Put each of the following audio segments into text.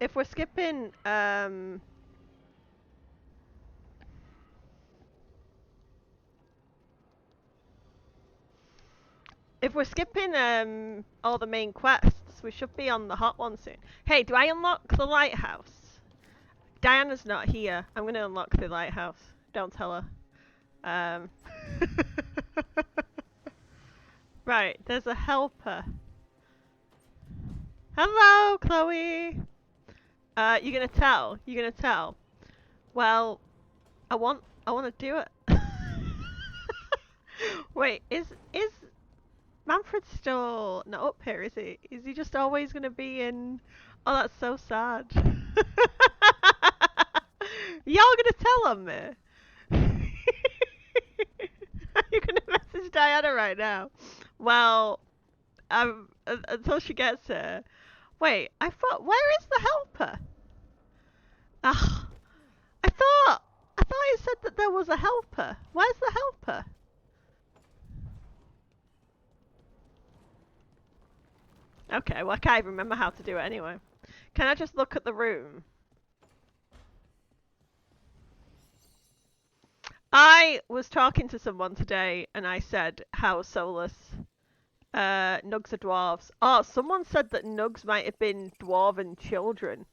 if we're skipping, all the main quests, we should be on the hot one soon. Hey, do I unlock the lighthouse? Diana's not here. I'm gonna unlock the lighthouse. Don't tell her. Um. Right, there's a helper. Hello, Chloe. You're gonna tell. You're gonna tell. Well, I want to do it. Wait, is Manfred still not up here? Is he? Is he just always gonna be in? Oh, that's so sad. Y'all gonna tell on me? You're gonna message Diana right now. Well, until she gets here. Wait, I thought. Where is the helper? Ah, I thought it said that there was a helper. Where's the helper? Okay, well I can't even remember how to do it anyway. Can I just look at the room? I was talking to someone today and I said how Solas nugs are dwarves. Oh, someone said that nugs might have been dwarven children.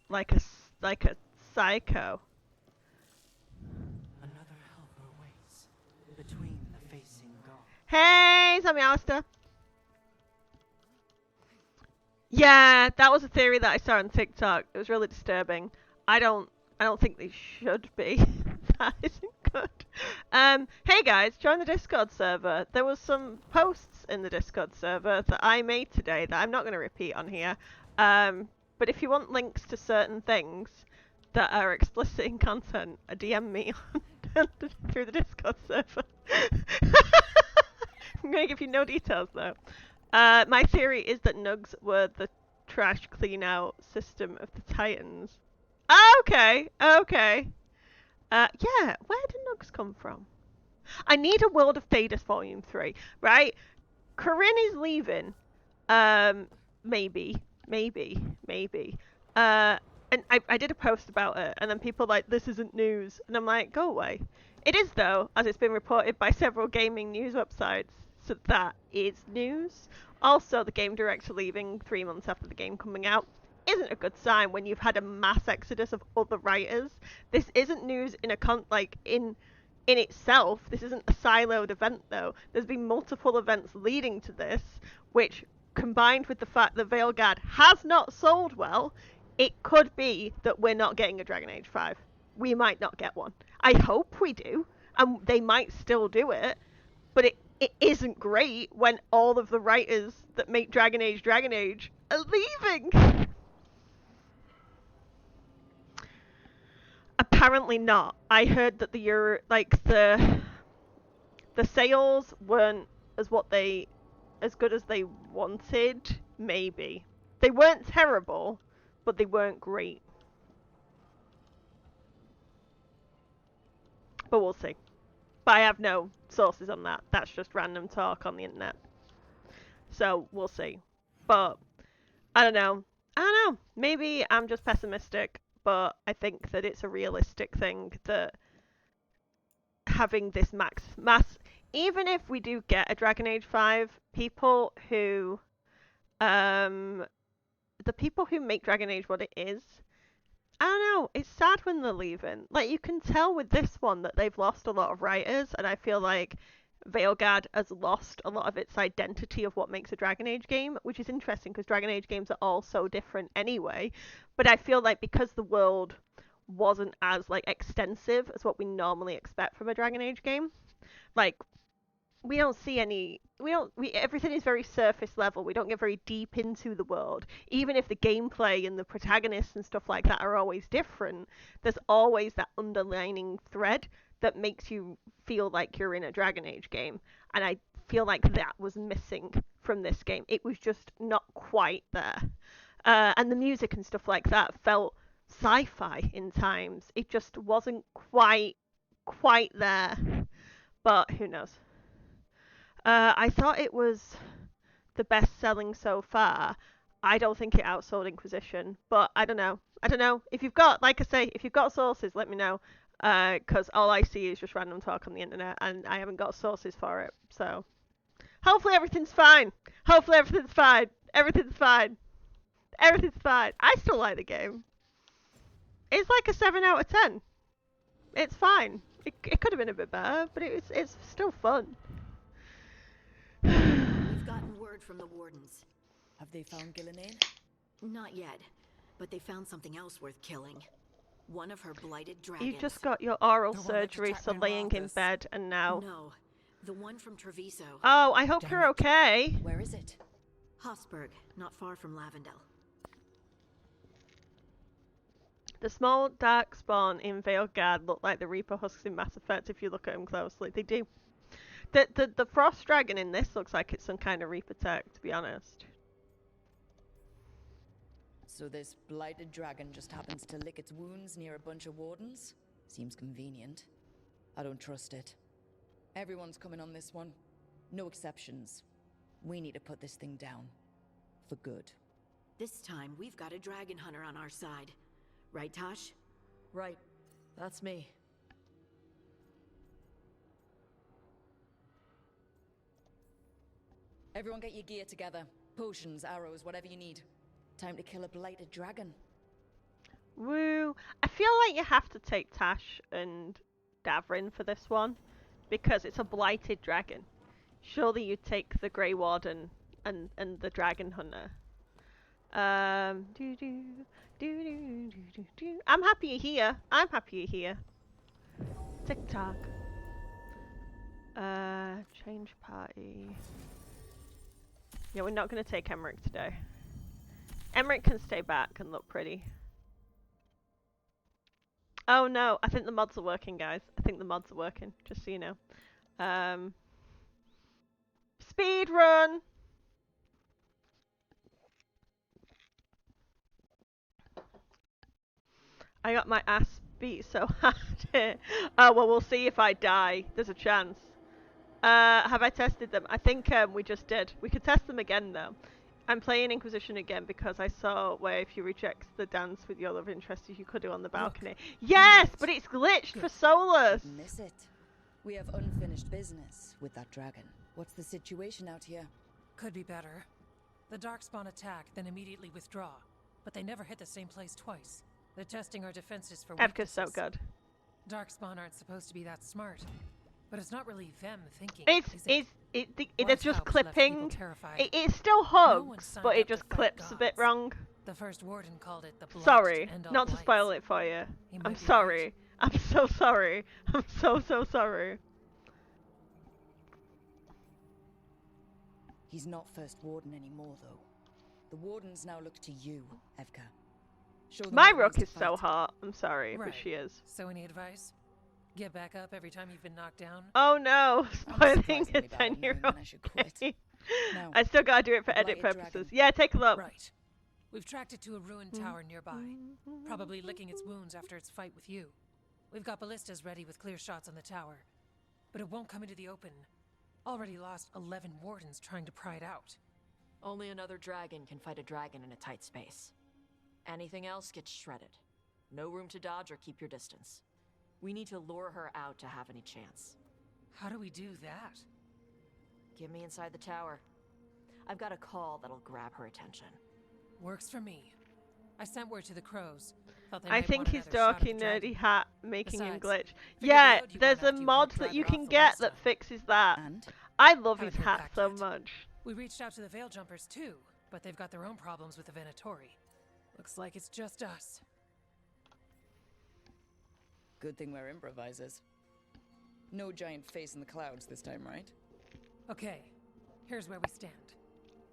Like a psycho. Another helper waits between the facing god. Hey, Sammy Alistair. Yeah, that was a theory that I saw on TikTok. It was really disturbing. I don't think they should be. That isn't good. Hey guys, join the Discord server. There was some posts in the Discord server that I made today that I'm not going to repeat on here. But if you want links to certain things that are explicit in content, DM me through the Discord server. I'm going to give you no details though. My theory is that nugs were the trash clean out system of the Titans. Okay, okay. Yeah, where did nugs come from? I need a World of Thedas Volume 3, right? Corinne is leaving. Maybe. And I did a post about it, and then people like, this isn't news. And I'm like, go away. It is, though, as it's been reported by several gaming news websites. So that is news. Also, the game director leaving 3 months after the game coming out isn't a good sign when you've had a mass exodus of other writers. This isn't news in in itself. This isn't a siloed event though. There's been multiple events leading to this, which combined with the fact that Veilguard has not sold well, it could be that we're not getting a Dragon Age 5. We might not get one. I hope we do, and they might still do it, but it isn't great when all of the writers that make Dragon Age are leaving. Apparently not. I heard that the sales weren't as good as they wanted. Maybe they weren't terrible, but they weren't great. But we'll see. But I have no sources on that. That's just random talk on the internet. So we'll see. But I don't know. Maybe I'm just pessimistic, but I think that it's a realistic thing that having this mass, even if we do get a Dragon Age 5, the people who make Dragon Age what it is, I don't know, it's sad when they're leaving. Like, you can tell with this one that they've lost a lot of writers, and I feel like Veilguard has lost a lot of its identity of what makes a Dragon Age game, which is interesting because Dragon Age games are all so different anyway. But I feel like because the world wasn't as like extensive as what we normally expect from a Dragon Age game, like we don't see any we everything is very surface level. We don't get very deep into the world. Even if the gameplay and the protagonists and stuff like that are always different, there's always that underlining thread that makes you feel like you're in a Dragon Age game. And I feel like that was missing from this game. It was just not quite there. And the music and stuff like that felt sci-fi in times. It just wasn't quite there. But who knows? I thought it was the best selling so far. I don't think it outsold Inquisition, but I don't know. I don't know. If you've got, like I say, if you've got sources, let me know. Because all I see is just random talk on the internet, and I haven't got sources for it. So hopefully everything's fine. Hopefully everything's fine. Everything's fine. Everything's fine. I still like the game. It's like a 7 out of 10. It's fine. It could have been a bit better, but it's still fun. We've gotten word from the wardens. Have they found Gillenane? Not yet, but they found something else worth killing. One of her blighted dragons. You just got your oral The one that surgery, attacked so my laying in office. bed, and now. No, the one from Treviso. Oh, I hope Damn you're it. okay. Where is it? Hofsburg, not far from Lavendel. The small dark spawn in Veilguard look like the Reaper husks in Mass Effect if you look at them closely. They do. The frost dragon in this looks like it's some kind of Reaper tech, to be honest. So this blighted dragon just happens to lick its wounds near a bunch of wardens? Seems convenient. I don't trust it. Everyone's coming on this one. No exceptions. We need to put this thing down. For good. This time, we've got a dragon hunter on our side. Right, Tosh? Right. That's me. Everyone get your gear together. Potions, arrows, whatever you need. Time to kill a blighted dragon. Woo! I feel like you have to take Tash and Davrin for this one, because it's a blighted dragon. Surely you'd take the Grey Warden and the Dragon Hunter. I'm happy you're here. I'm happy you're here. TikTok. Change party. Yeah, we're not going to take Emmerich today. Emmerich can stay back and look pretty. Oh no, I think the mods are working, guys. I think the mods are working, just so you know. Speed run! I got my ass beat so hard here. Oh, well, we'll see if I die. There's a chance. Have I tested them? I think we just did. We could test them again, though. I'm playing Inquisition again because I saw where if you reject the dance with your love interest, you could do on the balcony. Yes, but it's glitched for Solas. Miss it. We have unfinished business with that dragon. What's the situation out here? Could be better. The Darkspawn attack, then immediately withdraw. But they never hit the same place twice. They're testing our defenses for Evka's so weaknesses. good. Darkspawn aren't supposed to be that smart. But it's not really them thinking. It's just Whitehouse left clipping. people terrified. It still No one hugs, signed but up it to just fight clips a bit gods. wrong. The first warden called it the blight Sorry, to end all not to blights. spoil it for you. He I'm might be sorry. right. I'm so sorry. I'm so sorry. He's not first warden anymore, though. The wardens now look to you, Evka. Show them My what it Rook means is to so fight. hot. I'm sorry, but Right. she is. So any advice? Get back up every time you've been knocked down? Oh no, spoiling a surprisingly bad at knowing 10-year-old when I should quit. game. Now, I still gotta do it for the edit Blighted purposes. Dragon. Yeah, take a look. Right. We've tracked it to a ruined tower nearby. Probably licking its wounds after its fight with you. We've got ballistas ready with clear shots on the tower. But it won't come into the open. Already lost 11 wardens trying to pry it out. Only another dragon can fight a dragon in a tight space. Anything else gets shredded. No room to dodge or keep your distance. We need to lure her out to have any chance. How do we do that? Get me inside the tower. I've got a call that'll grab her attention. Works for me. I sent word to the crows. Thought they I might think want he's another shot at the darky dragon. nerdy hat making him Besides, glitch. figured Yeah, the road you there's went a after you mod helped that drive you her can off the get last that time. fixes that. and I love Haven't his heard hat back so yet. much. We reached out to the Veil Jumpers too, but they've got their own problems with the Venatori. Looks like it's just us. good thing we're improvisers. No giant face in the clouds this time, right? Okay, here's where we stand.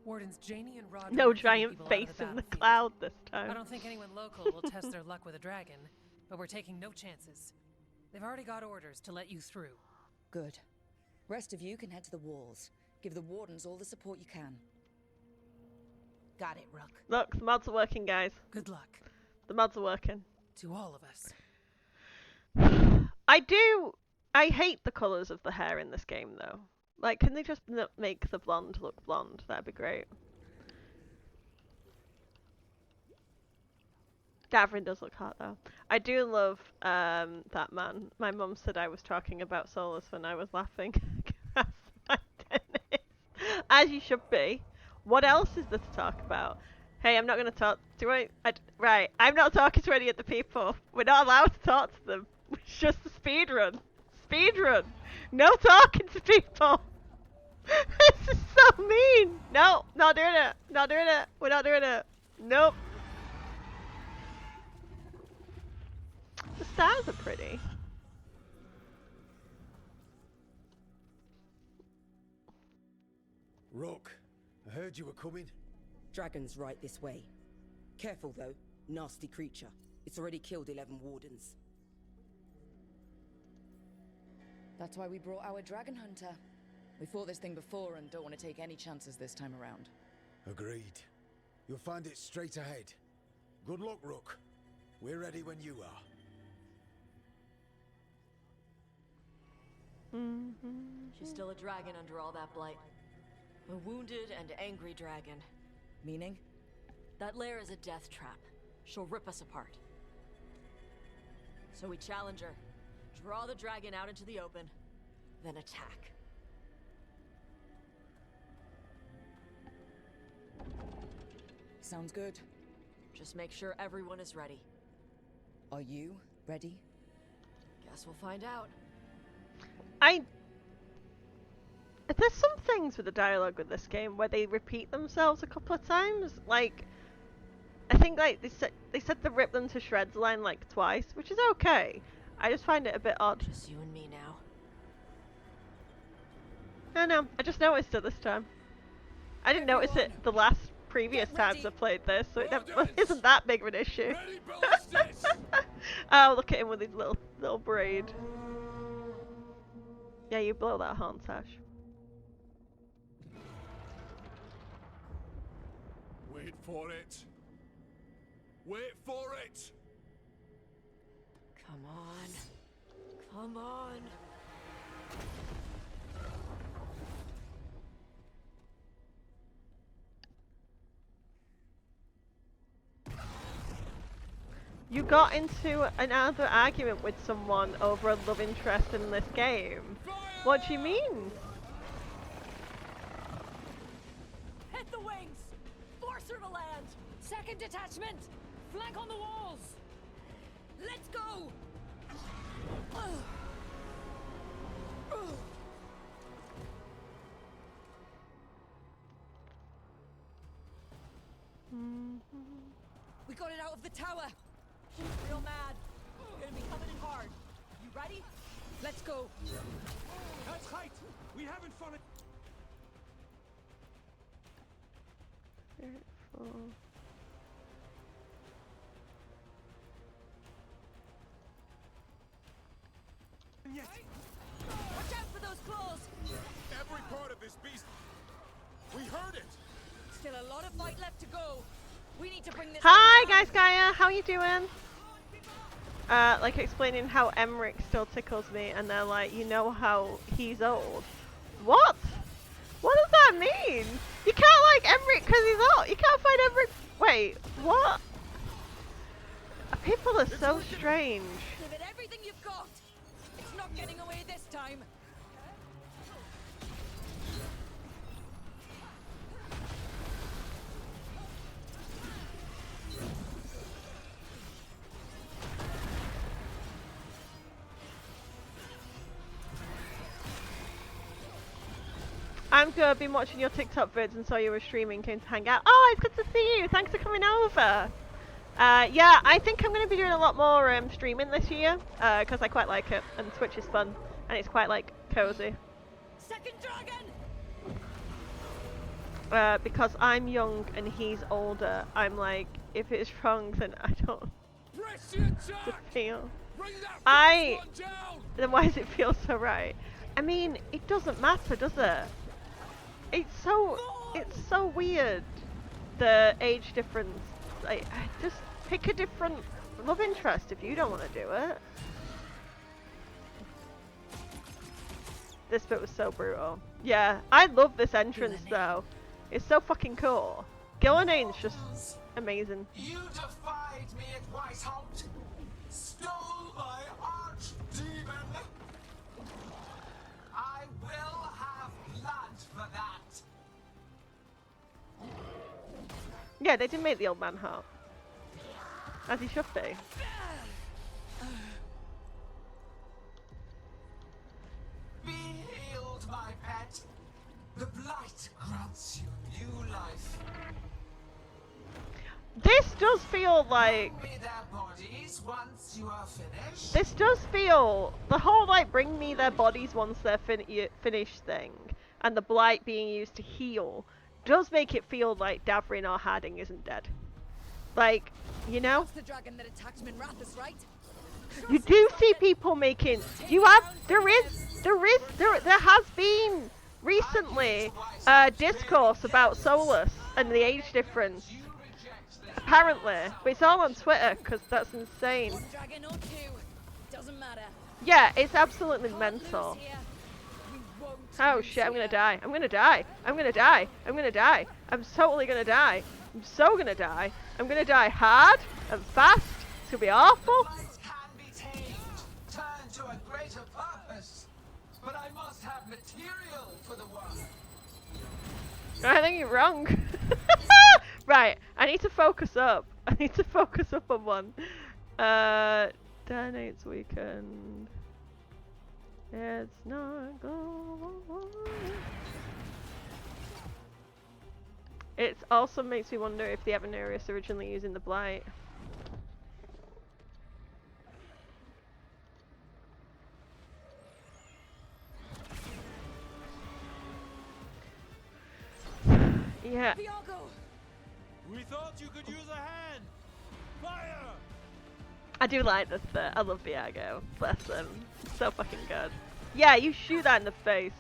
Wardens Janie and Rod. No giant face in the cloud this I time. don't think anyone local will test their luck with a dragon, but we're taking no chances. They've already got orders to let you through. Good. Rest of you can head to the walls. Give the wardens all the support you can. Got it, Rook. Look, the mods are working, guys. Good luck The mods are working. to all of us. I hate the colours of the hair in this game, though. Like, can they just make the blonde look blonde? That'd be great. Davrin does look hot though. I do love that man. My mum said I was talking about Solas when I was laughing. That's my Dennis. As you should be. What else is there to talk about? Hey, I'm not going to talk. Right, I'm not talking to any of the people. We're not allowed to talk to them. It's just a speed run. Speed run. No talking to people. This is so mean. No, not doing it. Not doing it. We're not doing it. Nope. The stars are pretty. Rook, I heard you were coming. Dragon's right this way. Careful though, nasty creature. It's already killed 11 wardens. That's why we brought our dragon hunter. We fought this thing before and don't want to take any chances this time around. Agreed. You'll find it straight ahead. Good luck, Rook. We're ready when you are. She's still a dragon under all that blight. A wounded and angry dragon. Meaning? That lair is a death trap. She'll rip us apart. So we challenge her, draw the dragon out into the open, then attack. Sounds good. Just make sure everyone is ready. Are you ready? Guess we'll find out. There's some things with the dialogue with this game where they repeat themselves a couple of times. Like, I think like they said the rip them to shreds line like twice, which is okay. I just find it a bit odd. Just you and me now. No, I just noticed it this time. I didn't notice it the last previous times I played this, so it isn't that big of an issue. Oh, look at him with his little braid. Yeah, you blow that horn, Tash. Wait for it. Wait for it. Come on. Come on. You got into another argument with someone over a love interest in this game. What do you mean? Hit the wings! Force her to land! Second detachment! Flank on the walls! Let's go! We got it out of the tower! She's real mad. We're gonna be coming in hard. You ready? Let's go! That's right. We haven't fun. Yes. Watch out for those claws! Every part of this beast. We heard it. Still a lot of fight left to go. We need to bring this. Hi guys, Gaia, how you doing? Like explaining how Emmerich still tickles me, and they're like, you know how he's old. What? What does that mean? You can't like Emmerich because he's old. You can't find Emmerich. Wait, what? People are so strange. Give it everything you've got. It's not getting away this time. I'm good. I've been watching your TikTok vids and saw you were streaming, came to hang out. Oh, it's good to see you. Thanks for coming over. Yeah, I think I'm going to be doing a lot more streaming this year because I quite like it, and Twitch is fun, and it's quite like cozy. Second dragon. Because I'm young and he's older, I'm like, if it's wrong, then I don't feel. Then why does it feel so right? I mean, it doesn't matter, does it? It's so weird, the age difference. Like, just pick a different love interest if you don't want to do it. This bit was so brutal. Yeah, I love this entrance though. It's so fucking cool. Gillanane's just amazing. You defied me at Whiteholt, stole my archdemon. I will have blood for that. Yeah, they did make the old man hot. As he should be. Be healed, my pet. The blight grants you new life. This does feel like... Bring me their bodies once you are finished. This does feel... The whole, like, bring me their bodies once they're finished thing, and the blight being used to heal, does make it feel like Davrin or Harding isn't dead. Like, you know? That's the dragon that attacked Minrathus, right? You do see people making... You have... There has been recently discourse about Solas and the age difference. Apparently. But it's all on Twitter, because that's insane. One dragon or two, doesn't matter. Yeah, it's absolutely mental. Here. We won't Oh lose shit, I'm gonna here. die. I'm gonna die. I'm gonna die. I'm gonna die. I'm totally gonna die. I'm so gonna die. I'm gonna die hard and fast. It's gonna be awful. Blight can be tamed, turned to a greater purpose. But I must have material for the work. I think you're wrong. Right, I need to focus up. I need to focus up on one. Donates weekend. It's not going. It also makes me wonder if the Avenarius originally using the blight. Yeah. Viago! We thought you could use a hand. Fire! I do like this bit. I love Viago. Bless him. So fucking good. Yeah, you shoot that in the face.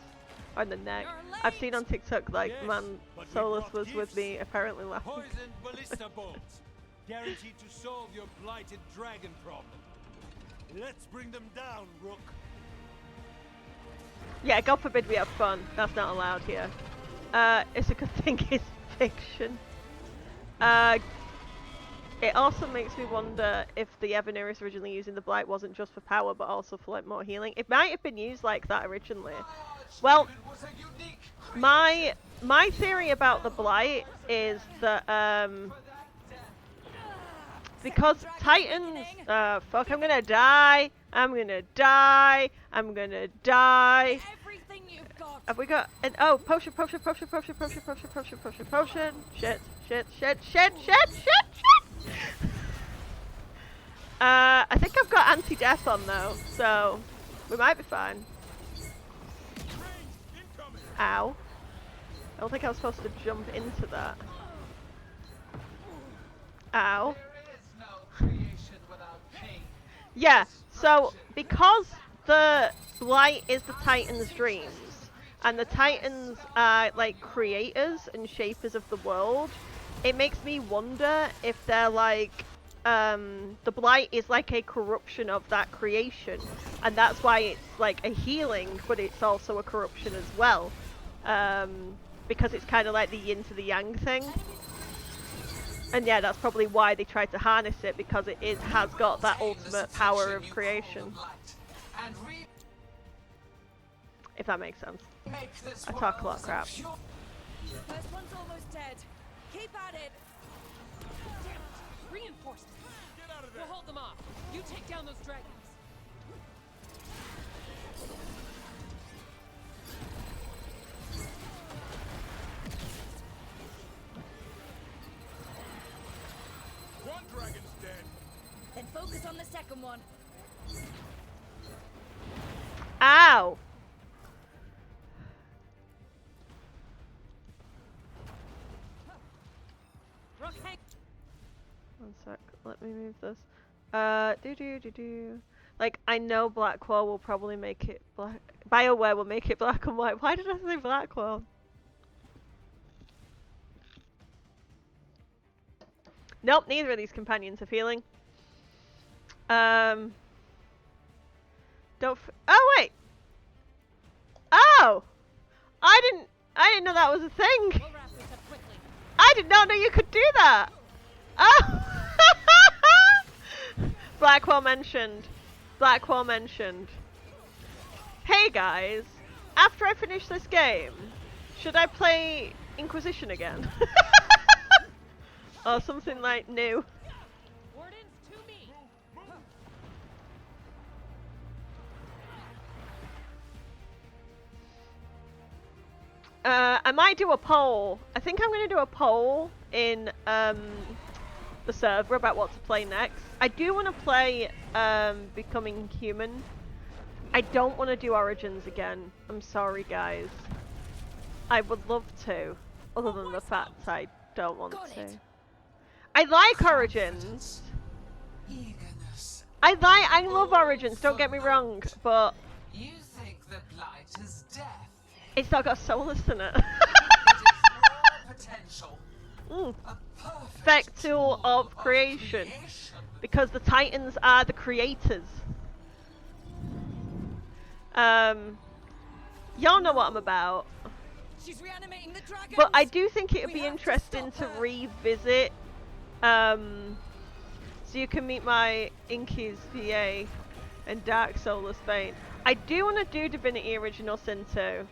Or in the neck. I've seen on TikTok, like, Yes, man, but we Solas brought was with gifts. me, apparently laughing. Poisoned ballista bolts. Guaranteed to solve your blighted dragon problem. Let's bring them down, Rook. Yeah, God forbid we have fun. That's not allowed here. It's a good thing it's fiction. It also makes me wonder if the Evaneris originally using the blight wasn't just for power, but also for like more healing. It might have been used like that originally. Well, It was a unique my theory about the blight is that because Titans, fuck, I'm gonna die. I'm gonna die. I'm gonna die. Everything you've got. Have we got an potion. Shit. I think I've got anti-death on though, so we might be fine. Ow. I don't think I was supposed to jump into that. Ow. There is no creation without pain. Yeah, so because the blight is the Titans' dreams, and the Titans are like creators and shapers of the world, it makes me wonder if they're like, the blight is like a corruption of that creation, and that's why it's like a healing, but it's also a corruption as well, because it's kind of like the yin to the yang thing. And yeah, that's probably why they tried to harness it, because it has got that ultimate power of creation. And If that makes sense. remake this I talk a lot world of crap. as a pure- First one's almost dead. Keep at it. Damn it! Reinforcements! Get out of We'll there. hold them off. You take down those dragons. One dragon's dead. Then focus on the second one. Ow! Rook, hang. One sec, let me move this. Like, I know Blackwell will probably make it black. BioWare will make it black and white. Why did I say Blackwell? Nope, neither of these companions are feeling. Don't. Oh wait. Oh, I didn't know that was a thing. We'll wrap this up quickly. I did not know you could do that. Oh! Blackwell mentioned. Blackwell mentioned. Hey guys, after I finish this game, should I play Inquisition again? Or something like new? I might do a poll. I think I'm going to do a poll in the server about what to play next. I do want to play Becoming Human. I don't want to do Origins again. I'm sorry, guys. I would love to, other than the fact I don't want to. I like Origins. I love Origins. Don't get me wrong, but you think the blight is death. It's not got Solas in it. Perfect tool of creation. Because the Titans are the creators. Y'all know what I'm about. She's reanimating the dragon. But I do think it would be interesting to revisit. So you can meet my Inky's VA and Dark Solar Spain. I do want to do Divinity Original Sin 2.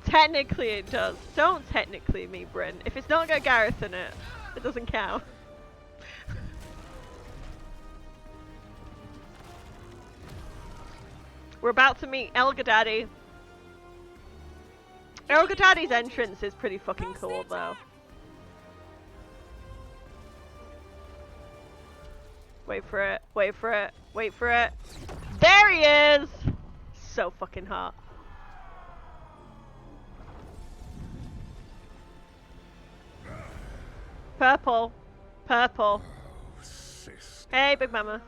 Technically it does. Don't technically me, Bryn. If it's not got Gareth in it, it doesn't count. We're about to meet Elgar Daddy. Elgar Daddy's entrance is pretty fucking cool though. Wait for it, wait for it, wait for it. There he is! So fucking hot. Purple. Purple. Oh, sister. Hey, Big Mama.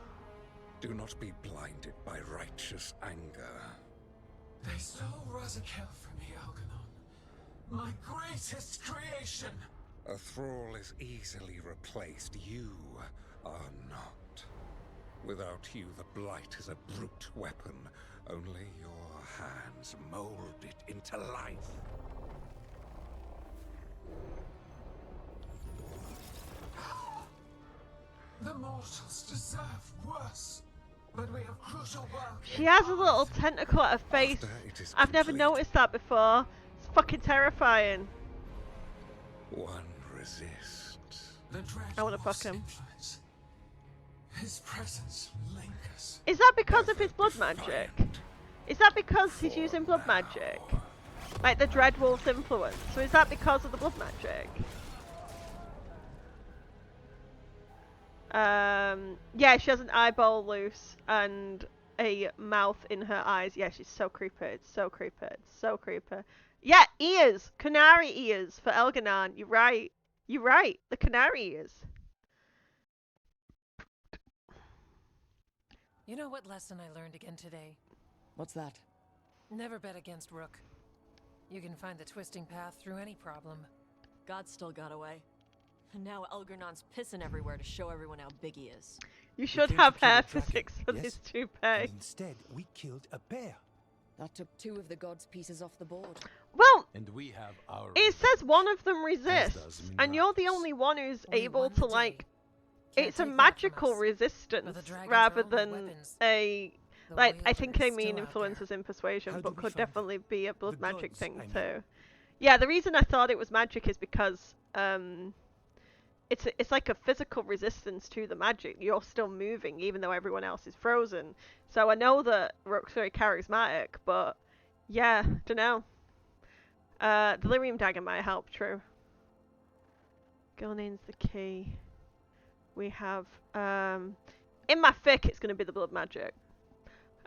Do not be blinded by righteous anger. They stole Razakel from me, Algernon. My greatest creation. A thrall is easily replaced. You are not. Without you, the blight is a brute weapon. Only your hands mold it into life. The mortals deserve worse. But we have crucial work. She has a little tentacle at her face. I've never noticed that before. It's fucking terrifying. One resists. I want to fuck him. His presence lingers. Is that because of his blood magic? Is that because he's using blood magic? Like the Dreadwolf's influence. So is that because of the blood magic? Yeah, she has an eyeball loose and a mouth in her eyes. Yeah, she's so creepy. It's so creepy. It's so creepy. Yeah, ears! Canary ears for Elganon. You're right. You're right. The canary ears. You know what lesson I learned again today? What's that? Never bet against Rook. You can find the twisting path through any problem. God still got away. And now Elgernon's pissing everywhere to show everyone how big he is. You should have hair physics for this toupee. Instead, we killed a bear. That took 2 of the god's pieces off the board. Well, and we have our it says one of them resists, and you're the only one who's able to, like, it's a magical resistance rather than a, like, I think they mean influences in persuasion, but could definitely be a blood magic thing too. Yeah, the reason I thought it was magic is because, it's like a physical resistance to the magic. You're still moving even though everyone else is frozen. So I know that Rook's very charismatic, but yeah, dunno. Delirium Dagger might help, true. Gilnean's the key. We have, in my fic it's gonna be the blood magic.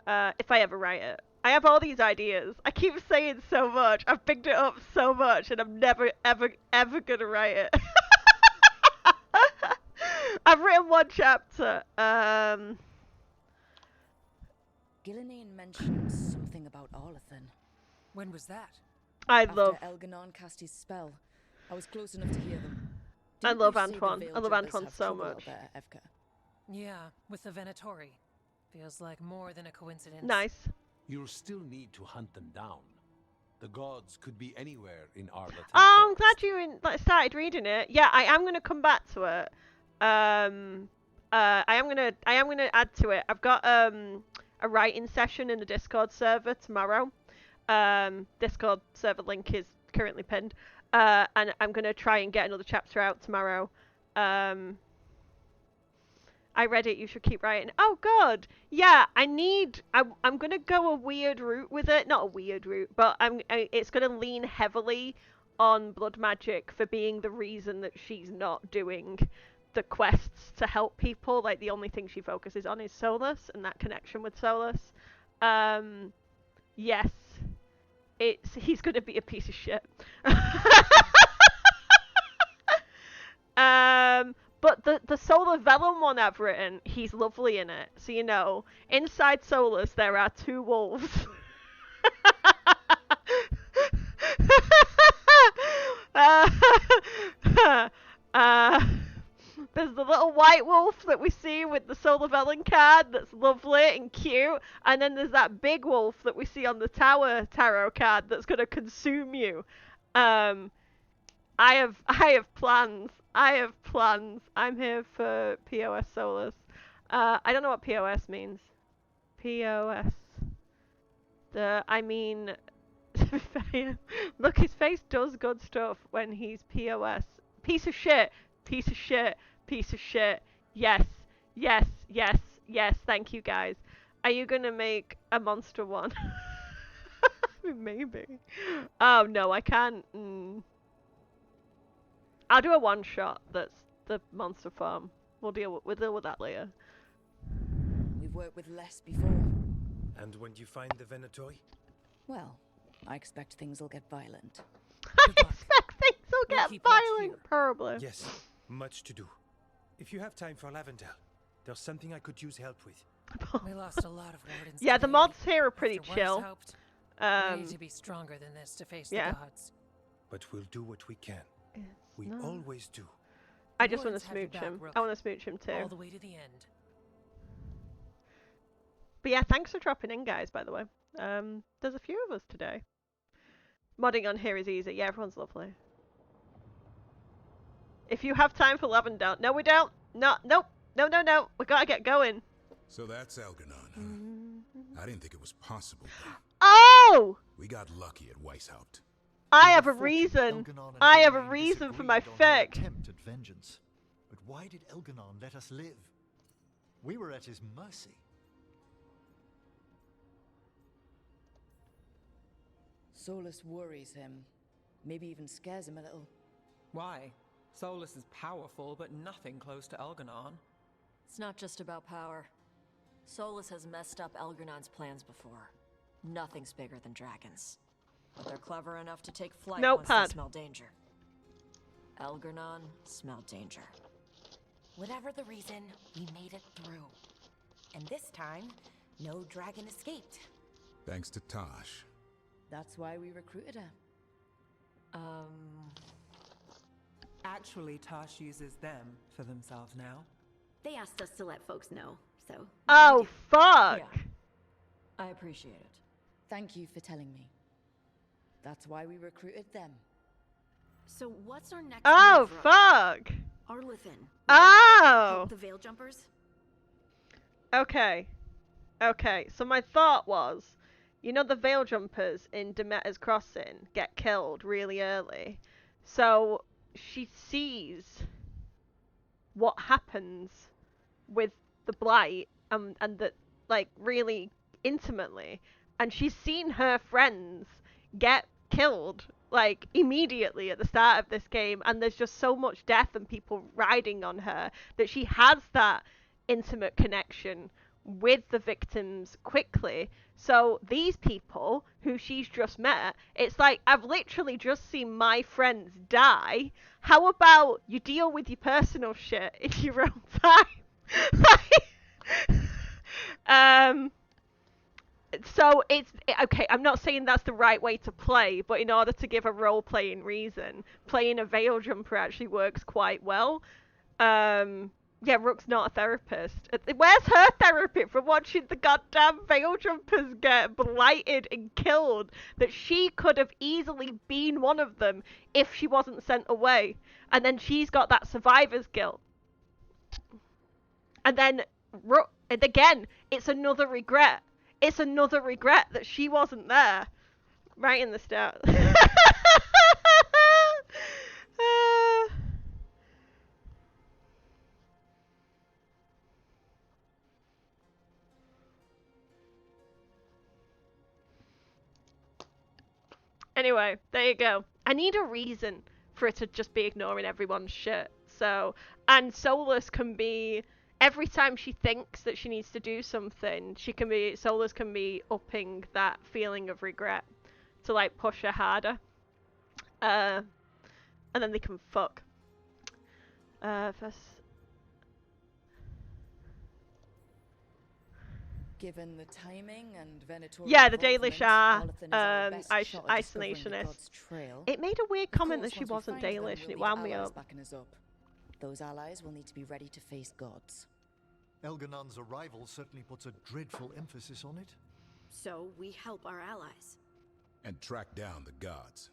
If I ever write it. I have all these ideas. I keep saying so much. I've picked it up so much and I'm never, ever, ever gonna write it. I've written 1 chapter. Gilnean mentioned something about Arlathan. When was that? After Elganon cast his spell, I was close enough to hear them. I love Antoine. I love Antoine so much. Yeah, with the Venatori. Feels like more than a coincidence. Nice. You'll still need to hunt them down. The gods could be anywhere in Arlington. Oh, I'm glad you started reading it. Yeah, I am gonna come back to it. I am gonna add to it. I've got a writing session in the Discord server tomorrow. Discord server link is currently pinned. And I'm gonna try and get another chapter out tomorrow. I read it. You should keep writing. Oh God, yeah. I'm gonna go a weird route with it. Not a weird route, but it's gonna lean heavily on blood magic for being the reason that she's not doing the quests to help people. Like the only thing she focuses on is Solas and that connection with Solas. Yes, he's gonna be a piece of shit. But the Solar Vellum one I've written, he's lovely in it. So you know, inside Solas there are 2 wolves. There's the little white wolf that we see with the Solar Vellum card that's lovely and cute, and then there's that big wolf that we see on the Tower Tarot card that's gonna consume you. I have plans. I have plans. I'm here for POS Solas. I don't know what POS means. POS. I mean, look, his face does good stuff when he's POS. Piece of shit. Piece of shit. Piece of shit. Yes. Yes. Yes. Yes. Thank you, guys. Are you gonna make a monster one? Maybe. Oh no, I can't. I'll do a one-shot that's the monster farm. We'll deal with that later. We've worked with less before. And when you find the Venatoy? Well, I expect things will get violent. I expect things will get violent, probably. Yes, much to do. If you have time for Lavendel, there's something I could use help with. We lost a lot of wardens. Yeah, the today. mods here are pretty After chill. helped, we need to be stronger than this to face the gods. But we'll do what we can. We always do. I just want to smooch him. I want to smooch him too. All the way to the end. But yeah, thanks for dropping in, guys, by the way. There's a few of us today. Modding on here is easy. Yeah, everyone's lovely. If you have time for Lavendel. No, we don't. Nope. No. We gotta get going. So that's Elganon, huh? I didn't think it was possible. Oh! We got lucky at Weishaupt. I have a reason. I have a reason for my fic. Attempt at vengeance. But why did Elganon let us live? We were at his mercy. Solas worries him. Maybe even scares him a little. Why? Solas is powerful, but nothing close to Elganon. It's not just about power. Solas has messed up Elgernon's plans before. Nothing's bigger than dragons. But they're clever enough to take flight once they smell danger. Elgernon smelled danger. Whatever the reason, we made it through. And this time, no dragon escaped. Thanks to Tosh. That's why we recruited her. Actually, Tosh uses them for themselves now. They asked us to let folks know, so... Oh, fuck! Yeah. I appreciate it. Thank you for telling me. That's why we recruited them. So what's our next Oh, move, Rook? fuck! Arlithin. Oh! Help the Veil Jumpers? Okay, so my thought was, you know the Veil Jumpers in Demeter's Crossing get killed really early. So she sees what happens with the Blight and that, like, really intimately. And she's seen her friends get killed, like, immediately at the start of this game. And there's just so much death and people riding on her that she has that intimate connection with the victims quickly. So these people who she's just met, it's like, I've literally just seen my friends die. How about you deal with your personal shit in your own time? So it's okay. I'm not saying that's the right way to play, but in order to give a role-playing reason, playing a Veil Jumper actually works quite well. Yeah, Rook's not a therapist. Where's her therapy from watching the goddamn veil jumpers get blighted and killed? That she could have easily been one of them if she wasn't sent away. And then she's got that survivor's guilt. And then Rook, and again, it's another regret. It's another regret that she wasn't there. Right in the start. Anyway, there you go. I need a reason for it to just be ignoring everyone's shit. So, and Solas can be, every time she thinks that she needs to do something, Solas can be upping that feeling of regret to like push her harder. And then they can fuck. First. Given the timing and Venator, Yeah, the Dalish are isolationists. It made a weird comment that she wasn't Dalish, and it wound me up. Those allies will need to be ready to face gods. Elganon's arrival certainly puts a dreadful emphasis on it. So we help our allies. And track down the gods.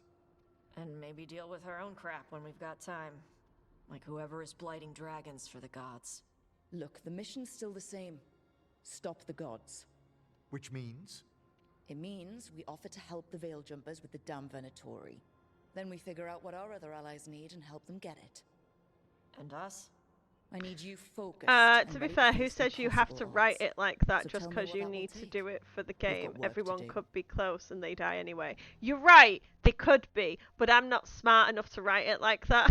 And maybe deal with her own crap when we've got time. Like whoever is blighting dragons for the gods. Look, the mission's still the same. Stop the gods. Which means? It means we offer to help the Veil Jumpers with the damn Venatori. Then we figure out what our other allies need and help them get it. And us? I need you focused. To be fair, who says you have to write it like that just because you need to do it for the game? Everyone could be close and they die anyway. You're right, they could be, but I'm not smart enough to write it like that.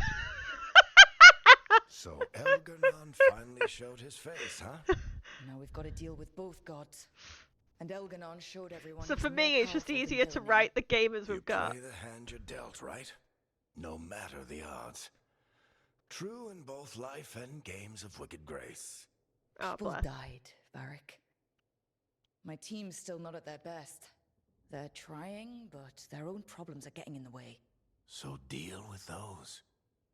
So Elganon finally showed his face, huh? Now we've got to deal with both gods. And Elganon showed everyone. So for me, it's just easier to write the game as we've got. You play the hand you're dealt, right? No matter the odds. True in both life and games of wicked grace. People died, Varric. My team's still not at their best. They're trying, but their own problems are getting in the way. So deal with those.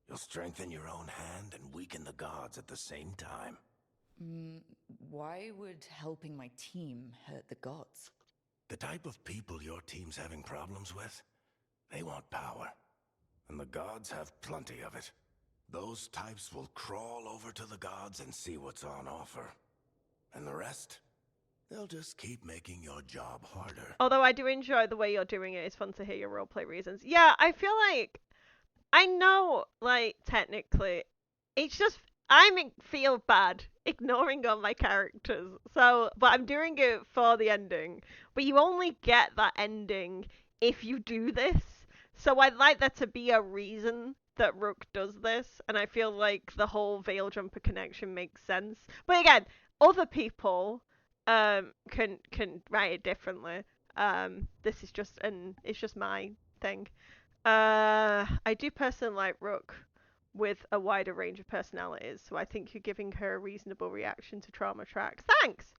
You'll strengthen your own hand and weaken the gods at the same time. Why would helping my team hurt the gods? The type of people your team's having problems with, they want power. And the gods have plenty of it. Those types will crawl over to the gods and see what's on offer. And the rest, they'll just keep making your job harder. Although I do enjoy the way you're doing it. It's fun to hear your roleplay reasons. Yeah, I feel like, I know, like, technically, it's just, feel bad ignoring all my characters. So, but I'm doing it for the ending. But you only get that ending if you do this. So I'd like there to be a reason that Rook does this, and I feel like the whole Veil Jumper connection makes sense. But again, other people can write it differently. This is just it's just my thing. I do personally like Rook with a wider range of personalities, so I think you're giving her a reasonable reaction to trauma tracks. Thanks!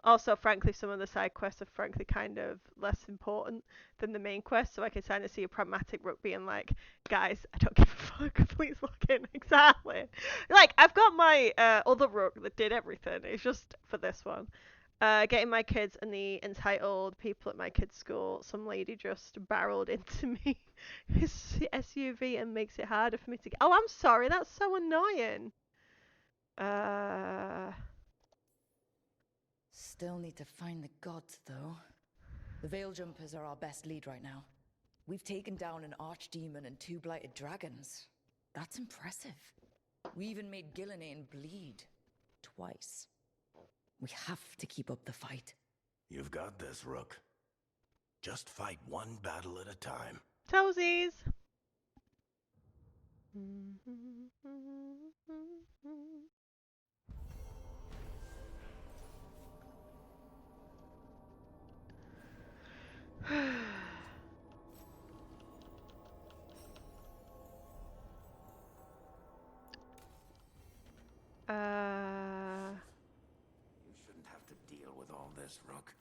Also, frankly, some of the side quests are frankly kind of less important than the main quest, so I can kind of see a pragmatic Rook being like, guys, I don't give a fuck, please look in. Exactly. Like, I've got my other Rook that did everything, it's just for this one. Getting my kids and the entitled people at my kids' school, some lady just barreled into me his SUV and makes it harder for me to get. Oh, I'm sorry, that's so annoying. Still need to find the gods, though. The Veil Jumpers are our best lead right now. We've taken down an archdemon and 2 blighted dragons. That's impressive. We even made Gillenane bleed. Twice. We have to keep up the fight. You've got this, Rook. Just fight one battle at a time. Toesies! You shouldn't have to deal with all this, Rook.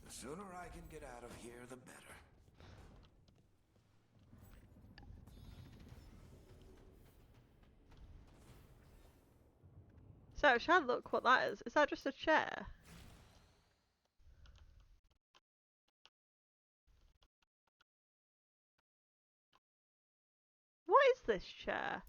The sooner I can get out of here, the better. So, shall I look what that is? Is that just a chair? What is this chair?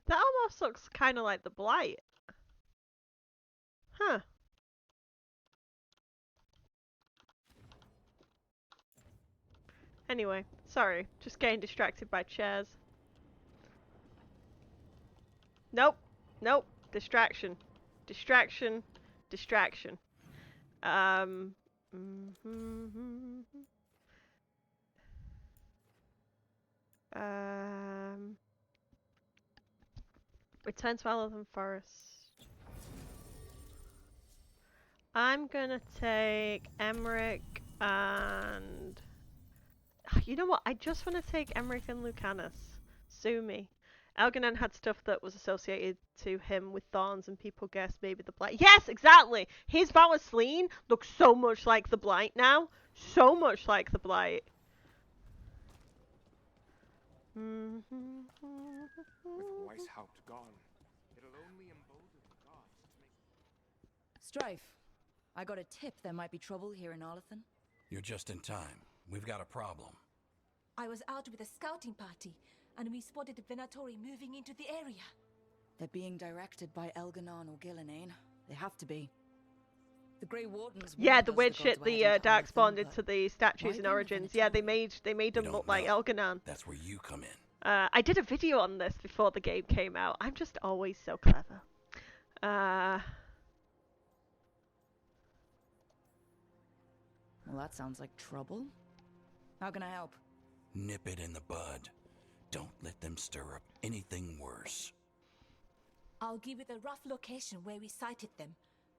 That almost looks kind of like the Blight. Huh. Anyway, sorry. Just getting distracted by chairs. Nope. Nope. Distraction. Distraction. Distraction. Um. Return to Eleven Forest. I'm gonna take Emmerich and... You know what? I just want to take Emmerich and Lucanus. Sue me. Elganon had stuff that was associated to him with thorns and people guessed maybe the Blight. Yes, exactly! His Valasleen looks so much like the Blight now. So much like the Blight. With Weishaupt gone, it'll only embolden the gods to make... Strife, I got a tip there might be trouble here in Arlathan. You're just in time. We've got a problem. I was out with a scouting party, and we spotted the Venatori moving into the area. They're being directed by Elganon or Gillenane. They have to be. The Grey Wardens... Yeah, the weird shit the Darkspawn did to the statues in Origins. Yeah, they made them look like Elganon. That's where you come in. I did a video on this before the game came out. I'm just always so clever. Well, that sounds like trouble. How can I help? Nip it in the bud. Don't let them stir up anything worse. I'll give you the rough location where we sighted them,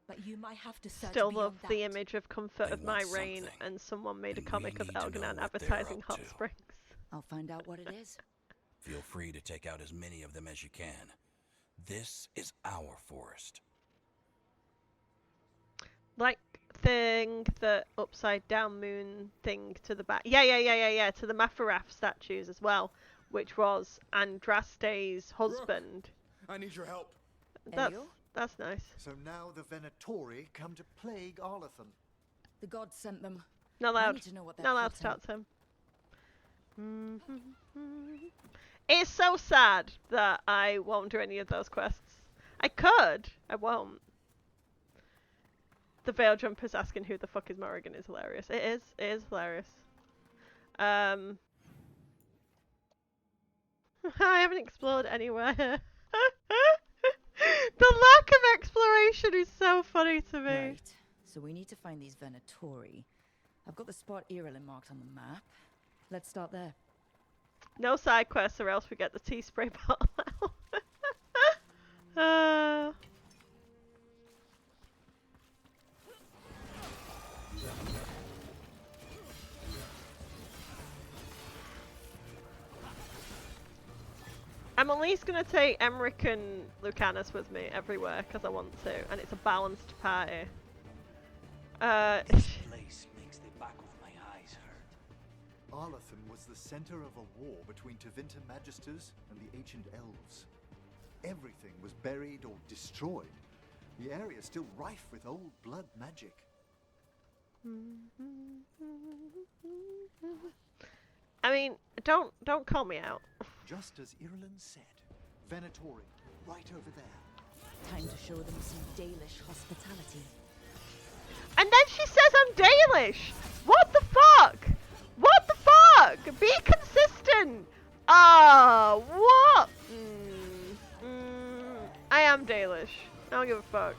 but you might have to search Still beyond love that. the image of Comfort of My Reign, and someone made a comic of Elganon advertising hot springs. I'll find out what it is. Feel free to take out as many of them as you can. This is our forest. Like thing, the upside down moon thing to the back. Yeah, to the Mafaraf statues as well, which was Andraste's husband. Rook, I need your help. That's nice. So now the Venatori come to plague Arlathan. The gods sent them. Not I allowed. need to know what Not allowed to plotting. talk to him. It's so sad that I won't do any of those quests. I could. I won't. The Veil Jumper's asking who the fuck is Morrigan is hilarious. It is. It is hilarious. I haven't explored anywhere. The lack of exploration is so funny to me. Right. So we need to find these Venatori. I've got the spot Irilyn marked on the map. Let's start there. No side quests or else we get the tea spray bottle out. I'm at least going to take Emmerich and Lucanus with me everywhere because I want to, and it's a balanced party. This place makes the back of my eyes hurt. Arlathan was the center of a war between Tevinter Magisters and the ancient elves. Everything was buried or destroyed. The area is still rife with old blood magic. I mean, don't call me out. Just as Irilyn said, Venatori, right over there. Time to show them some Dalish hospitality. And then she says I'm Dalish! What the fuck? What the fuck? Be consistent! What? I am Dalish. I don't give a fuck.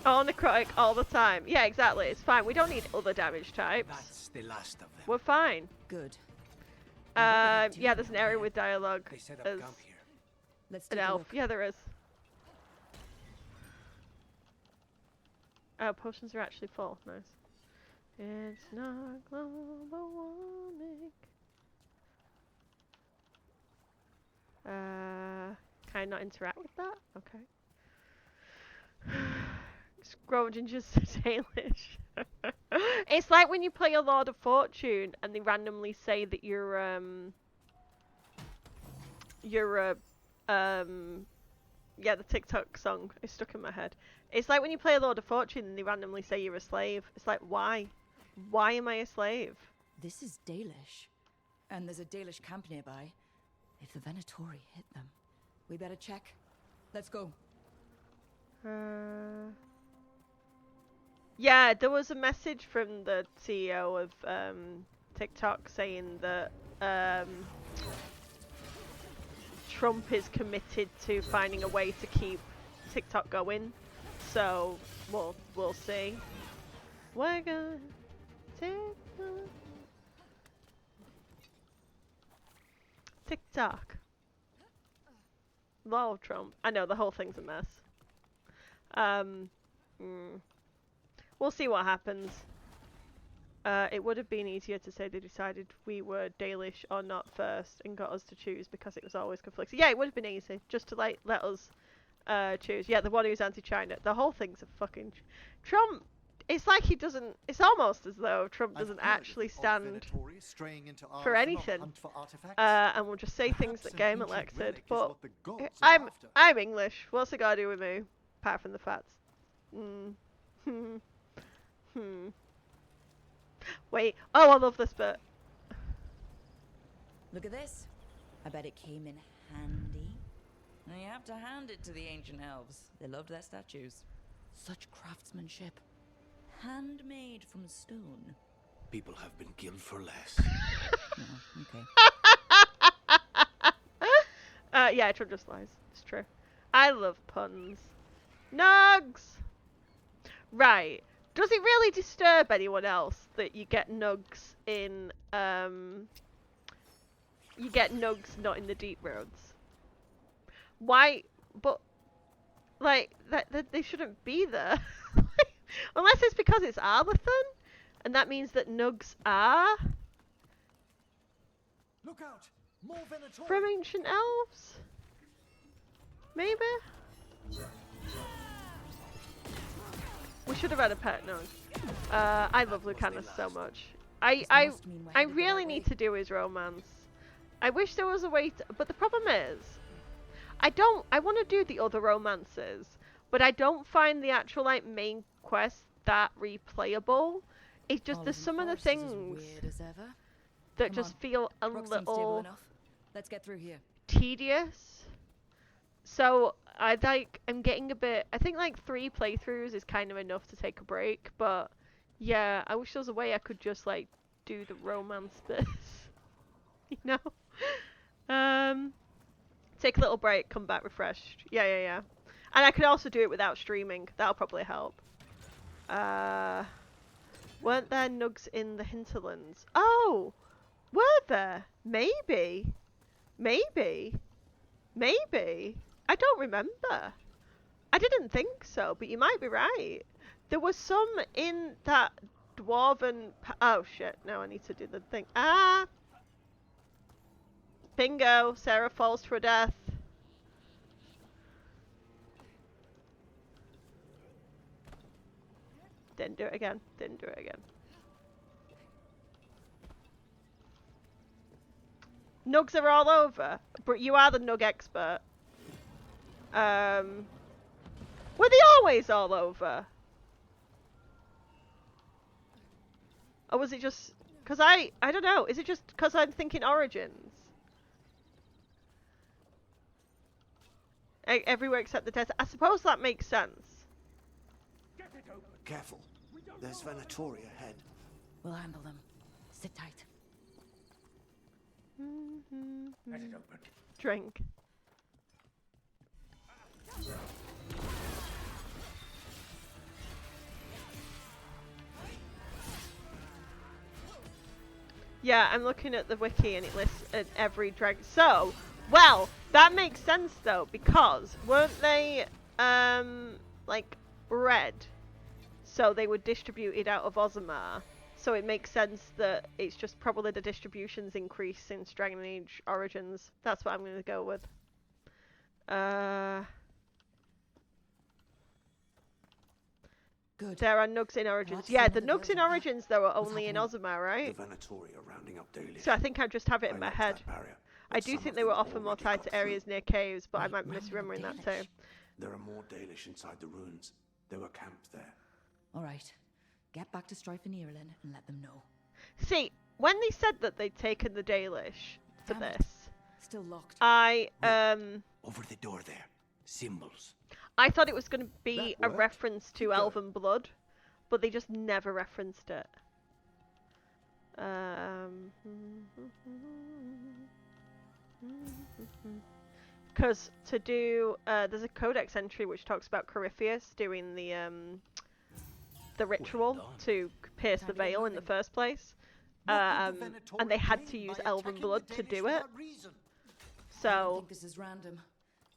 All necrotic all the time. Yeah, exactly. It's fine. We don't need other damage types. That's the last of them. We're fine. Good. Yeah, there's an area with dialogue. They set up As camp here. Let's an take a elf. look. Yeah, there is. Oh, potions are actually full. Nice. It's not global warming. Can I not interact with that? Okay. Scrolling just Dalish. It's like when you play a Lord of Fortune and they randomly say that you're a yeah, the TikTok song is stuck in my head. It's like when you play a Lord of Fortune and they randomly say you're a slave. It's like, why? Why am I a slave? This is Dalish. And there's a Dalish camp nearby. If the Venatori hit them, we better check. Let's go. Yeah, there was a message from the CEO of TikTok saying that Trump is committed to finding a way to keep TikTok going. So we'll see. We're gonna take TikTok. Lol, Trump. I know the whole thing's a mess. We'll see what happens. It would have been easier to say they decided we were Dalish or not first and got us to choose because it was always conflicting. Yeah, it would have been easy just to like let us choose. Yeah, the one who's anti-China. The whole thing's a fucking Trump. It's like he doesn't. It's almost as though Trump doesn't actually stand for anything, and will just say things that get him elected. But I'm English. What's it got to do with me, apart from the facts? Wait. Oh, I love this bit. Look at this. I bet it came in handy. And you have to hand it to the ancient elves. They loved their statues. Such craftsmanship. Handmade from stone. People have been killed for less. Oh, okay. Yeah, Trump just lies. It's true. I love puns. Nugs! Right. Does it really disturb anyone else that you get nugs in, you get nugs not in the deep roads? Why? But, like, that they shouldn't be there. Unless it's because it's Arlathan, and that means that nugs are Look out! More Venatori! From ancient elves? Maybe? We should have had a pet nug. I love Lucanus so much. I really need to do his romance. I wish there was a way to, but the problem is, I want to do the other romances, but I don't find the actual like main quest that replayable. It's just there's some of the things that just feel a little Let's get through here. tedious. So I'm getting a bit. I think like 3 playthroughs is kind of enough to take a break. But yeah, I wish there was a way I could just like do the romance bits. You know, take a little break, come back refreshed. Yeah. And I could also do it without streaming. That'll probably help. Weren't there nugs in the hinterlands? Oh, were there? Maybe. I don't remember. I didn't think so, but you might be right. There was some in that dwarven... Oh, shit. Now I need to do the thing. Ah! Bingo. Sarah falls to her death. Didn't do it again. Nugs are all over. But you are the nug expert. Were they always all over? Or was it just... Because I don't know. Is it just because I'm thinking Origins? Everywhere except the test. I suppose that makes sense. Careful. There's Venatori ahead. We'll handle them. Sit tight. Let it open. Drink. Yeah, I'm looking at the wiki and it lists every dragon. So, well, that makes sense though, because weren't they like red? So they were distributed out of Ozamar. So it makes sense that it's just probably the distribution's increased since Dragon Age Origins. That's what I'm going to go with. Good. There are nugs in Origins. What's Yeah, the in the nugs in Veilguard? Origins, there were What's only in happening? Ozma, right? The Venatori are rounding up Dalish. So I think I just have it in I my locked head. that barrier, I but do some think of they them were often more already tied got to through. areas near caves, but I Wait, might be rounding up misremembering that Dalish? too. There are more Dalish inside the ruins. They were camped there. All right. Get back to Strife and Ireland and let them know. See, when they said that they'd taken the Dalish for Damn it. this, Still locked. I Over the door there. Symbols. I thought it was going to be That a worked. reference to Keep going. Elven blood, but they just never referenced it. Because to do, there's a codex entry which talks about Corypheus doing the ritual done. to pierce the Time to get veil in the moving. first place, What would the and they Venatori had to gain use by Elven attacking blood the to Danish do it. without reason? I don't So think this is random.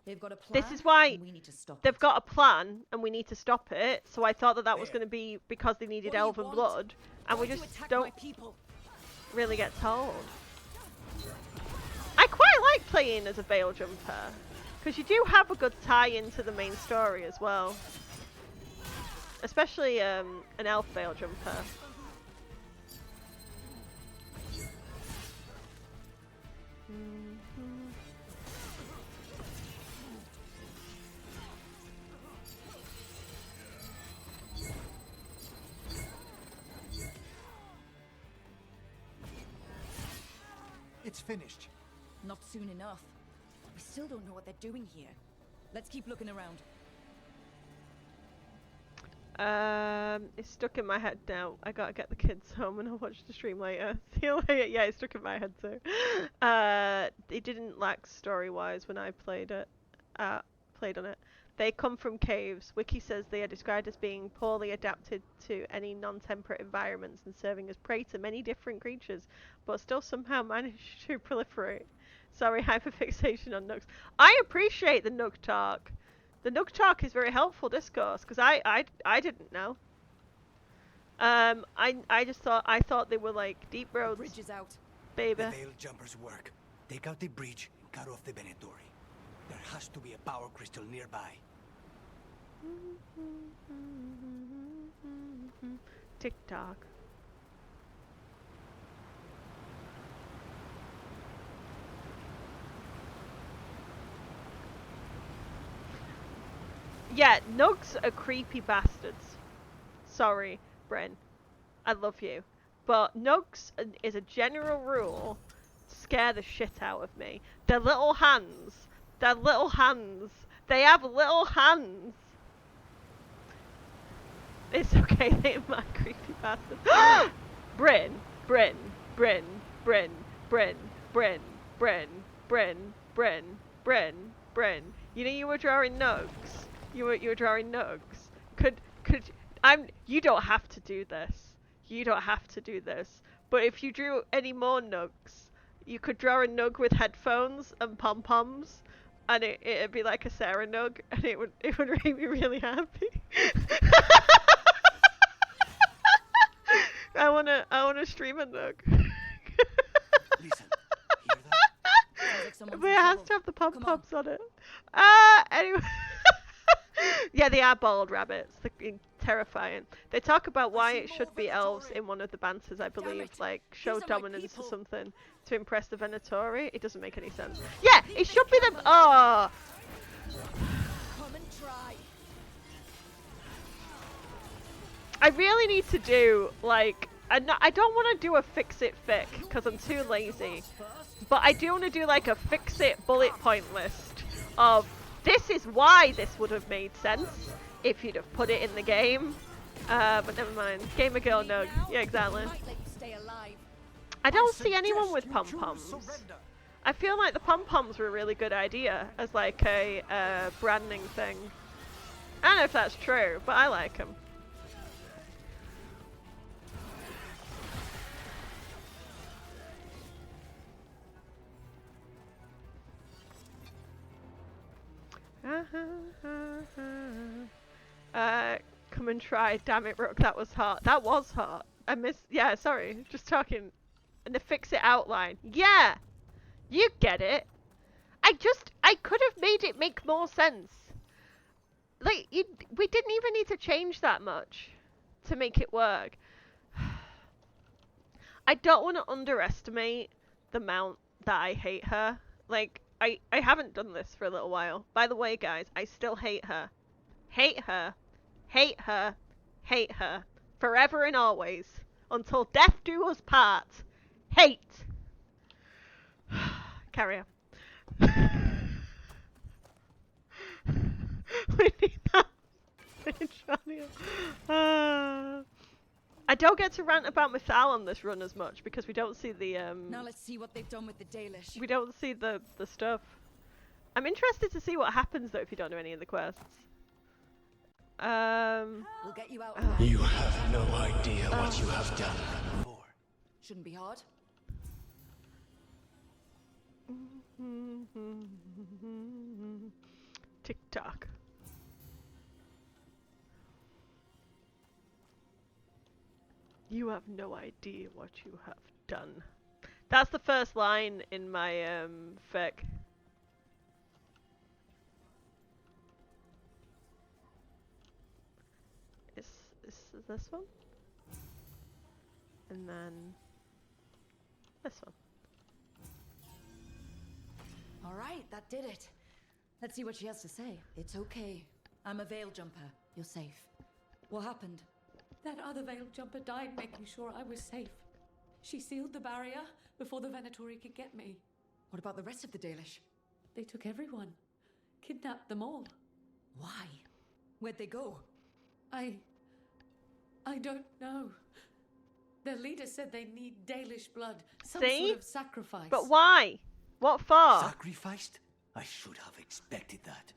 They've got a plan. this is why and we need to stop they've it. got a plan, and we need to stop it. So I thought that that was There. going to be because they needed What do you Elven want? blood, and we Why'd you just attack don't my people? really get told. I quite like playing as a Veil Jumper, because you do have a good tie into the main story as well. Especially an Elf Veil Jumper. It's finished. Not soon enough. We still don't know what they're doing here. Let's keep looking around. It's stuck in my head now. I gotta get the kids home and I'll watch the stream later. See you later. Yeah, it's stuck in my head too. It didn't lack story-wise when I played it. Played on it. They come from caves. Wiki says they are described as being poorly adapted to any non-temperate environments and serving as prey to many different creatures, but still somehow manage to proliferate. Sorry, hyperfixation on nugs. I appreciate the nug talk. The nug talk is very helpful discourse because I didn't know. I just thought they were like deep roads. Bridge is out. Baby. The Veil Jumpers work. Take out the bridge and cut off the Venatori. There has to be a power crystal nearby. Tick tock. Yeah, nugs are creepy bastards. Sorry, Bryn. I love you. But nugs, is a general rule, scare the shit out of me. Their little hands. Their little hands. They have little hands. It's okay, they are creepy bastards. Bryn. Bryn. Bryn. Bryn. Bryn. Bryn. Bryn. Bryn. Bryn. Bryn. Bryn. You know you were drawing nugs. You were drawing nugs. You don't have to do this. You don't have to do this. But if you drew any more nugs, you could draw a nug with headphones and pom poms, and it'd be like a Sarah nug, and it would make me really happy. I wanna stream a nug. Listen, But it has to have the pom poms on it. Anyway. Yeah, they are bald rabbits. They're terrifying. They talk about why it should be elves in one of the banters, I believe, like show dominance or something to impress the Venatori. It doesn't make any sense. Yeah, it should be them. Oh. Come and try. I really need to do like I don't want to do a fix it fic because I'm too lazy. But I do want to do like a fix it bullet point list of this is why this would have made sense if you'd have put it in the game. But never mind. Gamer girl nug. Yeah, exactly. I don't see anyone with pom-poms. I feel like the pom-poms were a really good idea as like a branding thing. I don't know if that's true, but I like them. Come and try. Damn it, Rook. That was hot. That was hot. I missed. Yeah, sorry. Just talking. And the fix it outline. Yeah! You get it. I could have made it make more sense. Like, we didn't even need to change that much to make it work. I don't want to underestimate the amount that I hate her. Like, I haven't done this for a little while. By the way, guys, I still hate her. Hate her. Hate her. Hate her. Forever and always. Until death do us part. Hate. Carry on. We need that finish on you. I don't get to rant about Mythal on this run as much because we don't see the Now let's see what they've done with the Dalish. we don't see the stuff. I'm interested to see what happens though if you don't do any of the quests. We'll get you out. You have no idea what you have done. Shouldn't be hard. Tick tock. You have no idea what you have done. That's the first line in my fic. Is this one? And then this one. All right, that did it. Let's see what she has to say. It's okay. I'm a veil jumper. You're safe. What happened? That other veil jumper died making sure I was safe. She sealed the barrier before the Venatori could get me. What about the rest of the Dalish? They took everyone. Kidnapped them all. Why? Where'd they go? I don't know. Their leader said they need Dalish blood. Some sort of sacrifice. But why? What for? Sacrificed? I should have expected that.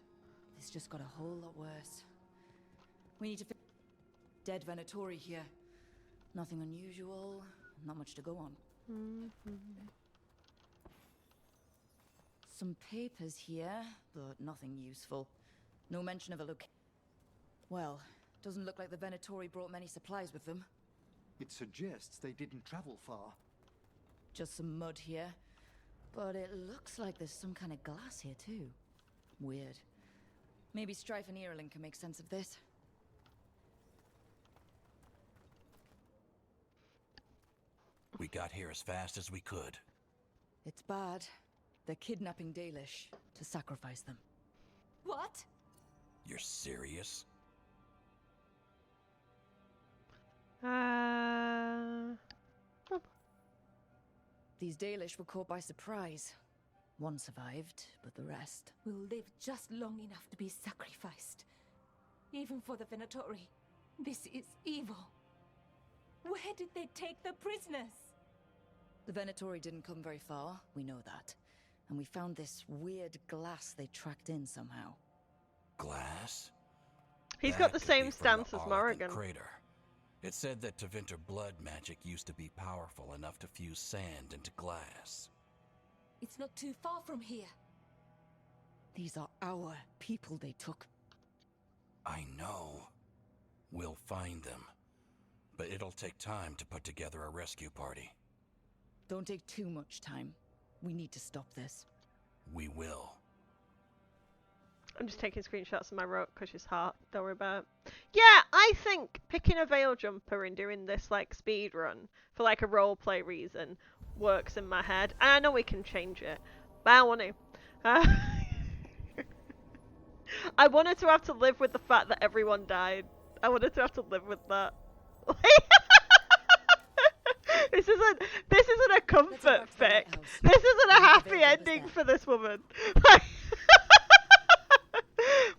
This just got a whole lot worse. We need to dead Venatori here. Nothing unusual, not much to go on. Some papers here, but nothing useful. No mention of a Well, doesn't look like the Venatori brought many supplies with them. It suggests they didn't travel far. Just some mud here. But it looks like there's some kind of glass here too. Weird. Maybe Strife and Earling can make sense of this. We got here as fast as we could. It's bad. They're kidnapping Dalish to sacrifice them. What? You're serious? These Dalish were caught by surprise. One survived, but the rest will live just long enough to be sacrificed. Even for the Venatori, this is evil. Where did they take the prisoners? The Venatori didn't come very far, we know that. And we found this weird glass they tracked in somehow. Glass? He's got the same stance as Morrigan. Crater. It said that Tevinter blood magic used to be powerful enough to fuse sand into glass. It's not too far from here. These are our people they took. I know. We'll find them. But it'll take time to put together a rescue party. Don't take too much time. We need to stop this. We will. I'm just taking screenshots of my Rook because she's hot. Don't worry about it. Yeah, I think picking a veil jumper and doing this like speed run for like a roleplay reason works in my head. And I know we can change it, but I want to. I wanted to have to live with the fact that everyone died. I wanted to have to live with that. This isn't a comfort fic. This isn't a happy ending for this woman.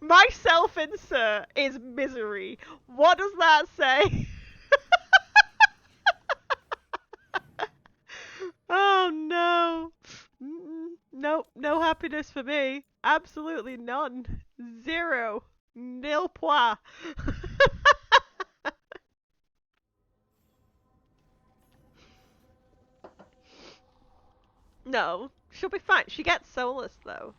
My self-insert is misery. What does that say? Oh no. Nope, no happiness for me. Absolutely none. Zero. Nil point. No, she'll be fine. She gets Solas though.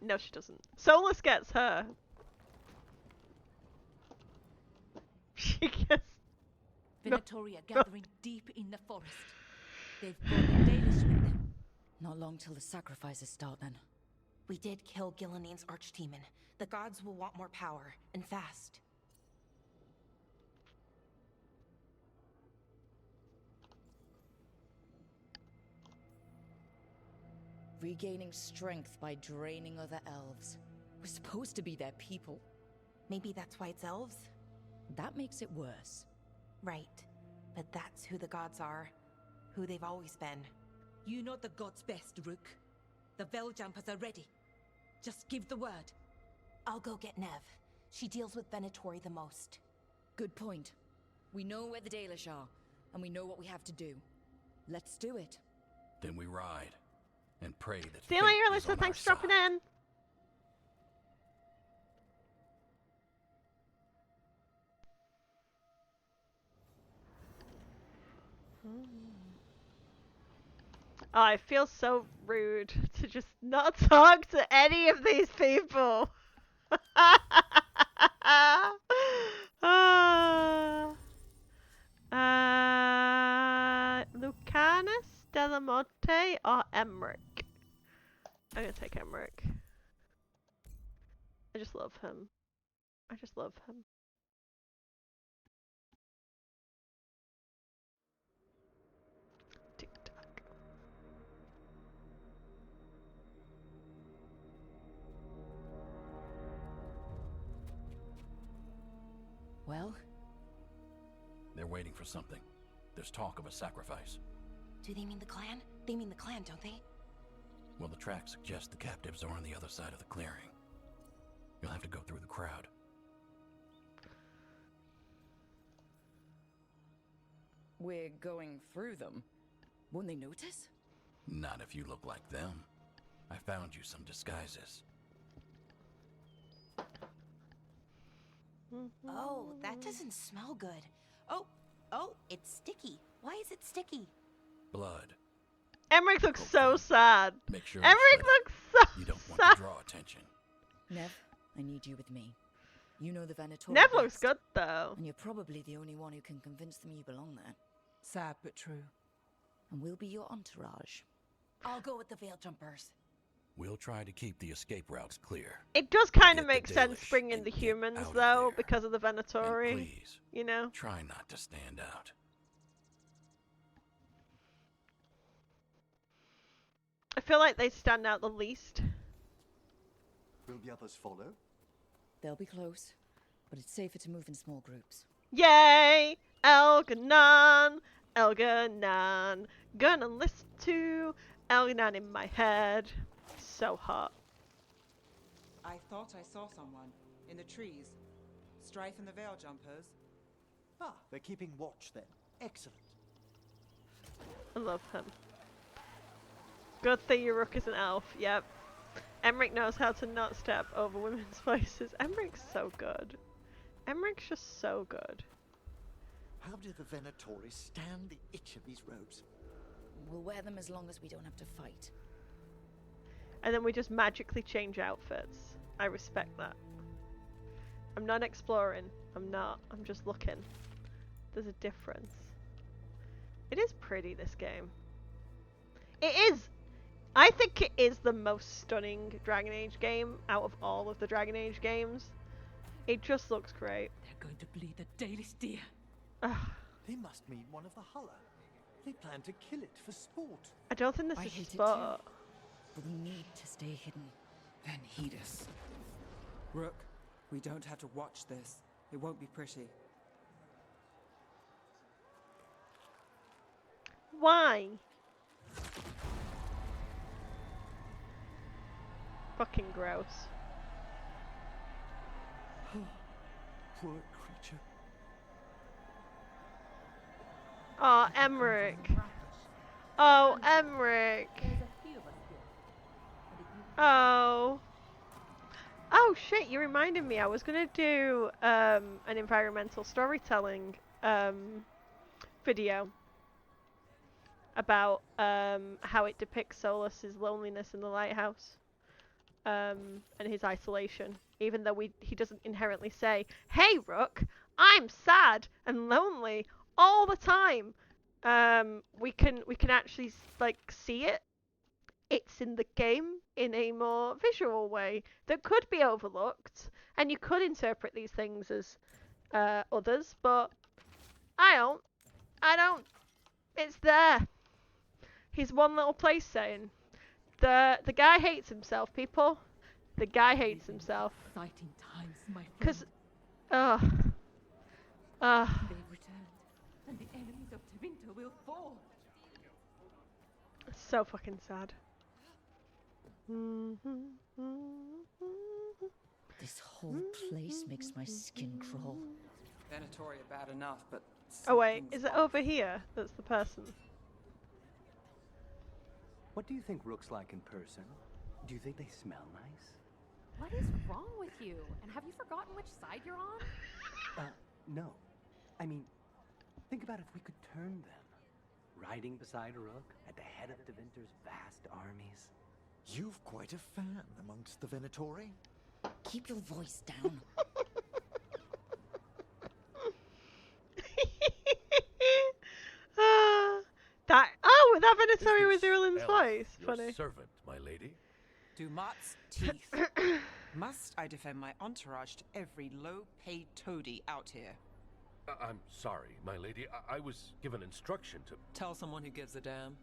No, she doesn't. Solas gets her. She gets... Venatori are gathering deep in the forest. They've brought the Dalish with them. Not long till the sacrifices start, then. We did kill Gillinean's archdemon. The gods will want more power, and fast. Regaining strength by draining other elves. We're supposed to be their people. Maybe that's why it's elves? That makes it worse. Right. But that's who the gods are. Who they've always been. You know the gods best, Rook. The Veiljumpers are ready. Just give the word. I'll go get Nev. She deals with Venatori the most. Good point. We know where the Dalish are, and we know what we have to do. Let's do it. Then we ride, and pray that See you later, Alyssa. Thanks for dropping in. Oh, I feel so rude to just not talk to any of these people. Lucanus, Delamonte, or Emmerich? I'm gonna take Emmerich. I just love him. I just love him. Tick-tock. Well? They're waiting for something. There's talk of a sacrifice. Do they mean the clan? They mean the clan, don't they? Well, the tracks suggest the captives are on the other side of the clearing. You'll have to go through the crowd. We're going through them. Won't they notice? Not if you look like them. I found you some disguises. Oh, that doesn't smell good. Oh, it's sticky. Why is it sticky? Blood. Emmerich looks so sad. Make sure Emmerich looks so You don't want sad. to draw attention. Nev, I need you with me. You know the Venatori Nev looks best, good though. and you're probably the only one who can convince them you belong there. Sad but true. And we'll be your entourage. I'll go with the Veiljumpers. We'll try to keep the escape routes clear. It does kind of Get the make sense Dalish bringing and the get humans out of though there. because of the Venatori. And please, you know. try not to stand out. I feel like they stand out the least. Will the others follow? They'll be close, but it's safer to move in small groups. Yay! Elganon! Elganon! Gonna listen to Elganon in my head. So hot. I thought I saw someone in the trees. Strife and the Veiljumpers. Ah, they're keeping watch then. Excellent. I love him. Good thing your Rook is an elf. Yep. Emmerich knows how to not step over women's voices. Emmerich's so good. Emmerich's just so good. How do the Venatori stand the itch of these robes? We'll wear them as long as we don't have to fight. And then we just magically change outfits. I respect that. I'm not exploring. I'm not. I'm just looking. There's a difference. It is pretty, this game. It is. I think it is the most stunning Dragon Age game out of all of the Dragon Age games. It just looks great. They're going to bleed the Dalish deer. They must mean one of the Hulla. They plan to kill it for sport. I don't think this I is hate it sport. too, but we need to stay hidden. Then heed us. Rook, we don't have to watch this. It won't be pretty. Why? Fucking gross. Poor creature. Oh, Emmerich. Oh, Emmerich. Oh. Oh shit, you reminded me. I was gonna do an environmental storytelling video about how it depicts Solas' loneliness in the lighthouse and his isolation. Even though he doesn't inherently say, "Hey Rook, I'm sad and lonely all the time." We can actually like see it it's in the game in a more visual way that could be overlooked, and you could interpret these things as others, but I don't. I don't. It's there. He's one little place saying. The guy hates himself, people. The guy hates himself. Exciting times, my friend. Cause, They've returned, and the enemies of Tevinter will fall. It's so fucking sad. This whole place makes my skin crawl. Venatori are bad enough, but Oh wait, is it over here? That's the person. What do you think Rook's like in person? Do you think they smell nice? What is wrong with you? And have you forgotten which side you're on? No. I mean, think about if we could turn them. Riding beside Rook at the head of Tevinter's vast armies. You've quite a fan amongst the Venatori. Keep your voice down. That Venatori was Irulin's voice. Funny. Servant, my lady. Dumat's teeth. Must I defend my entourage to every low-paid toady out here? I'm sorry, my lady. I was given instruction to... Tell someone who gives a damn.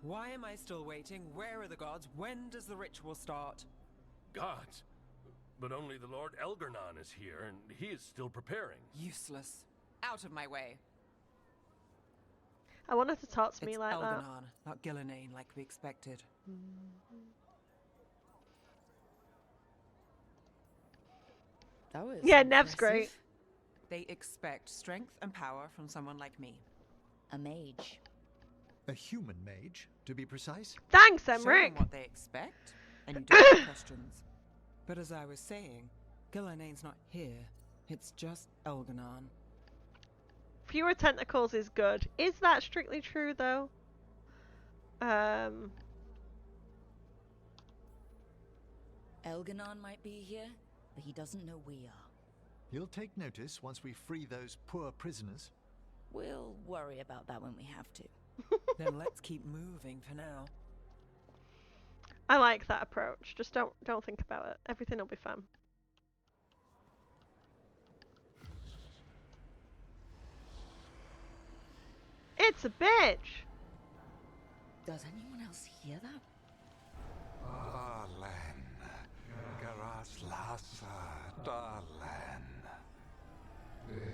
Why am I still waiting? Where are the gods? When does the ritual start? Gods? But only the Lord Elgarnon is here, and he is still preparing. Useless. Out of my way. I wanted to talk to me like Elgarnon, that. not Gillenane like we expected. That was Nev's great. They expect strength and power from someone like me. A mage. A human mage, to be precise. Thanks, Show them Emric. what they expect, and you don't have questions. But as I was saying, Gillenane's not here. It's just Elgarnon. Fewer tentacles is good. Is that strictly true, though? Elgarnon might be here, but he doesn't know we are. He'll take notice once we free those poor prisoners. We'll worry about that when we have to. Then let's keep moving for now. I like that approach. Just don't think about it. Everything will be fine. It's a bitch! Does anyone else hear that? Darlen, Garaslasa, Darlen.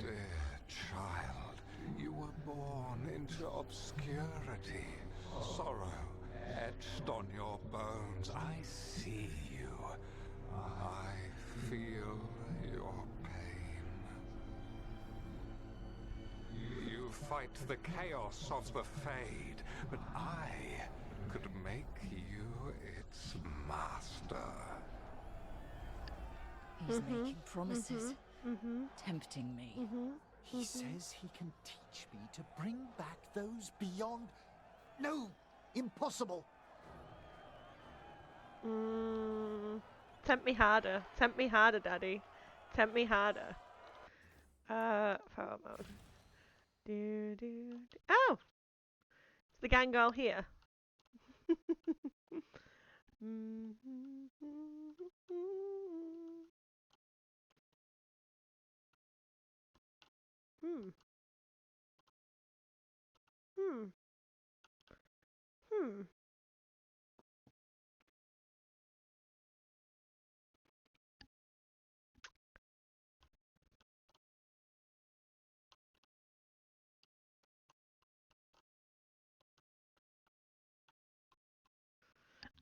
Dear child, you were born into obscurity. Sorrow etched on your bones. I see you. I feel your pain. You fight the chaos of the Fade, but I could make you its master. He's making promises, tempting me. He says he can teach me to bring back those beyond... No! Impossible! Tempt me harder. Tempt me harder, Daddy. Tempt me harder. Power mode. Oh! It's the gang all here.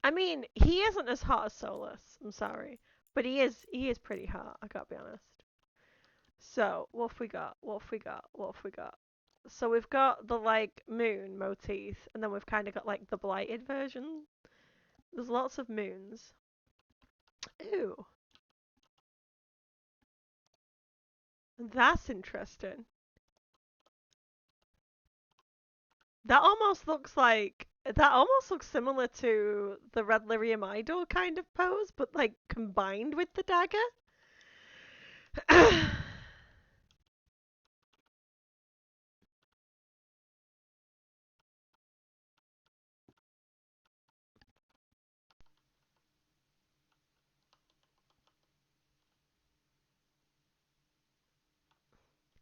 I mean, he isn't as hot as Solas. I'm sorry, but he is pretty hot. I gotta be honest. So what have we got? What have we got? What have we got? So we've got the like moon motif, and then we've kind of got like the blighted version. There's lots of moons. Ooh, that's interesting. That almost looks similar to the Red Lyrium Idol kind of pose, but like combined with the dagger.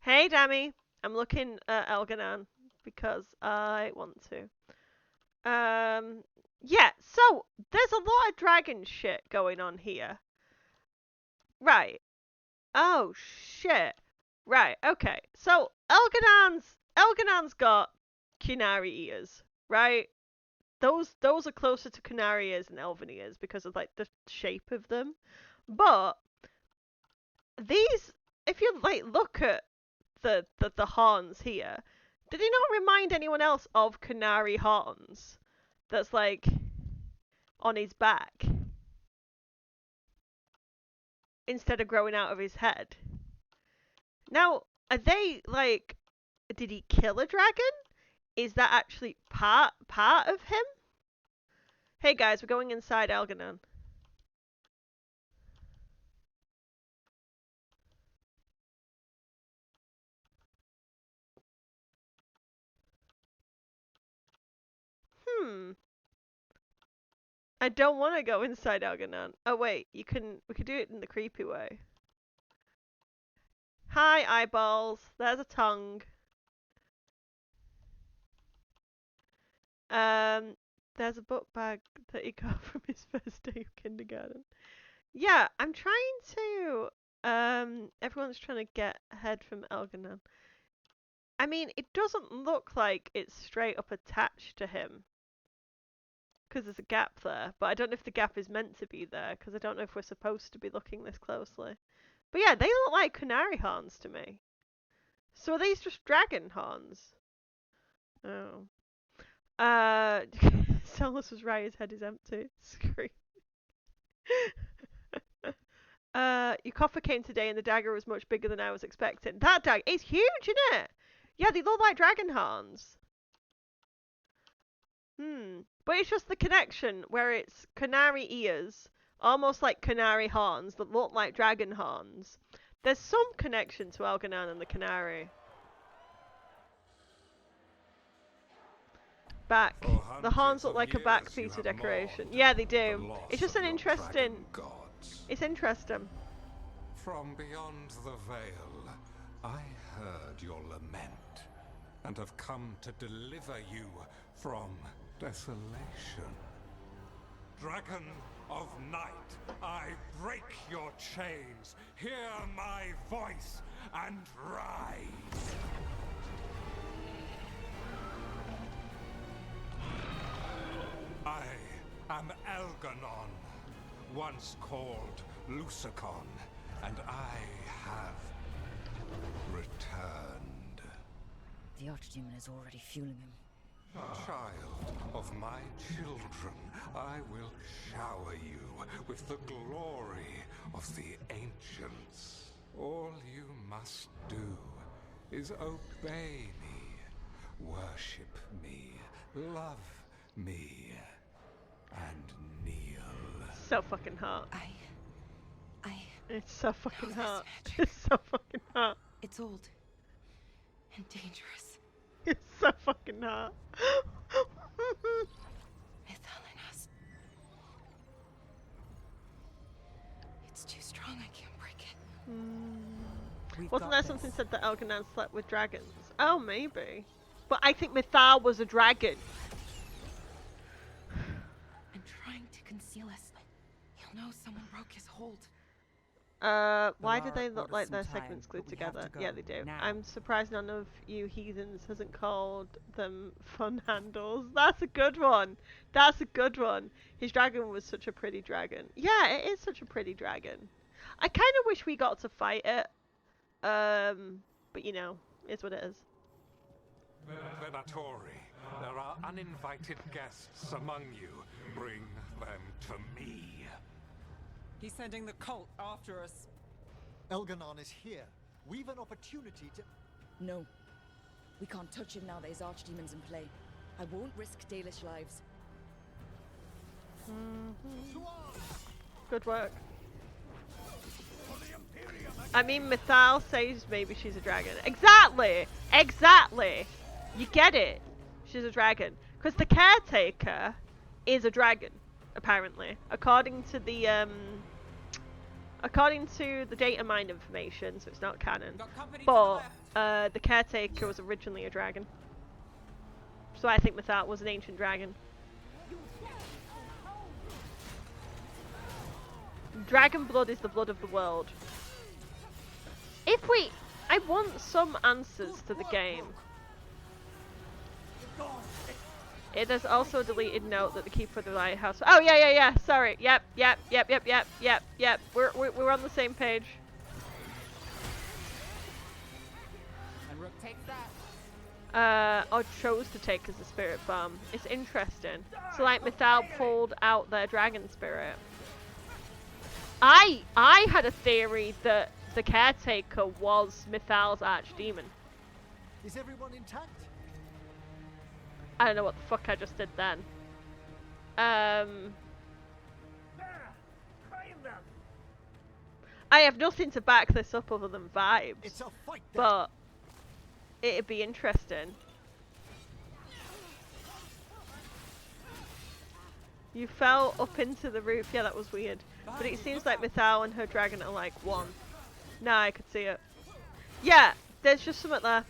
Hey, Dami. I'm looking at Elganon because I want to. Yeah, so there's a lot of dragon shit going on here. Right. Oh, shit. Right, okay. So, Elganon's got Kunari ears, right? Those are closer to Kunari ears than Elven ears because of, like, the shape of them. But, these, if you, like, look at the horns here, do they not remind anyone else of Kunari horns? That's, like, on his back. Instead of growing out of his head. Now, are they, like, did he kill a dragon? Is that actually part of him? Hey guys, we're going inside Elganon. I don't want to go inside Elganon. Oh wait, we could do it in the creepy way. Hi, eyeballs. There's a tongue. There's a book bag that he got from his first day of kindergarten. Yeah, I'm trying to. Everyone's trying to get ahead from Elganon. I mean, it doesn't look like it's straight up attached to him. Because there's a gap there. But I don't know if the gap is meant to be there. Because I don't know if we're supposed to be looking this closely. But yeah, they look like canary horns to me. So are these just dragon horns? Oh. Solas was right, his head is empty. Scream. Your coffer came today and the dagger was much bigger than I was expecting. That dagger is huge, isn't it? Yeah, they look like dragon horns. But it's just the connection where it's canary ears, almost like canary horns that look like dragon horns. There's some connection to Elganon and the canary. Back. The horns look like a back piece of decoration. Yeah, they do. It's just an interesting. It's interesting. From beyond the veil, I heard your lament, and have come to deliver you from desolation. Dragon of night, I break your chains. Hear my voice and rise. I am Elganon, once called Lucicon, and I have returned. The Archdemon is already fueling him. Child of my children, I will shower you with the glory of the ancients. All you must do is obey me, worship me, love me, and kneel. So fucking hot. It's so fucking hot. It's so fucking hot. It's old and dangerous. It's so fucking hot. Mythalinas. It's too strong, I can't break it. Wasn't there something said that Elganon slept with dragons? Oh, maybe. But I think Mythal was a dragon. I'm trying to conceal us. He'll know someone broke his hold. Why do they look like their segments glued together? Yeah, they do. Now. I'm surprised none of you heathens hasn't called them fun handles. That's a good one. That's a good one. His dragon was such a pretty dragon. Yeah, it is such a pretty dragon. I kind of wish we got to fight it. But you know, it's what it is. Venatori, there are uninvited guests among you. Bring them to me. He's sending the cult after us. Elganon is here. We've an opportunity to... No. We can't touch him now there's archdemons in play. I won't risk Dalish lives. Good work. I mean, Mythal says maybe she's a dragon. Exactly! Exactly! You get it. She's a dragon. Because the caretaker is a dragon, apparently. According to the data mine information, so it's not canon. But the caretaker was originally a dragon. So I think Mythal was an ancient dragon. Dragon blood is the blood of the world. I want some answers to the game. It is also a deleted note that the keeper of the lighthouse. Oh yeah. Sorry. Yep. We're on the same page. And Rook takes that. Or chose to take as a spirit bomb. It's interesting. So like Mythal pulled out their dragon spirit. I had a theory that the caretaker was Mythal's archdemon. Is everyone intact? I don't know what the fuck I just did then. I have nothing to back this up other than vibes. It's a fight, but it'd be interesting. You fell up into the roof. Yeah, that was weird. But it seems like Mythal and her dragon are like one. Nah, I could see it. Yeah, there's just something there.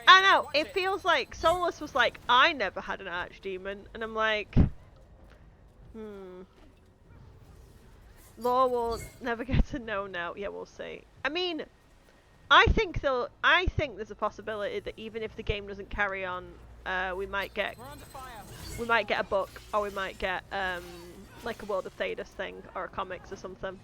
I know, it feels like Solas was like, I never had an archdemon, and I'm like, Law will never get to know now. Yeah, we'll see. I mean, I think there's a possibility that even if the game doesn't carry on, we might get a book, or we might get like a World of Thedas thing, or a comics or something.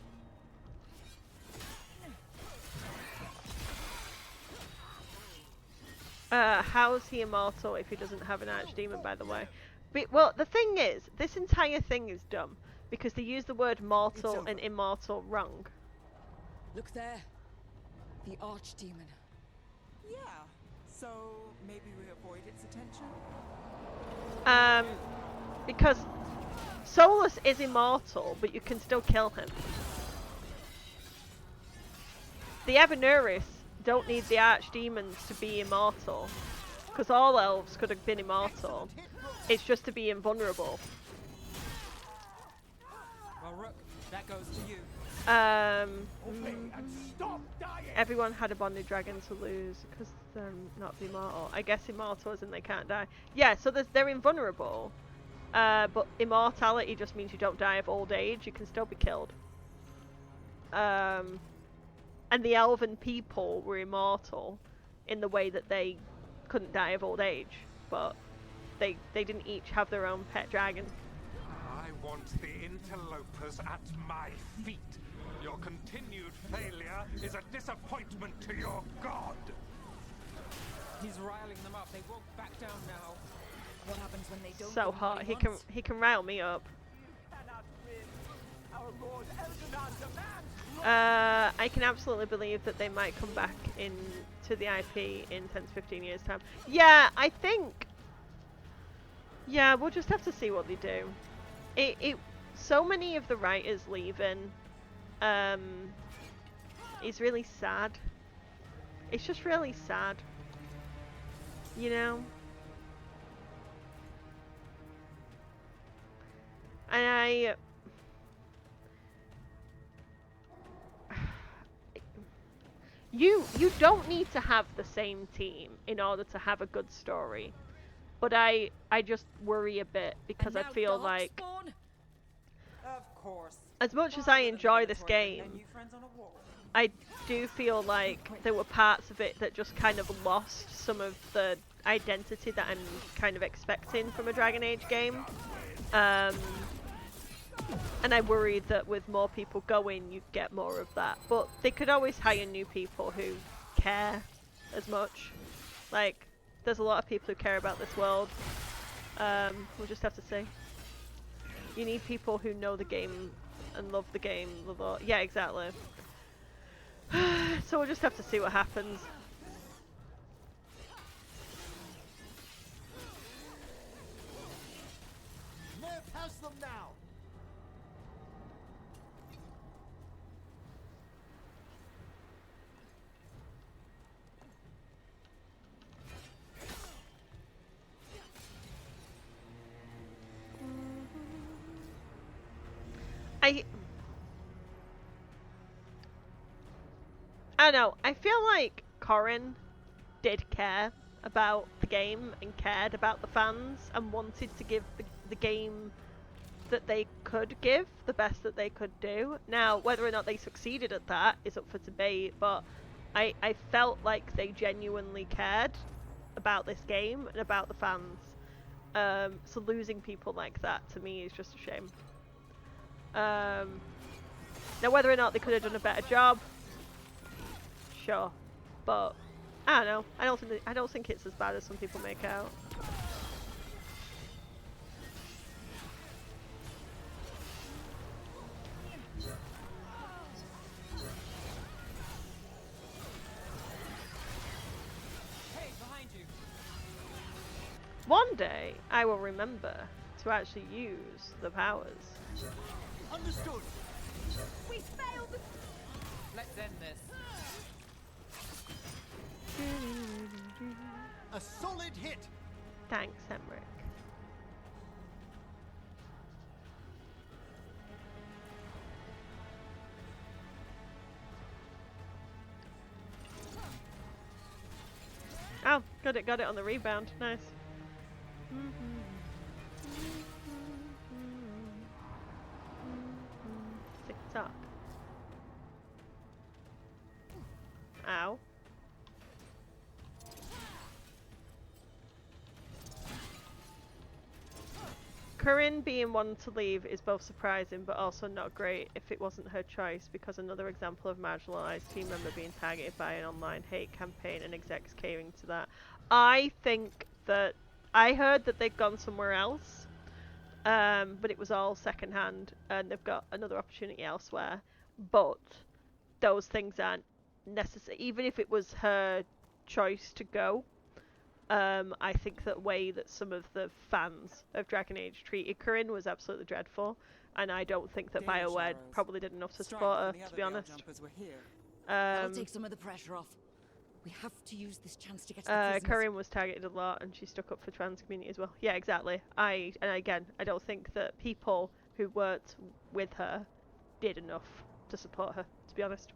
How's he immortal if he doesn't have an archdemon, by the way? Well, the thing is, this entire thing is dumb, because they use the word mortal and immortal wrong. Look there. The archdemon. Yeah, so maybe we avoid its attention? Because Solas is immortal, but you can still kill him. The Evanuris don't need the archdemons to be immortal, because all elves could have been immortal. It's just to be invulnerable. Well, Rook, that goes to you. Everyone had a bonded dragon to lose because they're not immortal. I guess immortal isn't they can't die. Yeah, so they're invulnerable. But immortality just means you don't die of old age. You can still be killed. And the elven people were immortal in the way that they couldn't die of old age, but they didn't each have their own pet dragon. I want the interlopers at my feet. Your continued failure is a disappointment to your god. He's riling them up. They won't back down now. What happens when they don't? So hot. He can rile me up. I can absolutely believe that they might come back into the IP in 10 to 15 years time. Yeah, I think. Yeah, we'll just have to see what they do. So many of the writers leaving. It's really sad. It's just really sad. You know? And You don't need to have the same team in order to have a good story. But I just worry a bit because I feel like Of course. as much as I enjoy this game, I do feel like there were parts of it that just kind of lost some of the identity that I'm kind of expecting from a Dragon Age game. And I worry that with more people going, you get more of that. But they could always hire new people who care as much. Like, there's a lot of people who care about this world. We'll just have to see. You need people who know the game and love the game. Yeah, exactly. So we'll just have to see what happens. Nev has them now. I don't know. I feel like Corin did care about the game and cared about the fans and wanted to give the game that they could give, the best that they could do. Now, whether or not they succeeded at that is up for debate, but I felt like they genuinely cared about this game and about the fans. So losing people like that to me is just a shame. Now, whether or not they could have done a better job, sure, but I don't know. I don't think it's as bad as some people make out. One day, I will remember to actually use the powers. Understood. We failed. Let's end this. A solid hit. Thanks, Henrik. Oh, got it on the rebound. Nice. Tick-tock. Ow. Corinne being one to leave is both surprising but also not great if it wasn't her choice, because another example of marginalised team member being targeted by an online hate campaign and execs caving to that. I think that I heard that they've gone somewhere else, but it was all secondhand and they've got another opportunity elsewhere, but those things aren't necessary. Even if it was her choice to go, I think that way that some of the fans of Dragon Age treated Corinne was absolutely dreadful, and I don't think that BioWare probably did enough to support her, to be honest. That'll take some of the pressure off. We have to use this chance to get to the prisoners. Corinne was targeted a lot, and she stuck up for trans community as well. Yeah, exactly. And again, I don't think that people who worked with her did enough to support her, to be honest.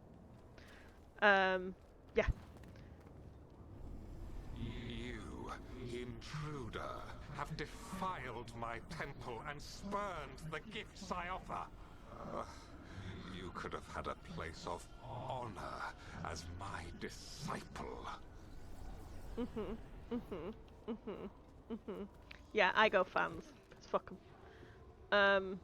Yeah. You, intruder, have defiled my temple and spurned the gifts I offer. You could have had a place of honor as my disciple. Yeah, I go fans. Fuck 'em.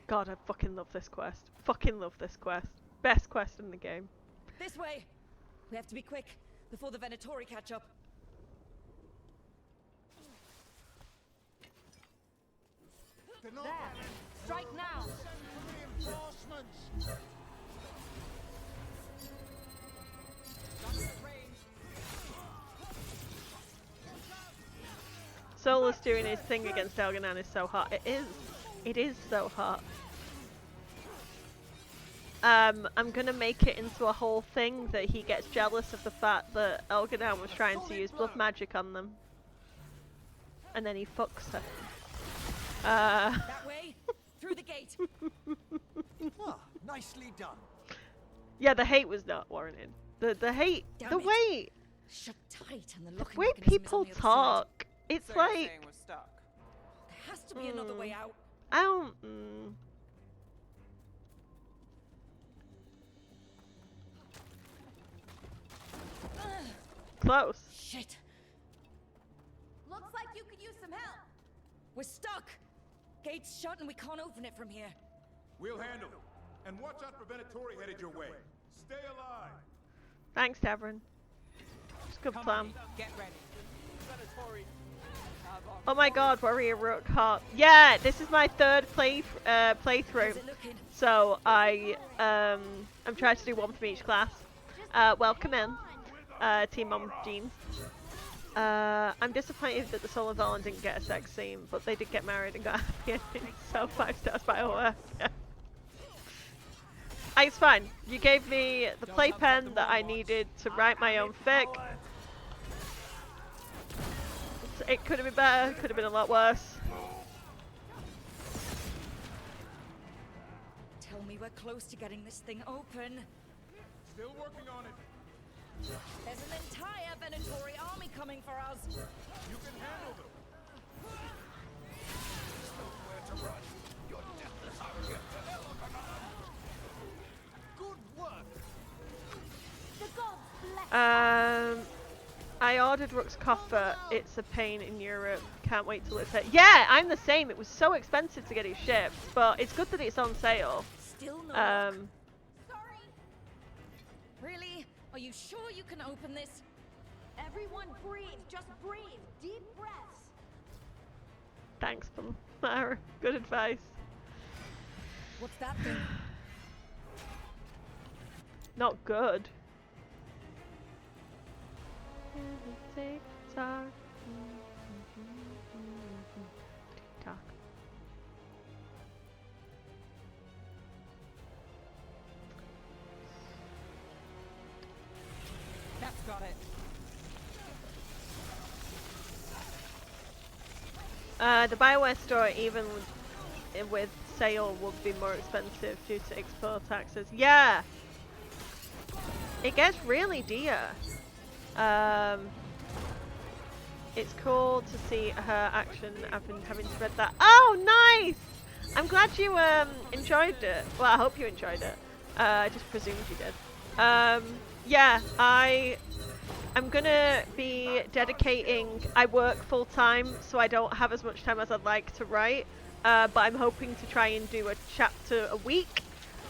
God, I fucking love this quest. Fucking love this quest. Best quest in the game. This way! We have to be quick before the Venatori catch up. There! Strike now! Solas doing his thing against Elganon is so hot. It is. It is so hot. I'm gonna make it into a whole thing that he gets jealous of the fact that Elganon was trying to use blood magic on them. And then he fucks her. That way, through the gate. Nicely done. Yeah, the hate was not warranted. The hate, Damn the it. way, Shut tight and the the locking way mechanism is people on the other talk, it's So you're like, saying we're stuck. side. There has to be another way out. I don't. Close. Shit. Looks like you could use some help. We're stuck. Gate's shut and we can't open it from here. We'll handle it. And watch out for Venatori headed your way. Stay alive. Thanks, Tavern. It's a good plan. Get ready. Oh my god, Warrior Rook hot. Yeah, this is my third playthrough. So I'm trying to do one from each class. Welcome in, Team Mom Jeans. I'm disappointed that the Solar Villain didn't get a sex scene, but they did get married and got happy ending. So 5 stars BioWare. Yeah. It's fine. You gave me the playpen that I needed to write my own fic. It could have been better, could have been a lot worse. me we're close to getting this thing open. Still working on it. There's an entire Venatori army coming for us. You can handle them. There's nowhere to run. Your death is our gift to Elganon. Good work. The gods bless. I ordered Rook's coffer. It's a pain in Europe. Can't wait till it's here. Yeah, I'm the same. It was so expensive to get it shipped, but it's good that it's on sale. Still no luck. Sorry. Really? Are you sure you can open this? Everyone breathe. Just breathe. Deep breaths. Thanks, Mara. Good advice. What's that thing? Not good. TikTok. TikTok. That's got it. The Bioware store, even with sale, would be more expensive due to export taxes. Yeah! It gets really dear. It's cool to see her action. I've been having to read that. Oh, nice! I'm glad you enjoyed it. Well, I hope you enjoyed it. I just presumed you did. Yeah, I'm gonna be dedicating. I work full time, so I don't have as much time as I'd like to write. But I'm hoping to try and do a chapter a week.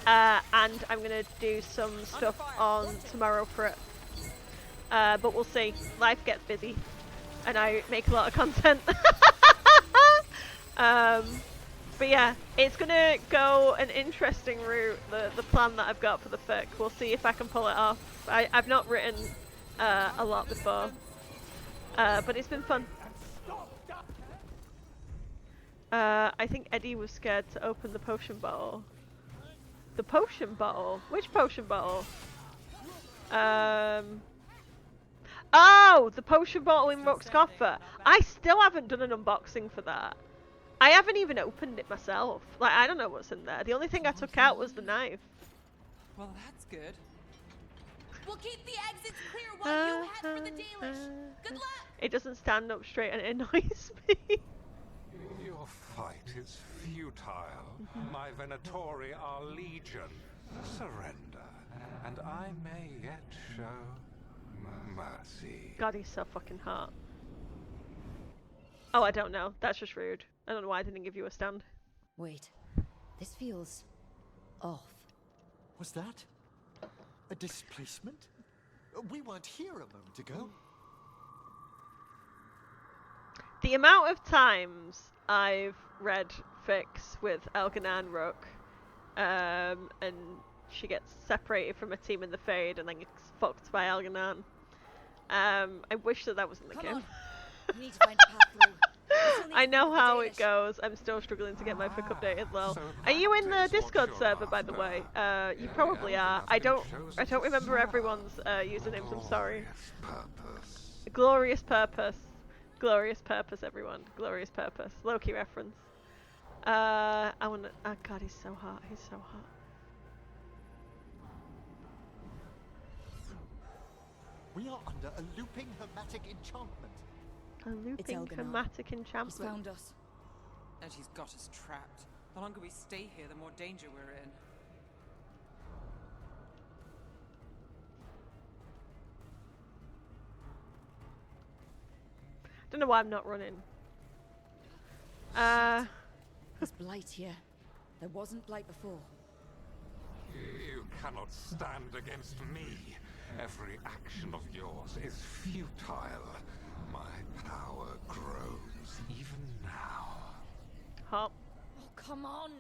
And I'm gonna do some stuff on tomorrow for it. But we'll see. Life gets busy, and I make a lot of content. But yeah, it's gonna go an interesting route. The plan that I've got for the fic. We'll see if I can pull it off. I've not written a lot before, but it's been fun. I think Eddie was scared to open the potion bottle. The potion bottle? Which potion bottle? Oh, the potion bottle in Rook's coffer. I still haven't done an unboxing for that. I haven't even opened it myself. Like, I don't know what's in there. The only thing I took out was the knife. Well, that's good. We'll keep the exits clear while you head for the Dalish. Good luck! It doesn't stand up straight and it annoys me. Your fight is futile. My Venatori are legion. Surrender, and I may yet show mercy. God, he's so fucking hot. Oh, I don't know. That's just rude. I don't know why I didn't give you a stand. Wait. This feels off. Was that a displacement? We weren't here a moment ago. The amount of times I've read fics with Elganon Rook, and she gets separated from a team in the Fade and then gets fucked by Elganon. I wish that wasn't the game. We need to find a path through. I know how it goes. I'm still struggling to get my fic updated though. Are you in the Discord server, by the way? You probably are. I don't remember everyone's usernames. I'm sorry. Glorious purpose. Glorious purpose, everyone. Glorious purpose. Loki reference. I wanna. Oh God, he's so hot. He's so hot. We are under a looping hermetic enchantment. A looping hermetic enchantment. He's found us. And she's got us trapped. The longer we stay here, the more danger we're in. Don't know why I'm not running. There's blight here. There wasn't blight before. You cannot stand against me. Every action of yours is futile. My power grows even now. Hop. Oh, come on!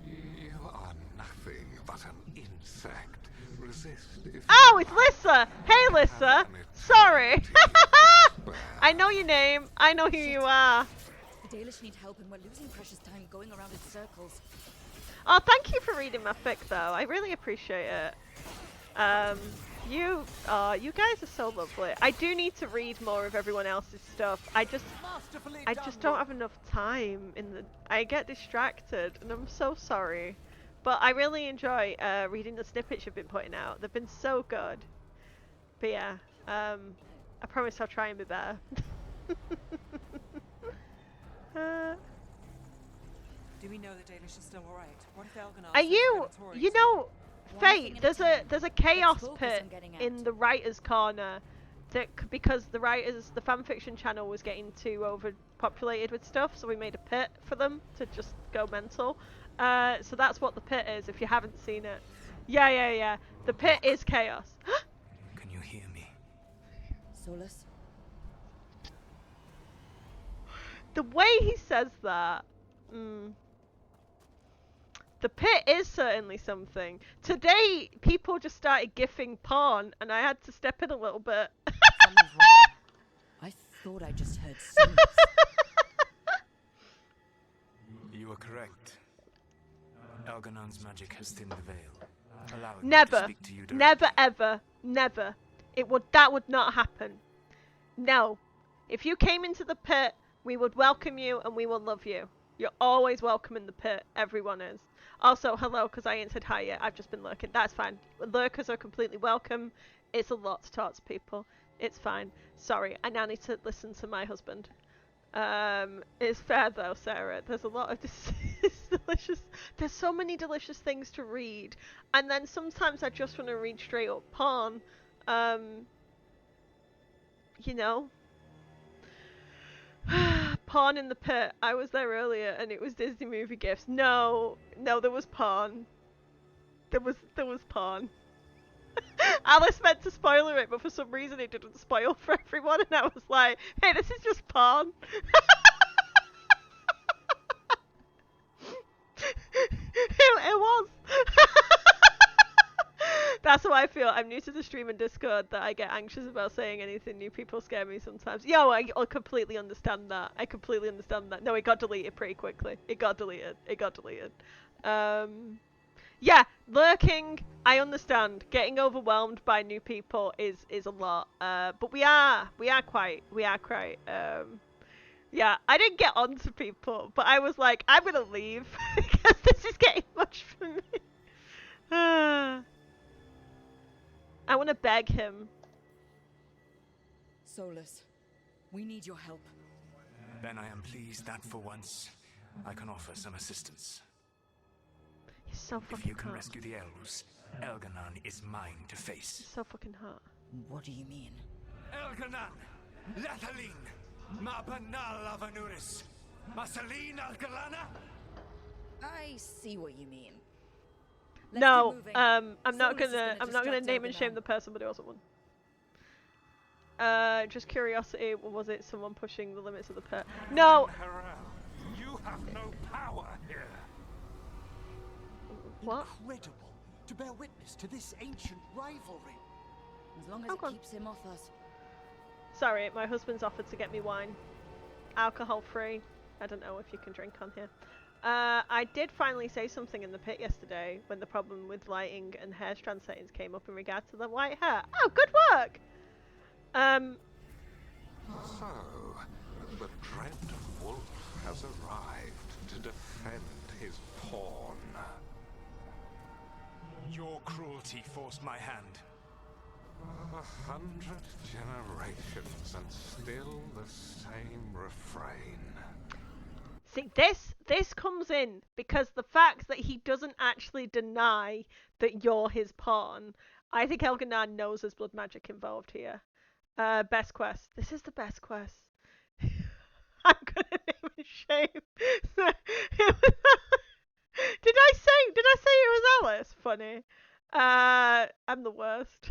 You are nothing but an insect. Resist if Oh, it's Lissa! Hey, Lissa! Sorry! I know your name. I know who you are. The Dalish need help and we're losing precious time going around in circles. Oh, thank you for reading my fic, though. I really appreciate it. You guys are so lovely. I do need to read more of everyone else's stuff. I just don't have enough time I get distracted, and I'm so sorry. But I really enjoy reading the snippets you've been putting out. They've been so good. But yeah, I promise I'll try and be better. Do we know the Dalish is still alright? What if Elganar Are says you, Venatori's you know, thing Fate, at a there's a time. chaos Let's focus pit on getting in the writers' corner that because the fanfiction channel was getting too overpopulated with stuff, so we made a pit for them to just go mental. So that's what the pit is, if you haven't seen it. Yeah. The pit is chaos. Can you hear me? Solas? The way he says that, the pit is certainly something. Today, people just started gifting porn, and I had to step in a little bit. Something's wrong. I thought I just heard Solas. You are correct. Elganon's magic has thinned the veil, allowing me to Never, speak to you directly. never, ever, never. That would not happen. No. If you came into the pit, we would welcome you and we will love you. You're always welcome in the pit. Everyone is. Also, hello, because I ain't said hi yet. I've just been lurking. That's fine. Lurkers are completely welcome. It's a lot to talk to people. It's fine. Sorry, I now need to listen to my husband. It's fair though, Sarah. There's a lot of delicious. There's so many delicious things to read, and then sometimes I just want to read straight up porn. You know. Porn in the pit. I was there earlier and it was Disney movie gifts. No, there was porn. There was porn. Alice meant to spoiler it, but for some reason it didn't spoil for everyone, and I was like, hey, this is just porn. It was. That's how I feel. I'm new to the stream and Discord that I get anxious about saying anything new. People scare me sometimes. Yo, I completely understand that. I completely understand that. No, it got deleted pretty quickly. It got deleted. Yeah, lurking, I understand. Getting overwhelmed by new people is a lot. But we are quite, yeah, I didn't get on to people, but I was like, I'm gonna leave because this is getting much for me. I want to beg him. Solas, we need your help. Then I am pleased that for once, I can offer some assistance. He's so fucking If you can hot. rescue the elves, Elganon is mine to face. He's so fucking hot. What do you mean? Elganon! Lethalin! Ma banal avanuris! Masaline Algalana! I see what you mean. No, keep moving. I'm not Solas is gonna distract name and shame Elganon. the person, but it wasn't one. Just curiosity, was it someone pushing the limits of the pit? No! Harel, you have no power here. What? Incredible to bear witness to this ancient rivalry. As long as Hold it on. keeps him off us. Sorry, my husband's offered to get me wine. Alcohol free. I don't know if you can drink on here. I did finally say something in the pit yesterday when the problem with lighting and hair strand settings came up in regard to the white hair. Oh, good work! So, the dread wolf has arrived to defend his pawn. Your cruelty forced my hand. 100 generations and still the same refrain. See, this comes in because the fact that he doesn't actually deny that you're his pawn. I think Elganon knows there's blood magic involved here. Best quest. This is the best quest. I'm gonna name and shame. Did I say it was Alice? Funny. I'm the worst.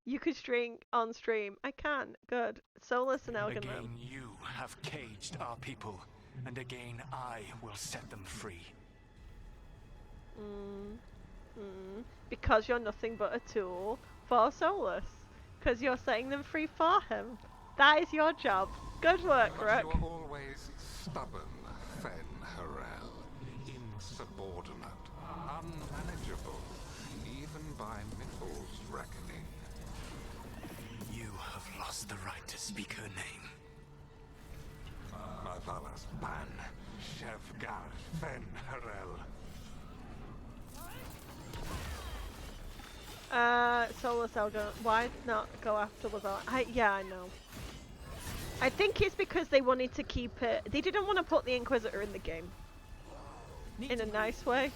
You could stream on stream. I can. Good. Solas and Elganon. Again, you have caged our people, and again I will set them free. Because you're nothing but a tool for Solas. Because you're setting them free for him. That is your job. Good work, But Rook. you are always stubborn, Fen Harel. Insubordinate, unmanageable, even by Mithel's reckoning. You have lost the right to speak her name. Mavalas Ban, Shevgar Fen Harel. Solas Elder. Why not go after Lavelle? Yeah, I know. I think it's because they wanted to keep it. They didn't want to put the Inquisitor in the game. In a nice way.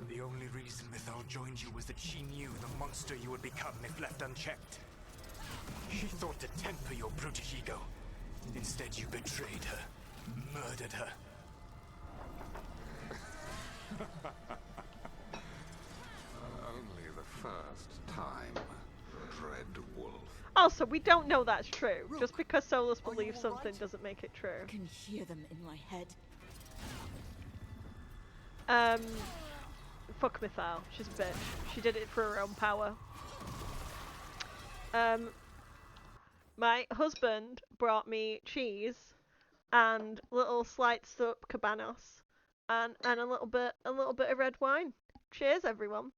The only reason Mythal joined you was that she knew the monster you would become if left unchecked. She thought to temper your brutish ego. Instead, you betrayed her, murdered her. Only the first time, Dread Wolf. Also, we don't know that's true. Rook, just because Solas believes something doesn't make it true. I can hear them in my head. Fuck Mythal. She's a bitch. She did it for her own power. My husband brought me cheese and little sliced up cabanos and a little bit of red wine. Cheers, everyone.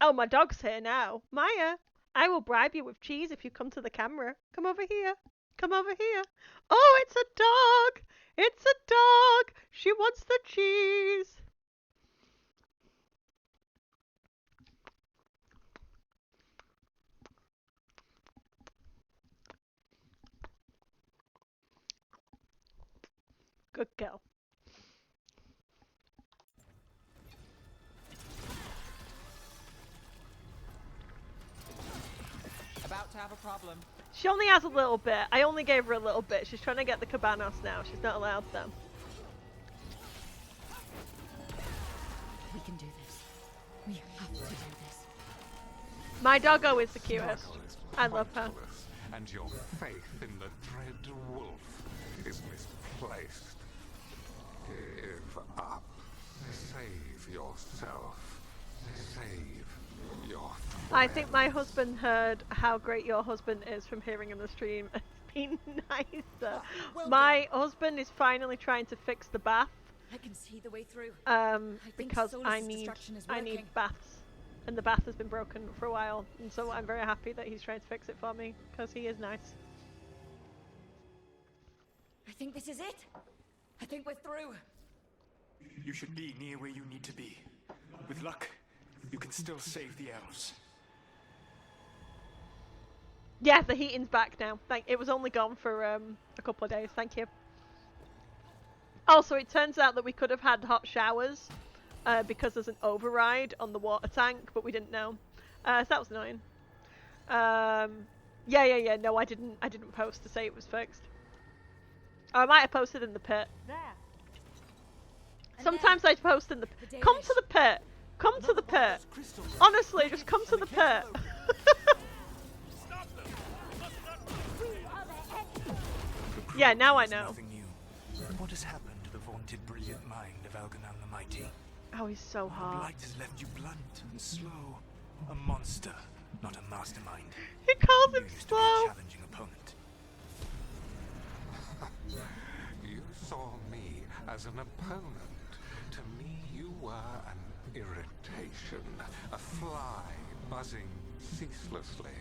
Oh, my dog's here now. Maya, I will bribe you with cheese if you come to the camera. Come over here. Come over here. Oh, it's a dog. It's a dog. She wants the cheese. Good girl. About to have a problem. She only has a little bit. I only gave her a little bit. She's trying to get the cabanos now. She's not allowed them. We can do this. We have to do this. My doggo is the cutest. I love her. And your faith in the Dread Wolf is misplaced. Give up. Save yourself. Save your friend. I think my husband heard how great your husband is from hearing in the stream. It's been nicer. My husband is finally trying to fix the bath. I can see the way through. Because I need baths. And the bath has been broken for a while. And so I'm very happy that he's trying to fix it for me. Because he is nice. I think this is it. I think we're through. You should be near where you need to be. With luck, you can still save the elves. Yeah, the heating's back now. It was only gone for a couple of days. Thank you. Also, it turns out that we could have had hot showers because there's an override on the water tank, but we didn't know. So that was annoying. Yeah. No, I didn't post to say it was fixed. Or I might have posted in the pit. There. Sometimes I post in the pit. Come to the pit. Come to the pit. Honestly, just come to the pit. Yeah, now I know. What has happened to the vaunted brilliant mind of Elganon the Mighty? Oh, he's so The hard. blight has left you blunt and slow. A monster, not a mastermind. He calls him You used to be slow. a challenging opponent. You saw me as an opponent. To me, you were an irritation, a fly buzzing ceaselessly.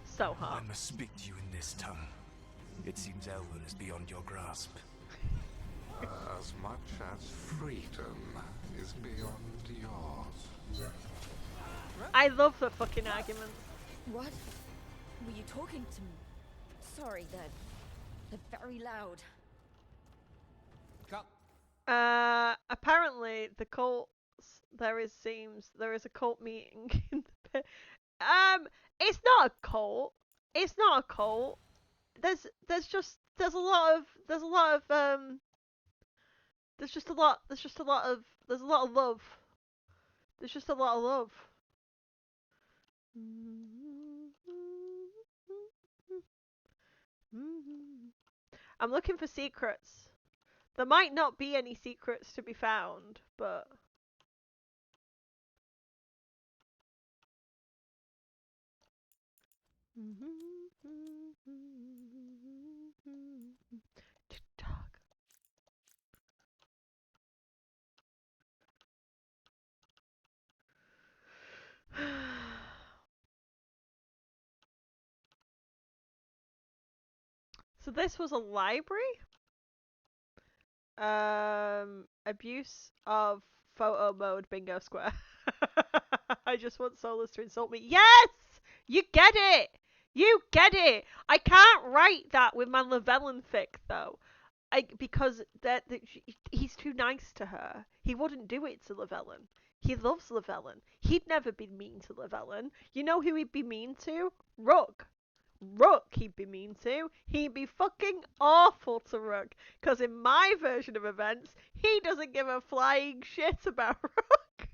So hard. I must speak to you in this tongue. It seems Elwyn is beyond your grasp. As much as freedom is beyond yours. I love the fucking arguments. What? Were you talking to me? Sorry, they're very loud. Apparently the cults, there is a cult meeting in the pit. It's not a cult. It's not a cult. There's a lot of love. There's just a lot of love. I'm looking for secrets. There might not be any secrets to be found, but TikTok. So this was a library? Abuse of photo mode bingo square. I just want Solas to insult me. Yes! You get it! You get it! I can't write that with my Llewellyn fic, though. Because he's too nice to her. He wouldn't do it to Llewellyn. He loves Llewellyn. He'd never be mean to Llewellyn. You know who he'd be mean to? Rook. Rook he'd be mean to. He'd be fucking awful to Rook. Because in my version of events, he doesn't give a flying shit about Rook.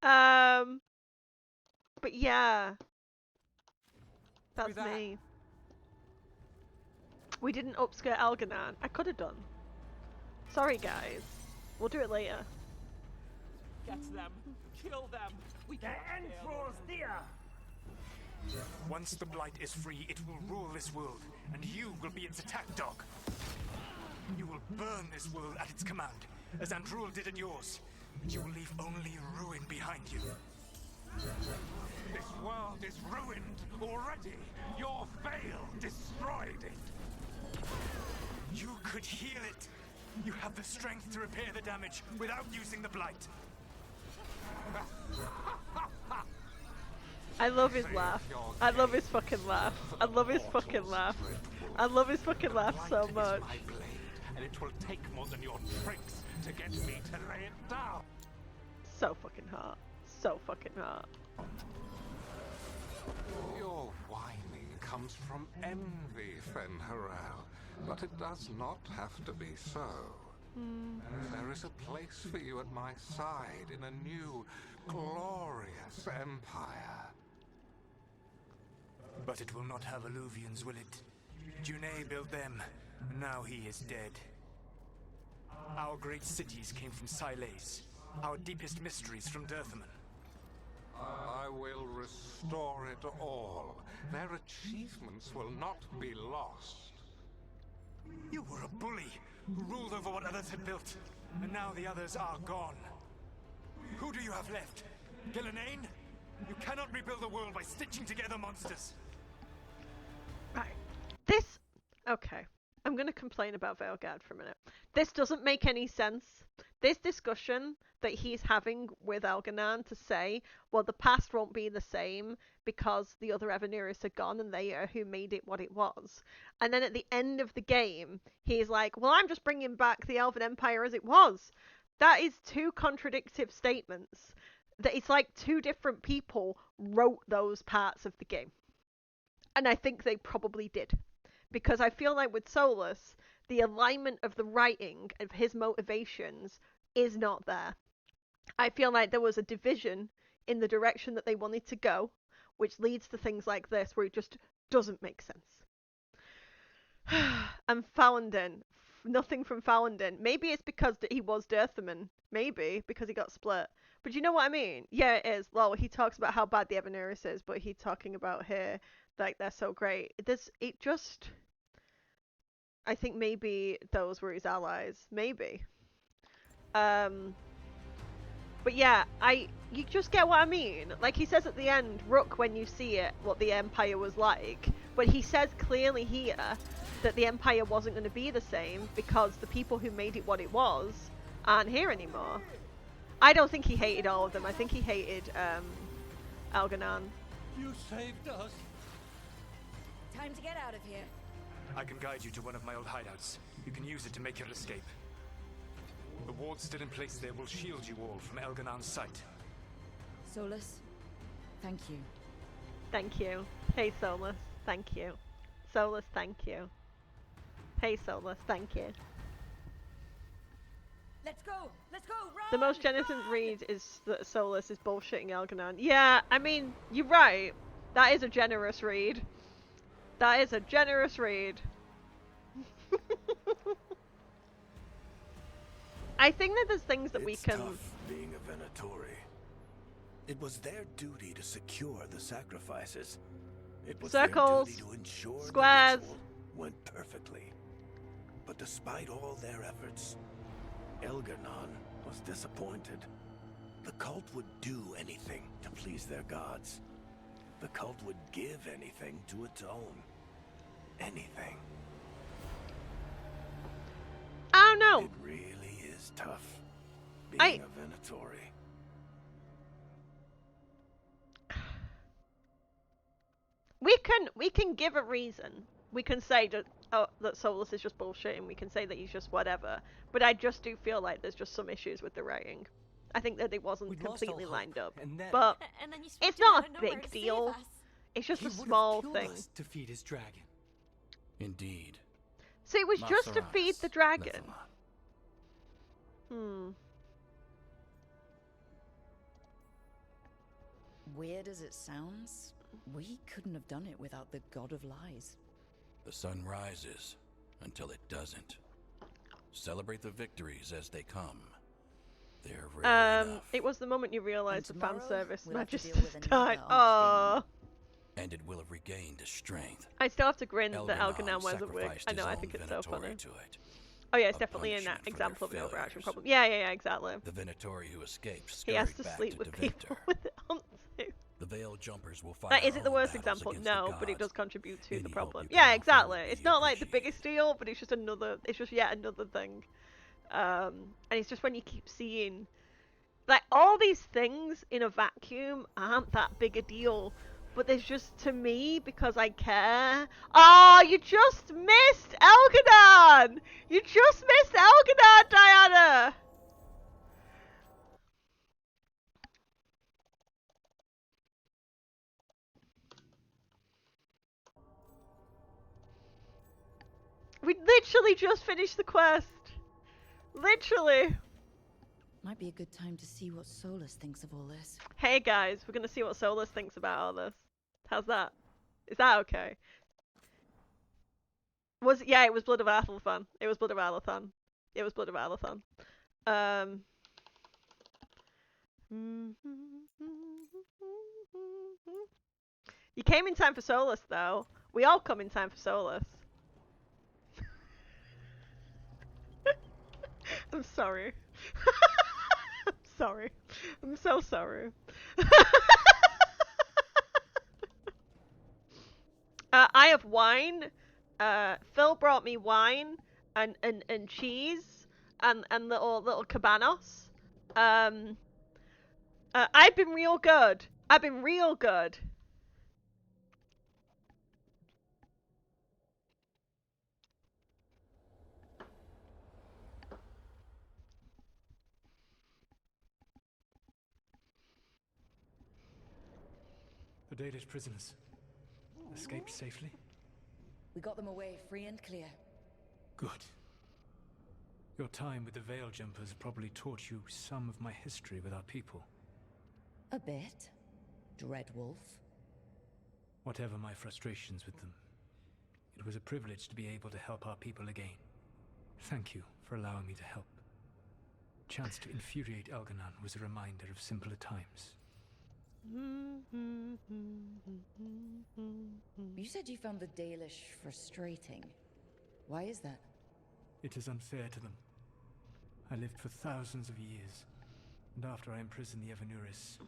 But yeah. That's me. We didn't upskirt Algernon. I could have done. Sorry, guys. We'll do it later. Get them. Kill them. We The end draws near. Once the Blight is free, it will rule this world, and you will be its attack dog. You will burn this world at its command, as Andrul did at yours, and you will leave only ruin behind you. This world is ruined already. Your Veil destroyed it. You could heal it. You have the strength to repair the damage without using the Blight. I love his laugh. I love his fucking laugh. I love his fucking laugh. I love his fucking laugh so much. And it will take more than your tricks to get me to lay it down. So fucking hot. So fucking hot. Your whining comes from envy, Fen'Harel, but it does not have to be so. There is a place for you at my side in a new, glorious empire. But it will not have Alluvians, will it? Junei built them, and now he is dead. Our great cities came from Sileis, our deepest mysteries from Dirthaman. I will restore it all. Their achievements will not be lost. You were a bully who ruled over what others had built, and now the others are gone. Who do you have left? Gillenane? You cannot rebuild the world by stitching together monsters. Right. Okay. I'm going to complain about Veilguard for a minute. This doesn't make any sense. This discussion that he's having with Algernon to say, well, the past won't be the same because the other Evaneris are gone and they are who made it what it was. And then at the end of the game, he's like, well, I'm just bringing back the Elven Empire as it was. That is two contradictive statements. That it's like two different people wrote those parts of the game. And I think they probably did. Because I feel like with Solas, the alignment of the writing of his motivations is not there. I feel like there was a division in the direction that they wanted to go, which leads to things like this, where it just doesn't make sense. And Falendin, nothing from Falendin. Maybe it's because he was Dirthaman. Maybe, because he got split. But you know what I mean? Yeah, it is. Lol, he talks about how bad the Evaneris is, but he's talking about here, like, they're so great. It just... I think maybe those were his allies. Maybe. But yeah, you just get what I mean. Like he says at the end, Rook, when you see it, what the Empire was like. But he says clearly here that the Empire wasn't going to be the same because the people who made it what it was aren't here anymore. I don't think he hated all of them. I think he hated Algernon. You saved us. Time to get out of here. I can guide you to one of my old hideouts. You can use it to make your escape. The wards still in place there will shield you all from Elganon's sight. Solas, thank you. Thank you. Hey, Solas. Thank you. Solas, thank you. Hey, Solas. Thank you. Let's go! Let's go! Run! The most generous read is that Solas is bullshitting Algernon. Yeah, I mean, you're right. That is a generous read. That is a generous read. I think that there's things that we can... Tough being a Venatori. It was their duty to secure the sacrifices. It was Circles, their duty to ensure squares. the ritual went perfectly. But despite all their efforts, Elgernon was disappointed. The cult would do anything to please their gods. The cult would give anything to atone. Anything. I don't know. It really is tough being a Venatori. We can give a reason. We can say that Solas is just bullshit, and we can say that he's just whatever. But I just do feel like there's just some issues with the writing. I think that it wasn't completely lined up. But it's not a big deal. It's just a small thing. To feed his dragon. Indeed. So it was just to feed the dragon. Weird as it sounds, we couldn't have done it without the God of Lies. The sun rises until it doesn't. Celebrate the victories as they come. They're rare enough. It was the moment you realised the fan service we'll Magister's died. Aww. And it will have regained its strength. I still have to grin that Elganon Algernon wears a wig. sacrificed I know, his I own think it's so funny. Venatori to it. Oh yeah, it's A definitely an punishment for example of their an overarching failures. problem. Yeah, exactly. The Venatori who escaped He has scurried to back sleep to with Deventer. people with it on too. The Veil Jumpers will fight Like, is our it the own worst battles example? against the No, but it gods. does contribute to the Any problem. help you Yeah, can offer exactly. will It's be not like the biggest deal, but it's just another. It's just yet another thing. And it's just when you keep seeing, like, all these things in a vacuum aren't that big a deal. But there's just, to me, because I care. Oh, you just missed Elganon! You just missed Elganon, Diana! We literally just finished the quest. Literally. Might be a good time to see what Solas thinks of all this. Hey guys, we're gonna see what Solas thinks about all this. How's that? Is that okay? Yeah, it was Blood of Athelfan. It was Blood of Athelfan. It was Blood of Athelfan. You came in time for Solas, though. We all come in time for Solas. I'm sorry. I'm sorry. I'm so sorry. I have wine. Phil brought me wine and cheese and little cabanos. I've been real good. I've been real good. The Dalish prisoners escaped safely? We got them away free and clear. Good. Your time with the Veil Jumpers probably taught you some of my history with our people. A bit. Dreadwolf. Whatever my frustrations with them, it was a privilege to be able to help our people again. Thank you for allowing me to help. The chance to infuriate Elganon was a reminder of simpler times. You said you found the Dalish frustrating. Why is that? It is unfair to them. I lived for thousands of years, and after I imprisoned the Evanuris,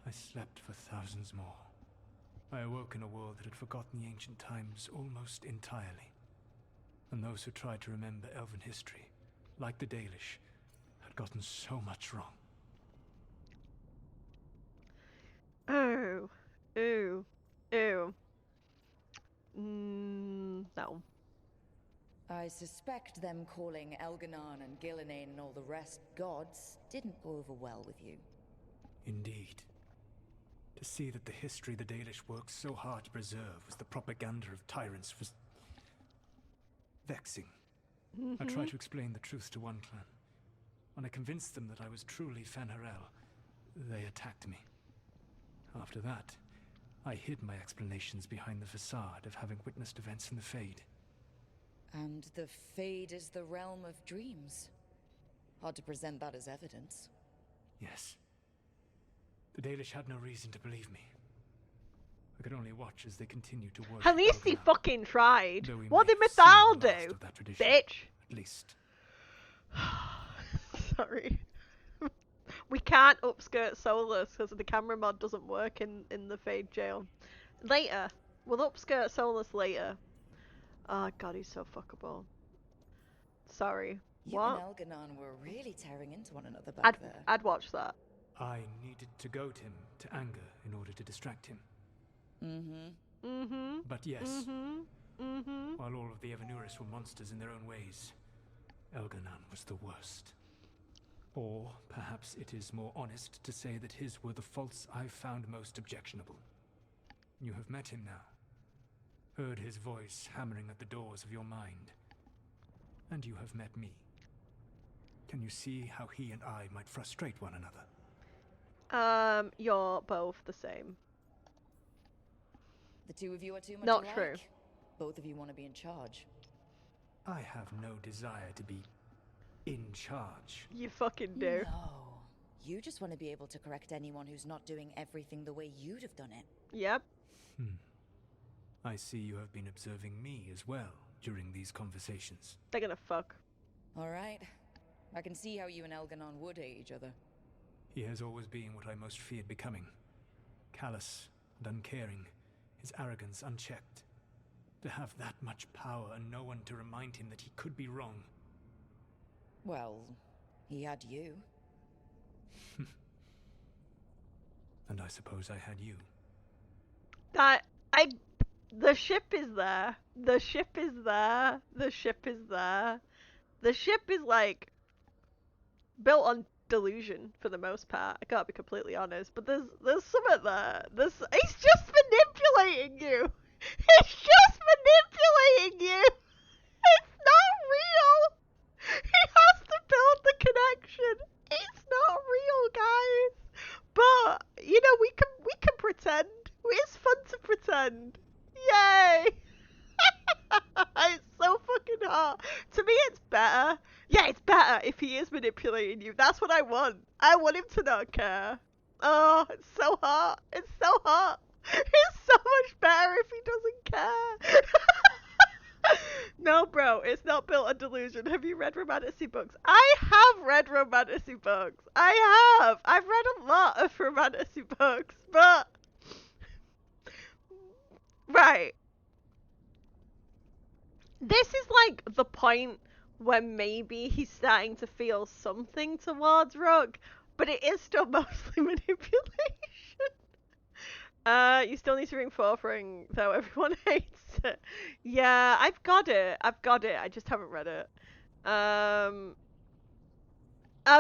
I slept for thousands more. I awoke in a world that had forgotten the ancient times almost entirely. And those who tried to remember Elven history, like the Dalish, had gotten so much wrong. Oh. Ooh. Ooh. No. I suspect them calling Elganon and Gillenane and all the rest gods didn't go over well with you. Indeed. To see that the history the Dalish worked so hard to preserve was the propaganda of tyrants was vexing. I tried to explain the truth to one clan. When I convinced them that I was truly Fen'Harel, they attacked me. After that, I hid my explanations behind the facade of having witnessed events in the Fade. And the Fade is the realm of dreams. Hard to present that as evidence. Yes. The Dalish had no reason to believe me. I could only watch as they continued to worship At least he Elganon, fucking tried. though we What may did have seen Mythal the last do? of that tradition, Bitch. At least. Sorry. We can't upskirt Solas because the camera mod doesn't work in the Fade jail. Later. We'll upskirt Solas later. Oh god, he's so fuckable. Sorry. You What? and Elganon were really tearing into one another back there. I'd watch that. I needed to goad him to anger in order to distract him. But yes, while all of the Evanuris were monsters in their own ways, Elganon was the worst. Or perhaps it is more honest to say that his were the faults I found most objectionable. You have met him now, heard his voice hammering at the doors of your mind, and you have met me. Can you see how he and I might frustrate one another? You're both the same. The two of you are too much Not alike. true. Both of you want to be in charge. I have no desire to be in charge. You fucking do. No. You just want to be able to correct anyone who's not doing everything the way you'd have done it. Yep. I see you have been observing me as well during these conversations. They're gonna fuck. Alright. I can see how you and Elganon would hate each other. He has always been what I most feared becoming. Callous and uncaring, his arrogance unchecked. To have that much power and no one to remind him that he could be wrong. Well, he had you. And I suppose I had you. The ship is there. The ship is there. The ship is there. The ship is like built on delusion for the most part. I can't be completely honest, but there's something there. He's just manipulating you. He's just manipulating you. It's not real. He has to build the connection. It's not real, guys. But you know, we can pretend. It's fun to pretend. Yay! It's so fucking hot. To me, it's better. Yeah, it's better if he is manipulating you. That's what I want. I want him to not care. Oh, it's so hot. It's so hot. It's so much better if he doesn't care. No, bro, it's not built on delusion. Have you read romantasy books? I have read romantasy books. I have. I've read a lot of romantasy books, but... Right. This is like the point where maybe he's starting to feel something towards Rook, but it is still mostly manipulation. You still need to ring Forthring, though everyone hates it. Yeah, I've got it. I just haven't read it. I'm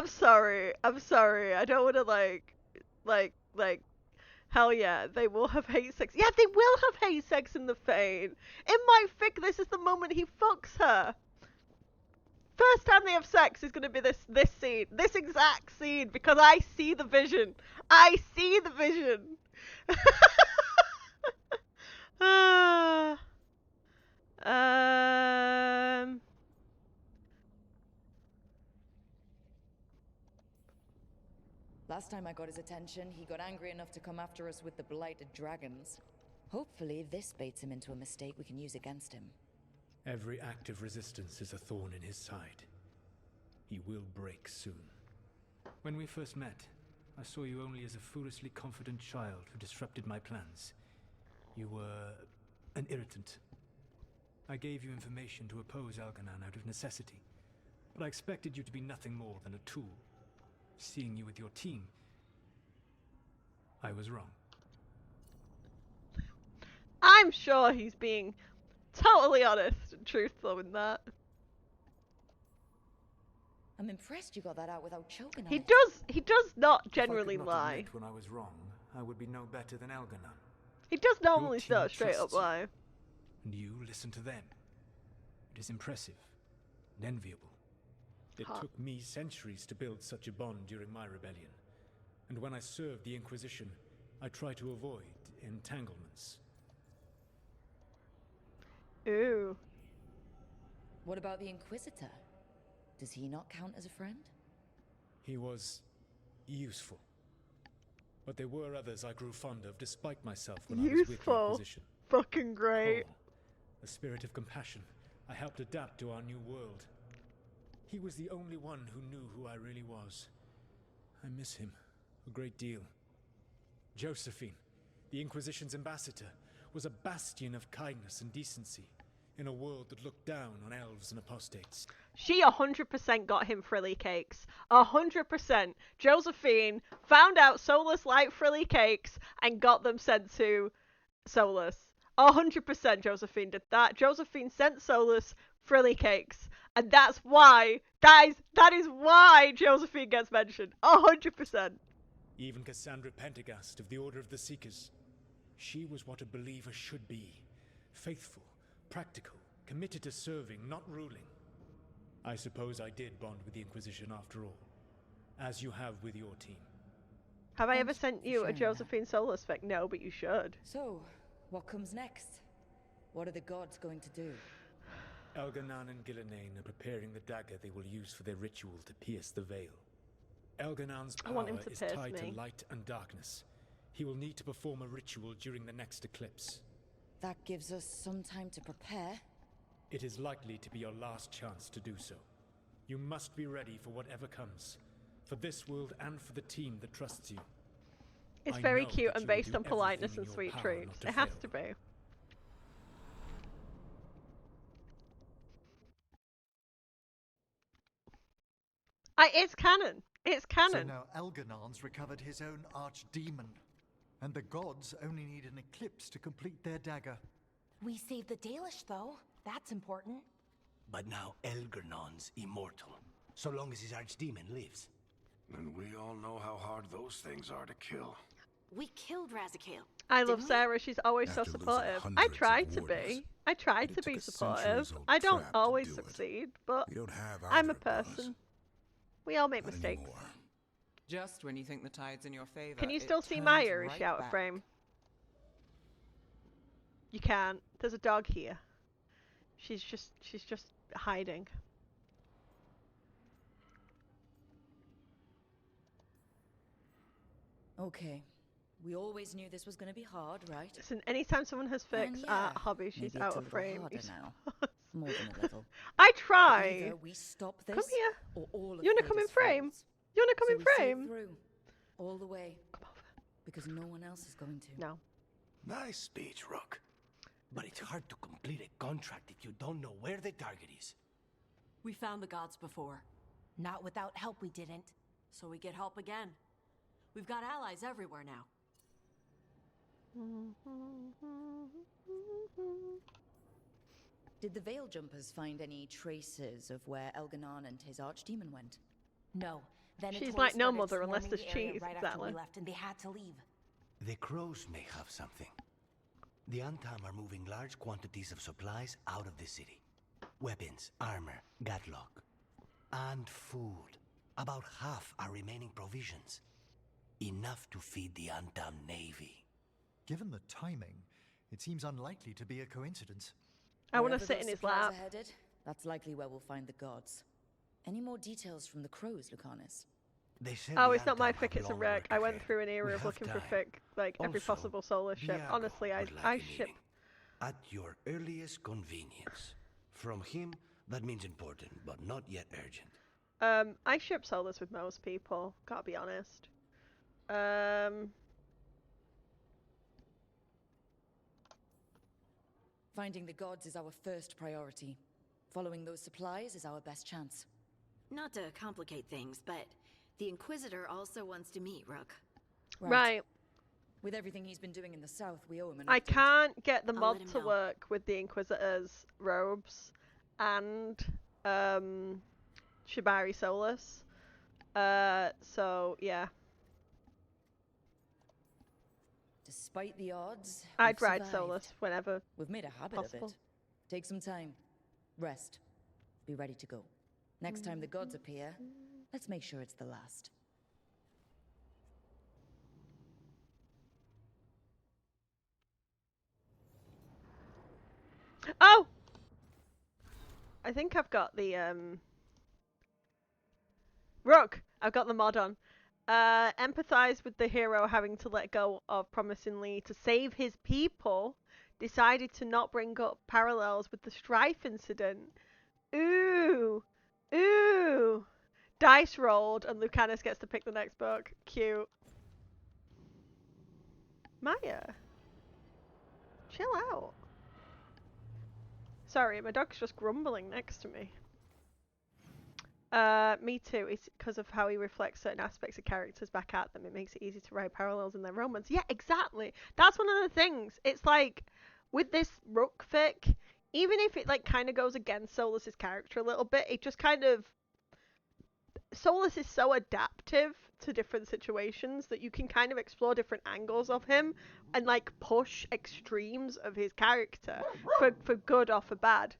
sorry. I don't want to like. Hell yeah, they will have hate sex. Yeah, they will have hate sex in the Fane. In my fic, this is the moment he fucks her. First time they have sex is gonna be this scene, this exact scene, because I see the vision. I see the vision. Last time I got his attention, he got angry enough to come after us with the blighted dragons. Hopefully this baits him into a mistake we can use against him. Every act of resistance is a thorn in his side. He will break soon. When we first met, I saw you only as a foolishly confident child who disrupted my plans. You were an irritant. I gave you information to oppose Elganon out of necessity, but I expected you to be nothing more than a tool. Seeing you with your team, I was wrong. I'm sure he's being totally honest and truthful in that. I'm impressed you got that out without choking on He it. does not generally if I could not lie. admit when I was wrong, I would be no better than Elganon. He does normally Your team not straight up trusts you, lie. And you listen to them. It is impressive and enviable. It took me centuries to build such a bond during my rebellion. And when I served the Inquisition, I tried to avoid entanglements. Ooh. What about the Inquisitor? Does he not count as a friend? He was useful. But there were others I grew fond of despite myself when I was with the Useful. Inquisition. Fucking great. Paul, a spirit of compassion. I helped adapt to our new world. He was the only one who knew who I really was. I miss him a great deal. Josephine, the Inquisition's ambassador, was a bastion of kindness and decency. in a world that looked down on elves and apostates. She 100% got him frilly cakes. 100%. Josephine found out Solas liked frilly cakes and got them sent to Solas. 100% Josephine did that. Josephine sent Solas frilly cakes. And that's why, guys, that is why Josephine gets mentioned. 100%. Even Cassandra Pendergast of the Order of the Seekers. She was what a believer should be. Faithful, practical, committed to serving, not ruling. I suppose I did bond with the Inquisition after all, as you have with your team. Have I ever sent you a Josephine Solas fic? No, but you should. So, what comes next? What are the gods going to do? Elganon and Gillenane are preparing the dagger they will use for their ritual to pierce the veil. Elganon's power is tied to light and darkness. He will need to perform a ritual during the next eclipse. That gives us some time to prepare. It is likely to be your last chance to do so. You must be ready for whatever comes, for this world and for the team that trusts you. It's very cute and based on politeness and sweet treats. It has to be. It's canon. It's canon. So now Elganon's recovered his own archdemon, and the gods only need an eclipse to complete their dagger. We saved the Dalish, though. That's important. But now Elganon's immortal, so long as his archdemon lives. And we all know how hard those things are to kill. We killed Razakale. I love Sarah. She's always so supportive. I try to be. I try to be supportive. I don't always succeed, but I'm a person. We all make mistakes. Just when you think the tide's in your favor. Can you still see Maya, or is she out of frame? You can't. There's a dog here. She's just hiding. Okay. We always knew this was going to be hard, right? Listen, anytime someone has fixed hobby, she's out of frame. Now. More than a little. I try. Either we stop this, come here. Or all of you wanna come in frame? Falls. You wanna come so in frame? Through, all the way. Come over. Because no one else is going to. No. Nice speech, Rook. But it's hard to complete a contract if you don't know where the target is. We found the gods before. Not without help, we didn't. So we get help again. We've got allies everywhere now. Did the Veil Jumpers find any traces of where Elganon and his archdemon went? No. She's like no mother unless there's cheese. Right after we left, and they had to leave. The crows may have something. The Antam are moving large quantities of supplies out of the city. Weapons, armor, gatlock. And food. About half are remaining provisions. Enough to feed the Antam navy. Given the timing, it seems unlikely to be a coincidence. I want to sit in his lap. Headed, that's likely where we'll find the gods. Any more details from the crows, Lucanus? Oh, it's not my fic, it's a wreck. I went through an era of looking for fic, like every possible Solar ship. Honestly, I ship. At your earliest convenience. From him, that means important, but not yet urgent. I ship Solas with most people, gotta be honest. Finding the gods is our first priority. Following those supplies is our best chance. Not to complicate things, but the Inquisitor also wants to meet Rook. Right. With everything he's been doing in the south, we owe him an I update. can't get the mod to work with the Inquisitor's robes and Shibari Solas. So yeah. Despite the odds, I'd ride Solas whenever we've made a habit possible. of it. Take some time. Rest. Be ready to go. Next time the gods appear, let's make sure it's the last. Oh! I think I've got the Rook! I've got the mod on. Empathize with the hero having to let go of promisingly to save his people. Decided to not bring up parallels with the Strife incident. Ooh! Ooh! Dice rolled and Lucanus gets to pick the next book. Cute. Maya. Chill out. Sorry, my dog's just grumbling next to me. Me too. It's because of how he reflects certain aspects of characters back at them. It makes it easy to write parallels in their romance. Yeah, exactly. That's one of the things. It's like, with this Rook fic, even if it like kind of goes against Solas's character a little bit, it just kind of... Solas is so adaptive to different situations that you can kind of explore different angles of him and like push extremes of his character for good or for bad.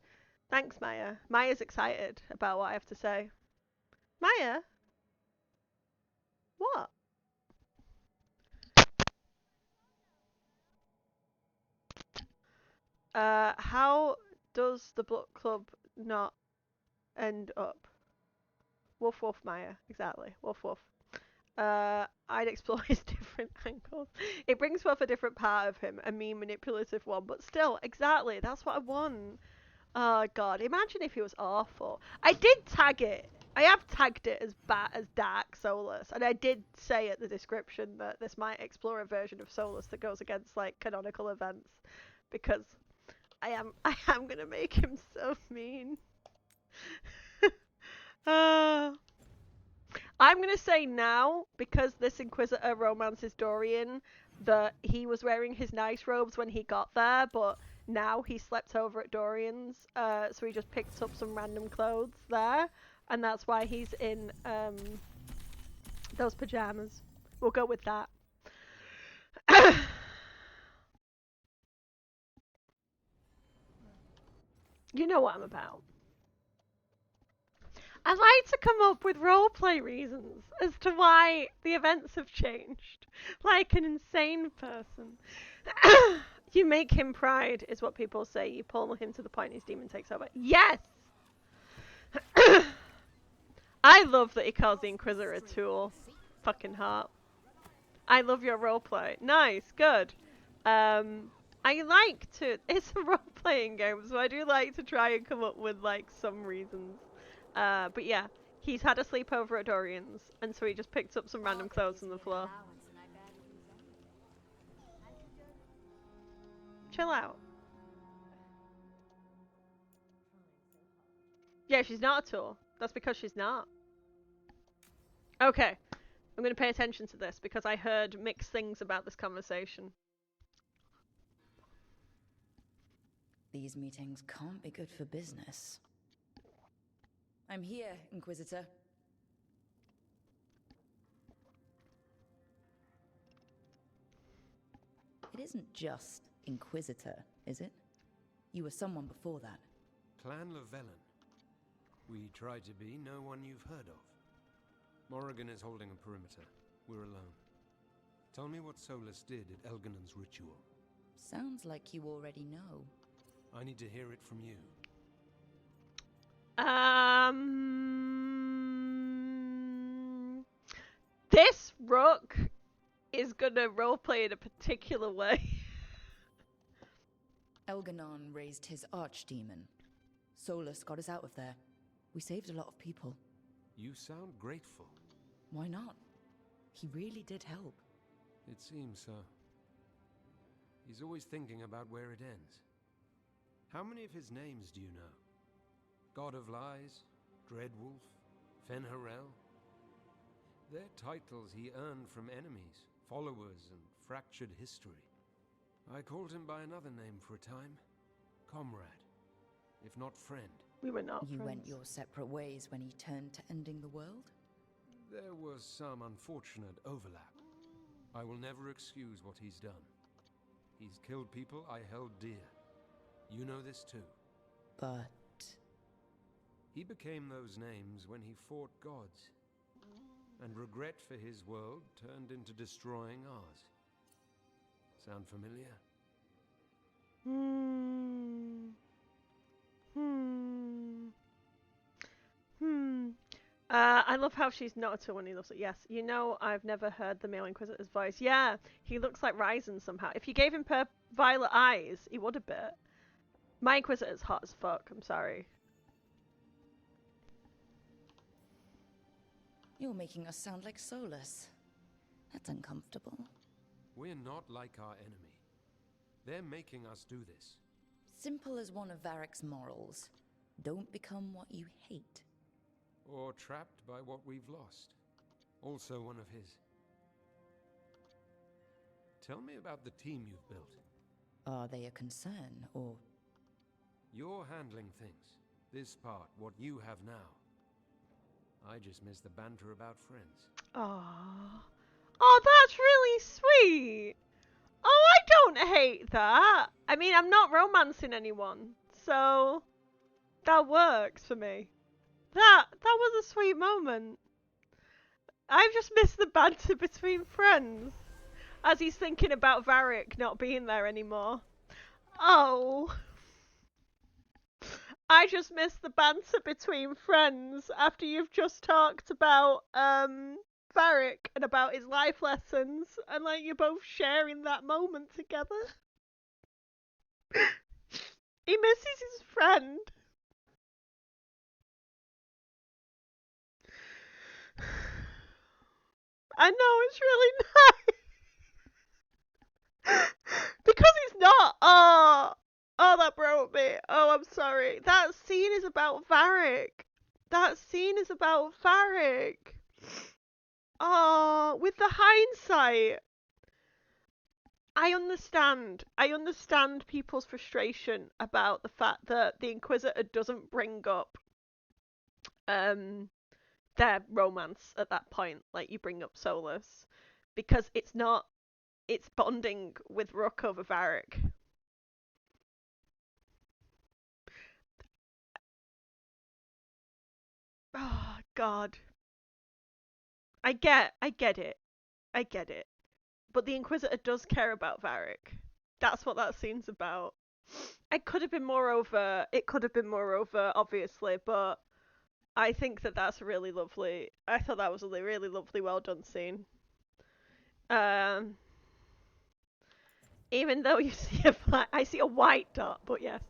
Thanks, Maya. Maya's excited about what I have to say. Maya? What? How does the book club not end up? Woof woof, Maya. Exactly. Woof woof. I'd explore his different angles. It brings forth a different part of him, a mean, manipulative one, but still, exactly, that's what I want. Oh god, imagine if he was awful. I did tag it. I have tagged it as Dark Solas, and I did say at the description that this might explore a version of Solas that goes against like canonical events, because I am gonna make him so mean. I'm gonna say now, because this Inquisitor romances Dorian, that he was wearing his nice robes when he got there, but now he slept over at Dorian's, so he just picked up some random clothes there, and that's why he's in those pajamas. We'll go with that. You know what I'm about. I like to come up with roleplay reasons as to why the events have changed. Like an insane person. You make him pride, is what people say. You pummel him to the point his demon takes over. Yes! I love that he calls the Inquisitor a tool. Fucking heart. I love your roleplay. Nice, good. I like to... It's a role-playing game, so I do like to try and come up with, like, some reasons. But yeah, he's had a sleepover at Dorian's, and so he just picked up some random clothes on the floor. Chill out. Yeah, she's not a tool. That's because she's not. Okay, I'm going to pay attention to this because I heard mixed things about this conversation. These meetings can't be good for business. I'm here, Inquisitor. It isn't just Inquisitor, is it? You were someone before that. Clan Llewellyn. We try to be no one you've heard of. Morrigan is holding a perimeter. We're alone. Tell me what Solas did at Elganon's ritual. Sounds like you already know. I need to hear it from you. This Rook is gonna roleplay in a particular way. Elganon raised his archdemon. Solas got us out of there. We saved a lot of people. You sound grateful. Why not? He really did help. It seems so. He's always thinking about where it ends. How many of his names do you know? God of Lies, Dreadwolf, Fen'Harel? They're titles he earned from enemies, followers, and fractured history. I called him by another name for a time. Comrade, if not friend. We were not You friends. went your separate ways when he turned to ending the world? There was some unfortunate overlap. I will never excuse what he's done. He's killed people I held dear. You know this too. But... He became those names when he fought gods. And regret for his world turned into destroying ours. Sound familiar? I love how she's not a tool when he loves it. Yes, you know I've never heard the male Inquisitor's voice. Yeah, he looks like Ryzen somehow. If you gave him violet eyes, he would a bit. My Inquisitor's hot as fuck, I'm sorry. You're making us sound like Solas. That's uncomfortable. We're not like our enemy. They're making us do this. simple as one of Varric's morals. Don't become what you hate. Or trapped by what we've lost. Also one of his. Tell me about the team you've built. Are they a concern, or... You're handling things. This part, what you have now. I just miss the banter about friends. Aww. Oh, that's really sweet. Oh, I don't hate that. I mean, I'm not romancing anyone, so that works for me. That was a sweet moment. I've just missed the banter between friends as he's thinking about Varric not being there anymore. Oh. I just missed the banter between friends after you've just talked about Varric and about his life lessons, and like you're both sharing that moment together. He misses his friend. I know, it's really nice. Because he's not. Oh, that broke me. Oh, I'm sorry. That scene is about Varric. That scene is about Varric. Oh, with the hindsight. I understand people's frustration about the fact that the Inquisitor doesn't bring up their romance at that point, like you bring up Solas, because it's bonding with Rook over Varric. Oh God. I get it. I get it. But the Inquisitor does care about Varric. That's what that scene's about. It could have been more over, obviously, but I think that that's really lovely. I thought that was a really lovely, well done scene. Even though you see I see a white dot, but yes.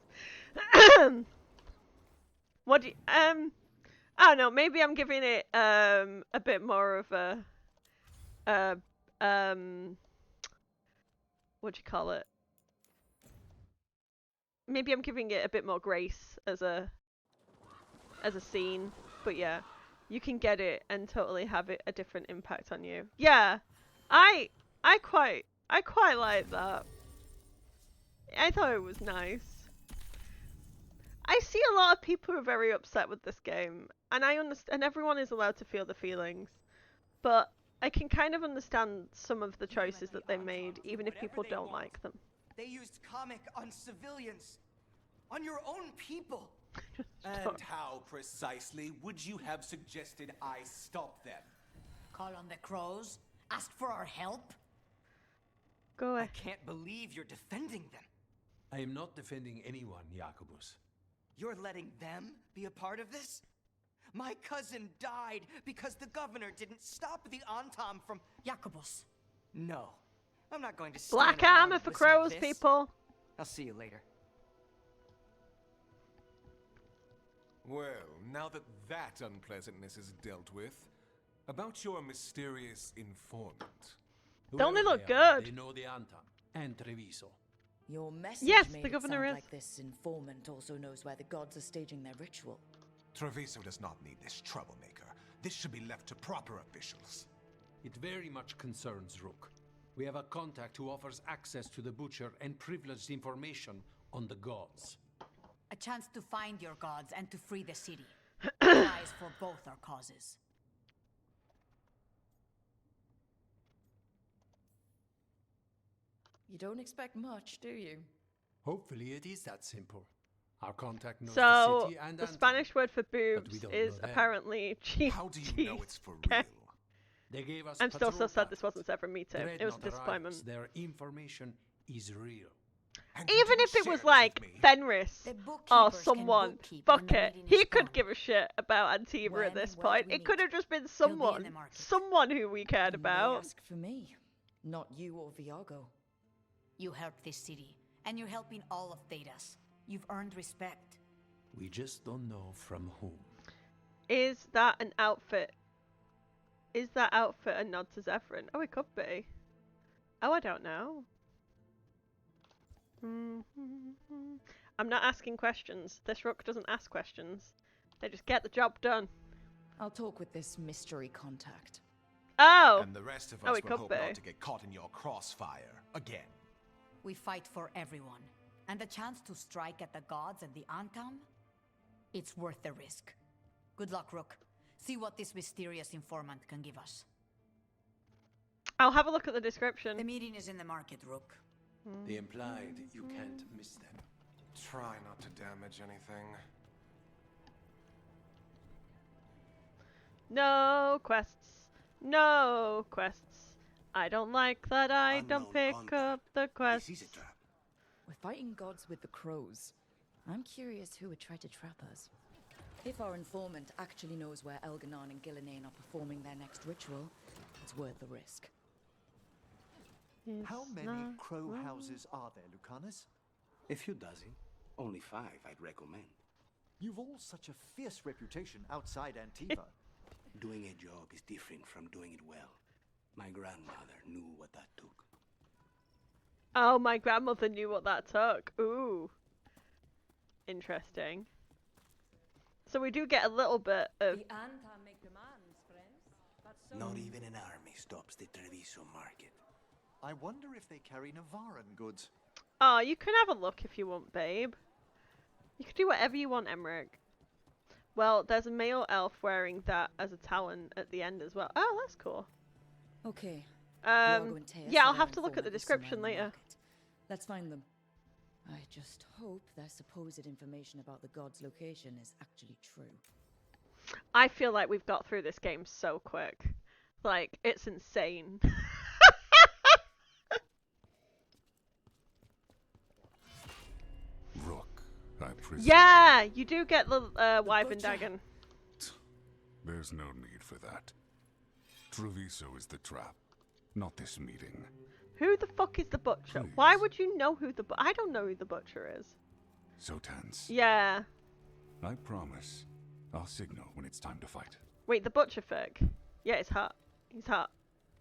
What do you, I don't know, maybe I'm giving it a bit more of a what do you call it? Maybe I'm giving it a bit more grace as a scene, but yeah, you can get it and totally have it a different impact on you. Yeah, I quite like that. I thought it was nice. I see a lot of people who are very upset with this game, and I understand, and everyone is allowed to feel the feelings, but I can kind of understand some of the choices that they made, even if people don't like them. They used comic on civilians, on your own people. And how precisely would you have suggested I stop them? Call on the crows? Ask for our help? Go away. I can't believe you're defending them. I am not defending anyone, Jacobus. You're letting them be a part of this? My cousin died because the governor didn't stop the Antam from... Jacobus. No. I'm not going to Black armor for crows, people. I'll see you later. Well, now that that unpleasantness is dealt with, about your mysterious informant. Don't they look good? They know the Antam and Treviso. Your message yes, made the governor it sound is. like this informant also knows where the gods are staging their ritual. Treviso does not need this troublemaker. This should be left to proper officials. It very much concerns Rook. We have a contact who offers access to the Butcher and privileged information on the gods. A chance to find your gods and to free the city. Allies for both our causes. You don't expect much, do you? Hopefully it is that simple. Our contact knows the So, city and the Antam, Spanish word for we boobs don't is know them. apparently cheese. How do you know it's for real? They gave us I'm still so patrol sad this patrols. wasn't set for me too. It was a Dreadnought disappointment. arrives. Their information is real. Even if it was like Fenris or someone, fuck it, he could give a shit about Antiva at this point. It could have just been someone who we cared about. Ask for me, not you or Viago. You helped this city, and you're helping all of Thedas. You've earned respect. We just don't know from whom. Is that an outfit? Is that outfit a nod to Zephyrin? Oh, it could be. Oh, I don't know. I'm not asking questions. This Rook doesn't ask questions. They just get the job done. I'll talk with this mystery contact. Oh! And the rest of Oh, us it will could hope be. not to get caught in your crossfire again. We fight for everyone. And the chance to strike at the gods and the Ankam? It's worth the risk. Good luck, Rook. See what this mysterious informant can give us. I'll have a look at the description. The meeting is in the market, Rook. They implied you can't miss them. Try not to damage anything. No quests. No quests. I don't like that I don't pick up the quests. We're fighting gods with the crows. I'm curious who would try to trap us. If our informant actually knows where Elganon and Gillenane are performing their next ritual, it's worth the risk. How many crow houses are there, Lucanus? A few dozen. Only 5, I'd recommend. You've all such a fierce reputation outside Antiva. Doing a job is different from doing it well. My grandmother knew what that took. Oh, my grandmother knew what that took. Ooh. Interesting. So we do get a little bit of... The Anta make demands, friends. That's so... Not even an army stops the Treviso market. I wonder if they carry Navaran goods. Oh, you can have a look if you want, babe. You can do whatever you want, Emmerich. Well, there's a male elf wearing that as a talent at the end as well. Oh, that's cool. Okay. Yeah, I'll have to look at the description later. Let's find them. I just hope their supposed information about the god's location is actually true. I feel like we've got through this game so quick. Like, it's insane. Rook, I presume. Yeah, you do get the Wyvern Dagon. There's no need for that. Treviso is the trap, not this meeting. Who the fuck is the butcher? Please. Why would you know who the I don't know who the butcher is. So tense. Yeah. I promise. I'll signal when it's time to fight. Wait, the butcher fuck? Yeah, it's hot. He's hot.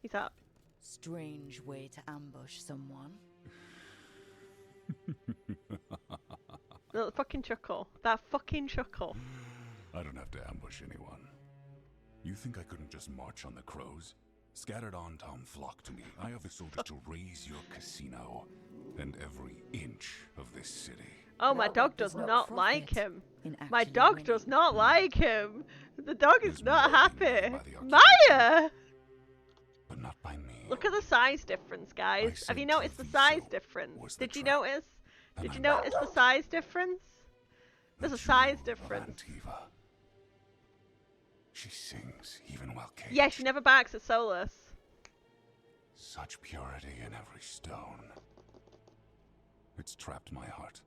He's hot. Strange way to ambush someone. The fucking chuckle. That fucking chuckle. I don't have to ambush anyone. You think I couldn't just march on the crows? Scattered on Tom flock to me. I have the orders to raise your casino and every inch of this city. Oh, my dog does not like him. My dog does not like him. The dog is not happy. Maya! But not by me. Look at the size difference, guys. Have you noticed the size difference? Did you notice? Did you notice the size difference? There's a size difference. She sings even while caged. Yeah, she never barks at Solas. Such purity in every stone. It's trapped my heart.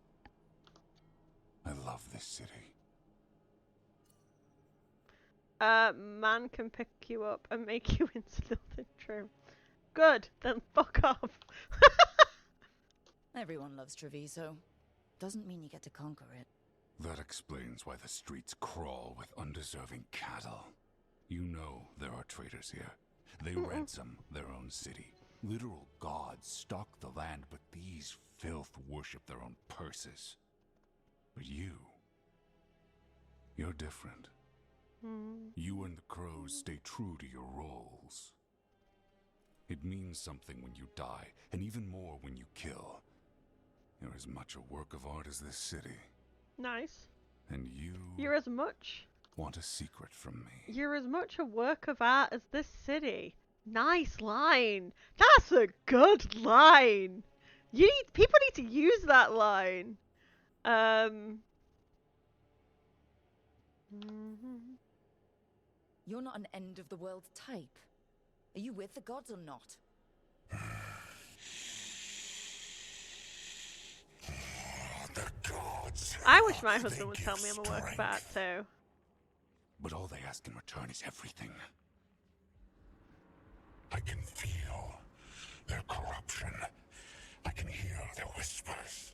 I love this city. Man can pick you up and make you into nothing true. Good, then fuck off. Everyone loves Treviso. Doesn't mean you get to conquer it. That explains why the streets crawl with undeserving cattle. You know there are traitors here. They ransom their own city. Literal gods stalk the land, but these filth worship their own purses. But you're different. You and the crows stay true to your roles. It means something when you die, and even more when you kill. You're as much a work of art as this city. Nice. And You're as much. Want a secret from me? You're as much a work of art as this city. Nice line. That's a good line. People need to use that line. You're not an end of the world type. Are you with the gods or not? The gods. I wish my husband would tell me I'm a work of art too. But all they ask in return is everything. I can feel their corruption. I can hear their whispers.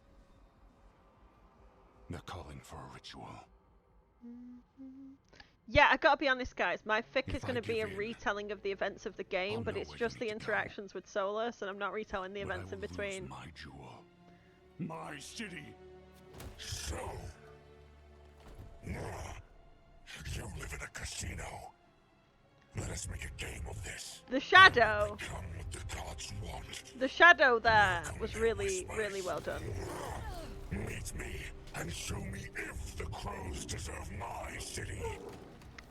They're calling for a ritual. Yeah, I gotta be honest, guys. My fic is gonna be a retelling of the events of the game, but it's just the interactions with Solas, and I'm not retelling the events in between. My jewel. My city. So, you live in a casino. Let us make a game of this. The shadow. Become what the gods want. The shadow there was really, really well done. Meet me and show me if the crows deserve my city.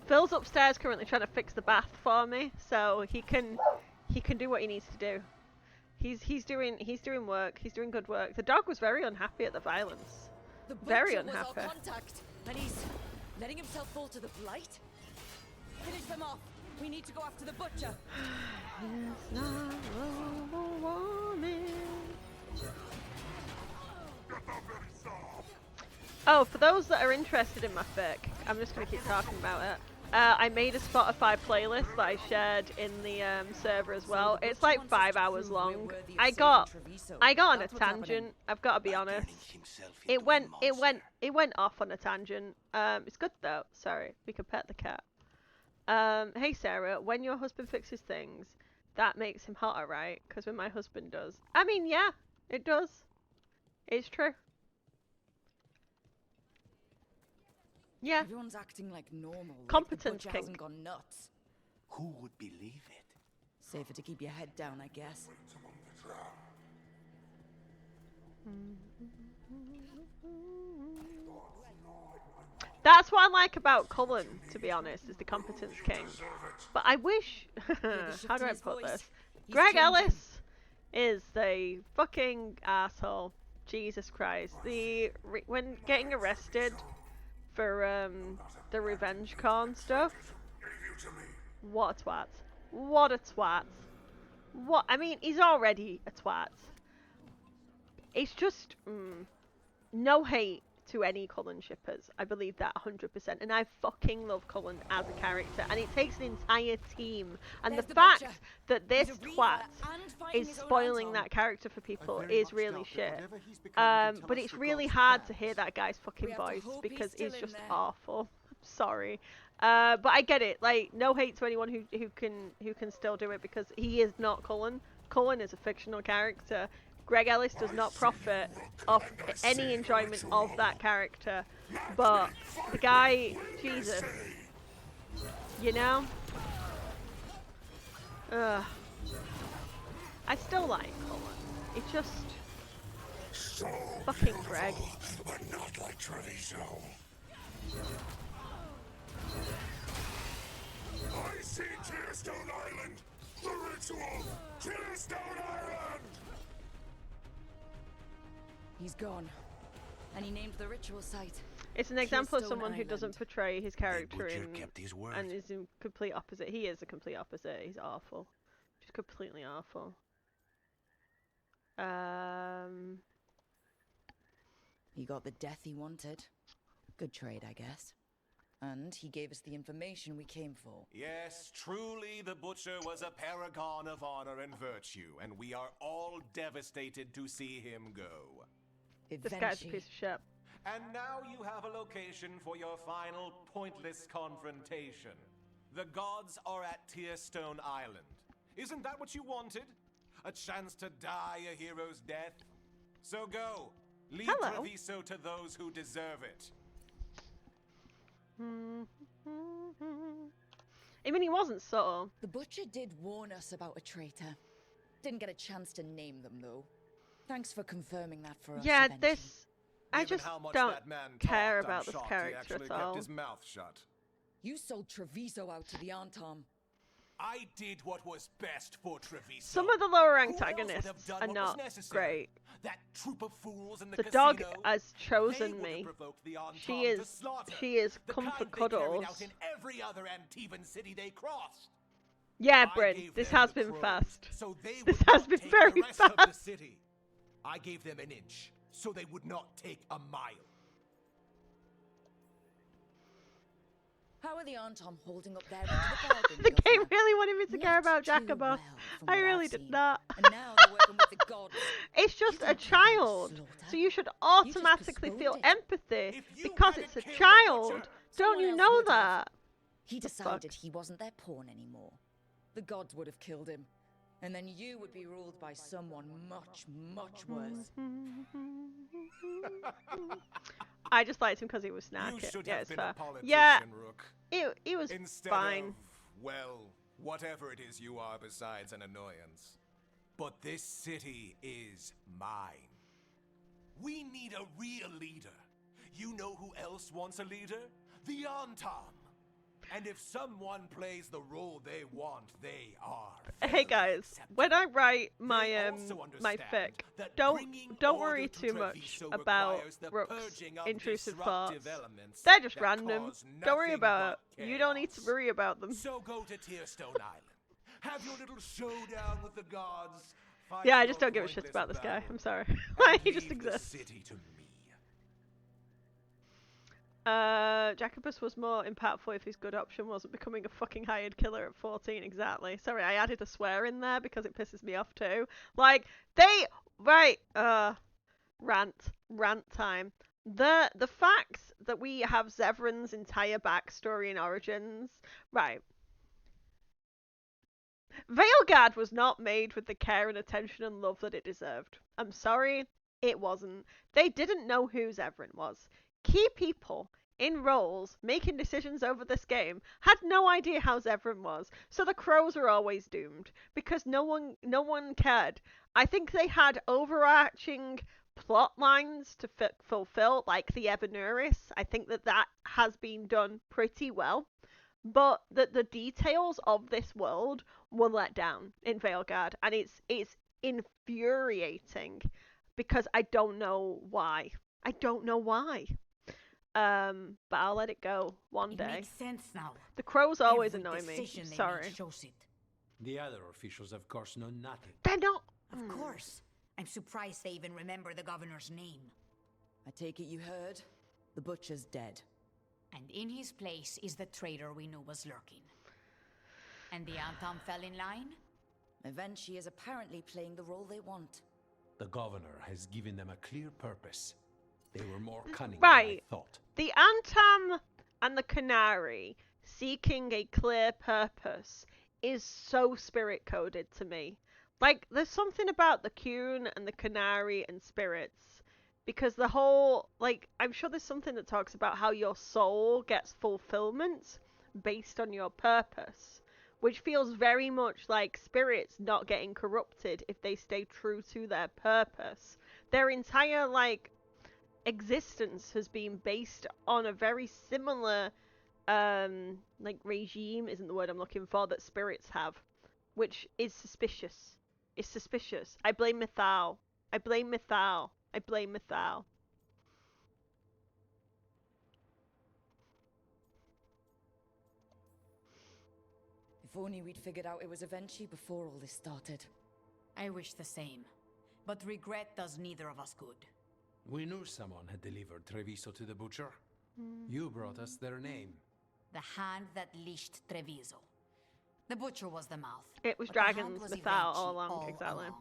Phil's upstairs currently trying to fix the bath for me, so he can do what he needs to do. He's doing work. He's doing good work. The dog was very unhappy at the violence. Very unhappy. Was our contact, and he's letting himself fall to the blight. Finish them off. We need to go after the butcher. It's not global warming. Oh, for those that are interested in my fic, I'm just going to keep talking about it. I made a Spotify playlist that I shared in the server as well. It's like 5 hours long. I got on a tangent. I've got to be honest. It went off on a tangent. It's good though. Sorry, we can pet the cat. Hey Sarah, when your husband fixes things, that makes him hotter, right? Because when my husband does, I mean, yeah, it does. It's true. Yeah. Everyone's acting like normal. Competence like king. Hasn't gone nuts. Who would believe it? Safer to keep your head down, I guess. That's what I like about Cullen, to be honest, is the competence king. But I wish, how do I put this? Greg Ellis is the fucking asshole. Jesus Christ. When getting arrested for the revenge con stuff. What a twat. What a twat. What, I mean, he's already a twat. It's just, no hate to any Cullen shippers. I believe that 100%. And I fucking love Cullen as a character. And it takes an entire team. And the fact that this twat is spoiling that character for people is really shit. But it's really hard to hear that guy's fucking voice because it's just awful. I'm sorry. But I get it. Like, no hate to anyone who can still do it because he is not Cullen. Cullen is a fictional character. Greg Ellis does not profit off any enjoyment of that character, but the guy, Jesus, you know? I still like Cullen. It's just fucking Greg. But not like Treviso. I see Tearstone Island! The ritual! Tearstone Island! He's gone. And he named the ritual site. It's an example of someone who Island. doesn't portray his character kept his word. and is in complete opposite. He is a complete opposite. He's awful. Just completely awful. He got the death he wanted. Good trade, I guess. And he gave us the information we came for. Yes, truly the Butcher was a paragon of honor and virtue, and we are all devastated to see him go. This guy's a piece of shit. And now you have a location for your final pointless confrontation. The gods are at Tearstone Island. Isn't that what you wanted? A chance to die a hero's death? So go. Lead Treviso to those who deserve it. I mean, he wasn't subtle. The Butcher did warn us about a traitor. Didn't get a chance to name them, though. Thanks for confirming that for us. Yeah, eventually. I just don't care about this character at all. Kept his mouth shut. You sold Treviso out to the Antom. I did what was best for Treviso. Some of the lower antagonists are not great. That troop of fools in the dog has chosen me. She is comfort cuddles. In every other Antivan city they crossed. Yeah, Bryn, this has been fast. This has been very fast. I gave them an inch, so they would not take a mile. How are the Antom holding up their end of the bargain? The game really wanted me to care about Jacobus. I really did not. And now they're working with the gods. It's just a child, so you should automatically feel empathy because it's a child. Don't you know that? He decided he wasn't their pawn anymore. The gods would have killed him. And then you would be ruled by someone much, much worse. I just liked him because he was snarky. You should yeah, have it's been fair. a politician, Yeah, Rook. it was Instead fine. of, well, whatever it is you are besides an annoyance. But this city is mine. We need a real leader. You know who else wants a leader? The Antam. And if someone plays the role they want, they are. Hey guys, when I write my my fic, don't worry too much about Rook's intrusive thoughts. They're just random. Don't worry about it. You don't need to worry about them. So go to Tearstone Island. Have your little showdown with the gods. Yeah, I just don't give a shit about this guy. I'm sorry. He just exists. Jacobus was more impactful if his good option wasn't becoming a fucking hired killer at 14. Exactly. Sorry, I added a swear in there because it pisses me off too. Like, rant time. The facts that we have Zevran's entire backstory and origins, right. Veilguard was not made with the care and attention and love that it deserved. I'm sorry, it wasn't. They didn't know who Zevran was. Key people in roles making decisions over this game had no idea how Zevran was, so the crows were always doomed because no one cared. I think they had overarching plot lines to fulfill, like the Evanuris. I think that has been done pretty well, but the details of this world were let down in Veilguard, and it's infuriating because I don't know why. I don't know why. But I'll let it go one day. It makes sense now. The crows always Every annoy me. decision they Sorry. make shows it. The other officials, of course, know nothing. They're not. Of course. I'm surprised they even remember the governor's name. I take it you heard? The butcher's dead. And in his place is the traitor we knew was lurking. And the Antam fell in line? Eventually is apparently playing the role they want. The governor has given them a clear purpose. They were more cunning Right. than I thought. The Antam and the Canary seeking a clear purpose is so spirit coded to me. Like, there's something about the Coon and the Canary and spirits. Because the whole, like, I'm sure there's something that talks about how your soul gets fulfillment based on your purpose. Which feels very much like spirits not getting corrupted if they stay true to their purpose. Their entire, like, existence has been based on a very similar, like, regime isn't the word I'm looking for, that spirits have. Which is suspicious. It's suspicious. I blame Mythal. I blame Mythal. I blame Mythal. If only we'd figured out it was Avenchi before all this started. I wish the same. But regret does neither of us good. We knew someone had delivered Treviso to the butcher. You brought us their name. The hand that leashed Treviso. The butcher was the mouth. It was but the hand dragons was without Evenchi all along, exactly. along.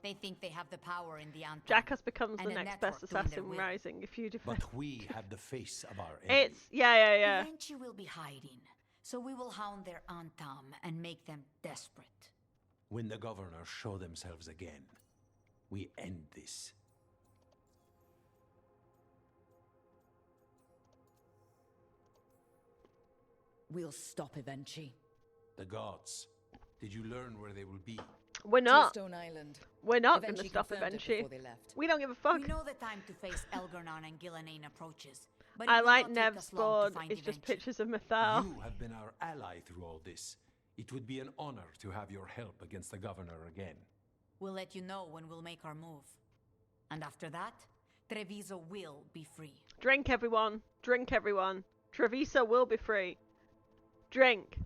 They think they have the power in the Antam. Jackass becomes the and a next network best doing their assassin will. rising if you defend. But we have the face of our enemy. It's, yeah. Evenchi will be hiding, so we will hound their Antam and make them desperate. When the governor show themselves again, we end this. We'll stop Avenchi. The gods. Did you learn where they will be? We're not. Stone Island. We're not going to Evenchi stop confirmed it Evenchi. before they left. We don't give a fuck. We know the time to face Elgarnon and Gillenane approaches. But I it will like not take Nev's us long board. to find It's just Evenchi. pictures of Mythal. You have been our ally through all this. It would be an honor to have your help against the governor again. We'll let you know when we'll make our move. And after that, Treviso will be free. Drink, everyone. Drink, everyone. Treviso will be free. Drink.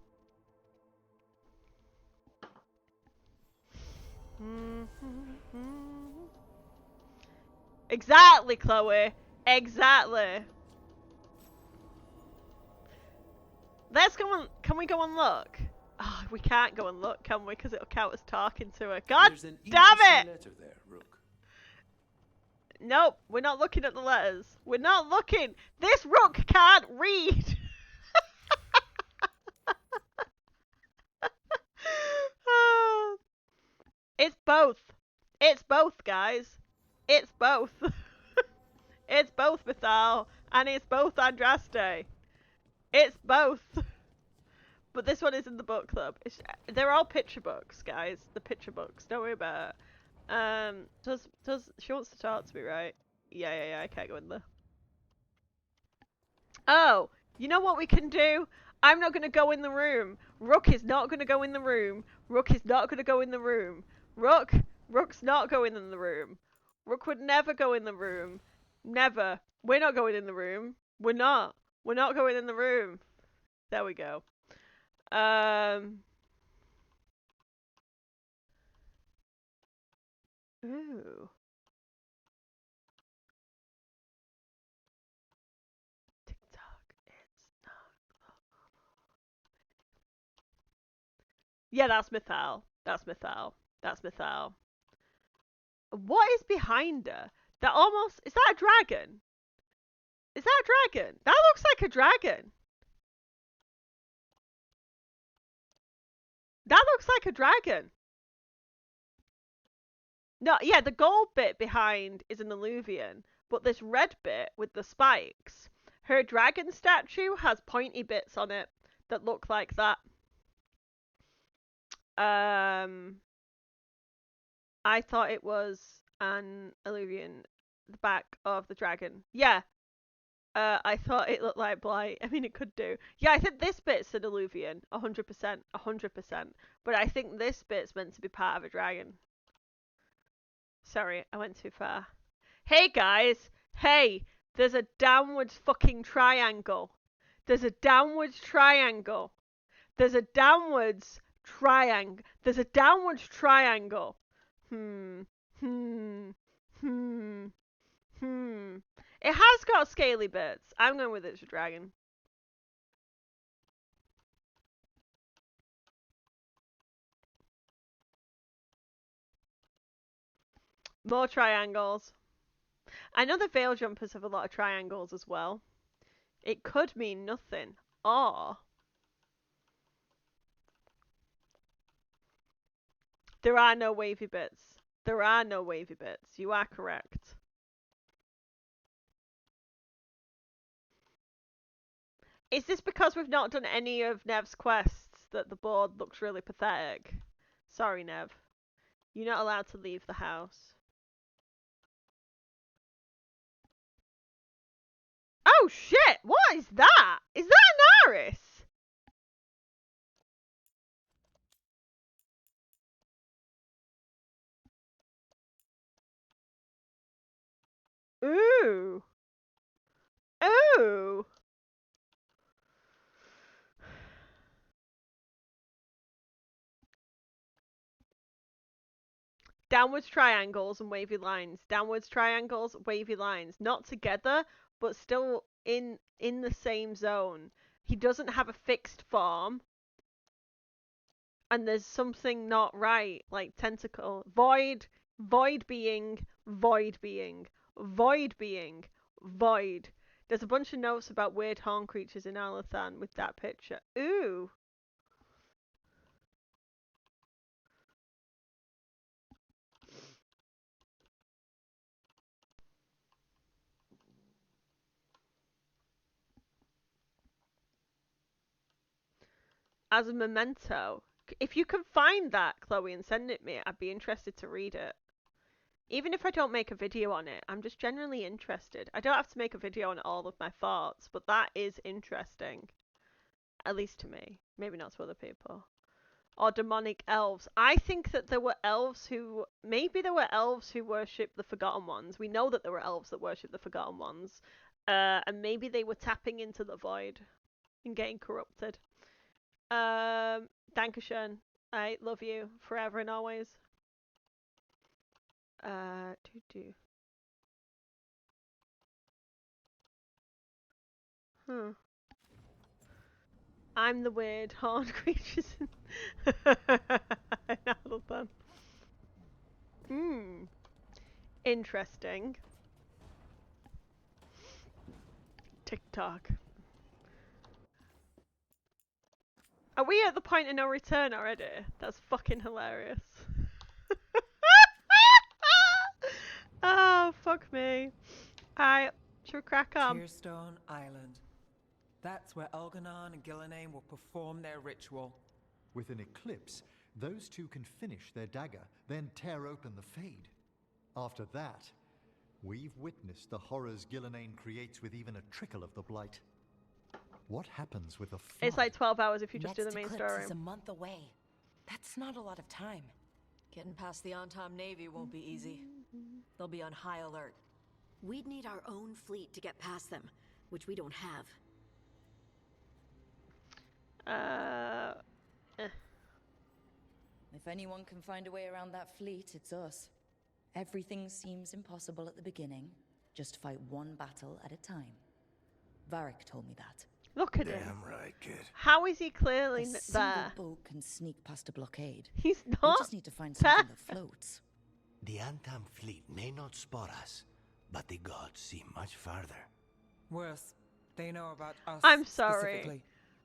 Exactly, Chloe. Exactly. Let's go and... Can we go and look? Oh, we can't go and look, can we? Because it'll count as talking to her. God There's an damn interesting it! letter there, Rook. Nope, we're not looking at the letters. We're not looking. This Rook can't read. It's both. It's both, guys. It's both. It's both Mythal, and it's both Andraste. It's both. But this one is in the book club. They're all picture books, guys. The picture books. Don't worry about it. Does she wants to talk to me, right? Yeah. I can't go in there. Oh, you know what we can do? I'm not gonna go in the room. Rook is not gonna go in the room. Rook is not gonna go in the room. Rook's not going in the room. Rook would never go in the room. Never. We're not going in the room. We're not. We're not going in the room. There we go. Ooh. TikTok. It's not. Yeah, that's Mythal. That's Mythal. That's Mythal. What is behind her? That almost... Is that a dragon? Is that a dragon? That looks like a dragon. That looks like a dragon. No, yeah, the gold bit behind is an alluvian, but this red bit with the spikes, her dragon statue has pointy bits on it that look like that. I thought it was an alluvian, the back of the dragon. Yeah. I thought it looked like blight. I mean, it could do. Yeah, I think this bit's an alluvian, 100%, 100%. But I think this bit's meant to be part of a dragon. Sorry, I went too far. Hey guys, hey, there's a downwards fucking triangle. There's a downwards triangle. There's a downwards triangle. There's a downwards triangle. It has got scaly bits. I'm going with it's a dragon. More triangles. I know the veil jumpers have a lot of triangles as well. It could mean nothing. Or there are no wavy bits. There are no wavy bits. You are correct. Is this because we've not done any of Nev's quests that the board looks really pathetic? Sorry, Nev. You're not allowed to leave the house. Oh shit! What is that? Is that an Aris? Ooh. Ooh. Downwards triangles and wavy lines. Downwards triangles, wavy lines. Not together, but still in the same zone. He doesn't have a fixed form. And there's something not right. Like tentacle. Void. Void being. Void being. Void being. Void. There's a bunch of notes about weird horn creatures in Alathan with that picture. Ooh. As a memento. If you can find that, Chloe, and send it me, I'd be interested to read it. Even if I don't make a video on it, I'm just generally interested. I don't have to make a video on all of my thoughts, but that is interesting. At least to me. Maybe not to other people. Or demonic elves. I think that there were elves who... Maybe there were elves who worship the Forgotten Ones. We know that there were elves that worship the Forgotten Ones. And maybe they were tapping into the void and getting corrupted. Dankeschön. I love you forever and always. I'm the weird horn creatures in Adelphan. Interesting. TikTok. Are we at the point of no return already? That's fucking hilarious. fuck me. Alright, should we crack on? Tearstone Island. That's where Elganon and Gillenane will perform their ritual. With an eclipse, those two can finish their dagger, then tear open the Fade. After that, we've witnessed the horrors Gillenane creates with even a trickle of the Blight. What happens with a flood? It's like 12 hours if you just do the main Next story. eclipse is a month away. That's not a lot of time. Getting past the Antom Navy won't be easy. They'll be on high alert. We'd need our own fleet to get past them, which we don't have. If anyone can find a way around that fleet, it's us. Everything seems impossible at the beginning. Just fight one battle at a time. Varric told me that. Look at him. Damn right, kid. How is he clearly A there? single boat can sneak past a blockade. He's We not just need to find something that floats. The Antam fleet may not spot us, but the gods see much farther. Worse, they know about us. I'm sorry. Specifically.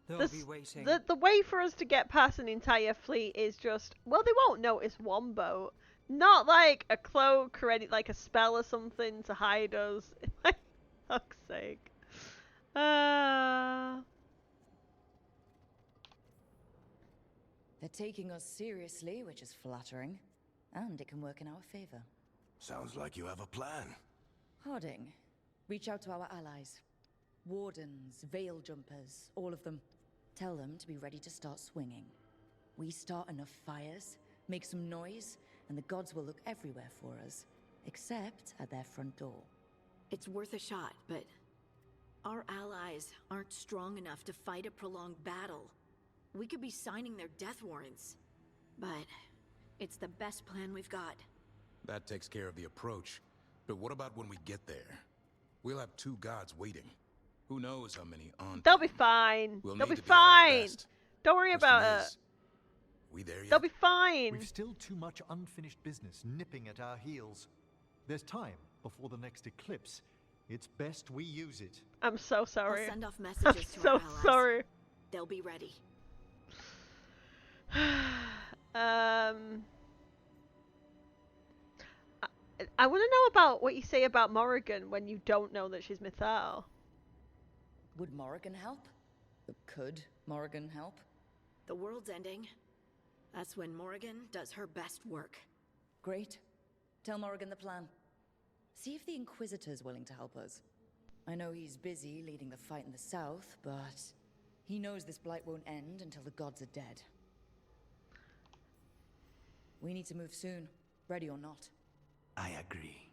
They'll This- be waiting. The way for us to get past an entire fleet is just, well, they won't notice one boat. Not like a cloak or any, like a spell or something to hide us. For fuck's sake. They're taking us seriously, which is flattering. And it can work in our favor. Sounds like you have a plan. Harding, reach out to our allies. Wardens, veil jumpers, all of them. Tell them to be ready to start swinging. We start enough fires, make some noise, and the gods will look everywhere for us, except at their front door. It's worth a shot, but our allies aren't strong enough to fight a prolonged battle. We could be signing their death warrants, but it's the best plan we've got. That takes care of the approach. But what about when we get there? We'll have two gods waiting. Who knows how many on? They'll be fine. We'll They'll need be to be at our fine. best. Don't worry Question about is, it. we there yet? They'll be fine. We've still too much unfinished business nipping at our heels. There's time before the next eclipse. It's best we use it. I'm so sorry. I'll send off I'm messages to so our allies. sorry. They'll be ready. I want to know about what you say about Morrigan when you don't know that she's Mythal. Would Morrigan help? Could Morrigan help? The world's ending. That's when Morrigan does her best work. Great. Tell Morrigan the plan. See if the Inquisitor's willing to help us. I know he's busy leading the fight in the south, but he knows this blight won't end until the gods are dead. We need to move soon, ready or not. I agree.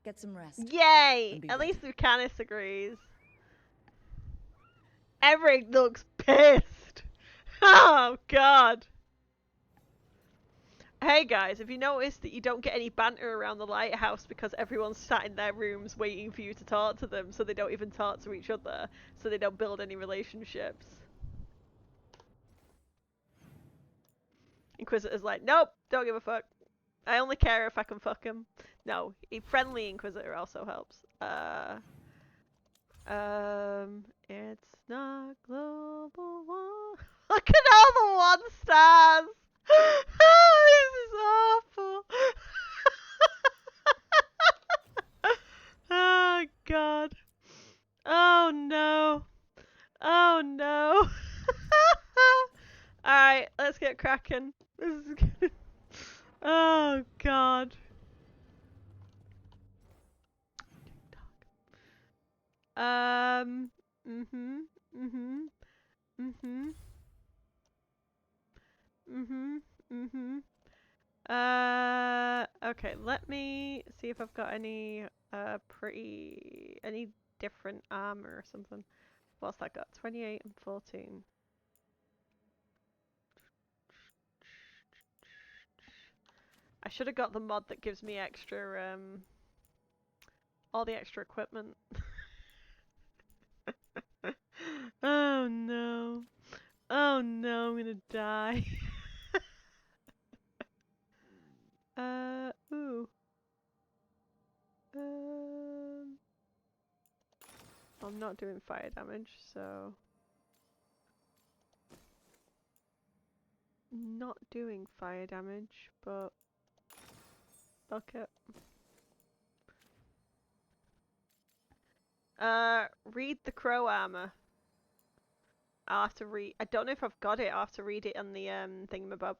Get some rest. Yay! be At ready. least Lucanus agrees. Eric looks pissed. Oh god. Hey guys, have you noticed that you don't get any banter around the lighthouse because everyone's sat in their rooms waiting for you to talk to them, so they don't even talk to each other, so they don't build any relationships? Inquisitor's like, nope, don't give a fuck. I only care if I can fuck him. No, a friendly Inquisitor also helps. It's not global war. Look at all the 1 stars. This is awful. Oh god. Oh no. Oh no. Alright, let's get cracking. This is good. Oh god. Okay, let me see if I've got any any different armor or something. What's that got? 28 and 14. I should have got the mod that gives me extra all the extra equipment. Oh no. Oh no, I'm gonna die. Ooh. I'm not doing fire damage, so... Not doing fire damage, but... Fuck it. Read the crow armor. I'll have to read. I don't know if I've got it. I'll have to read it on the thingamabob.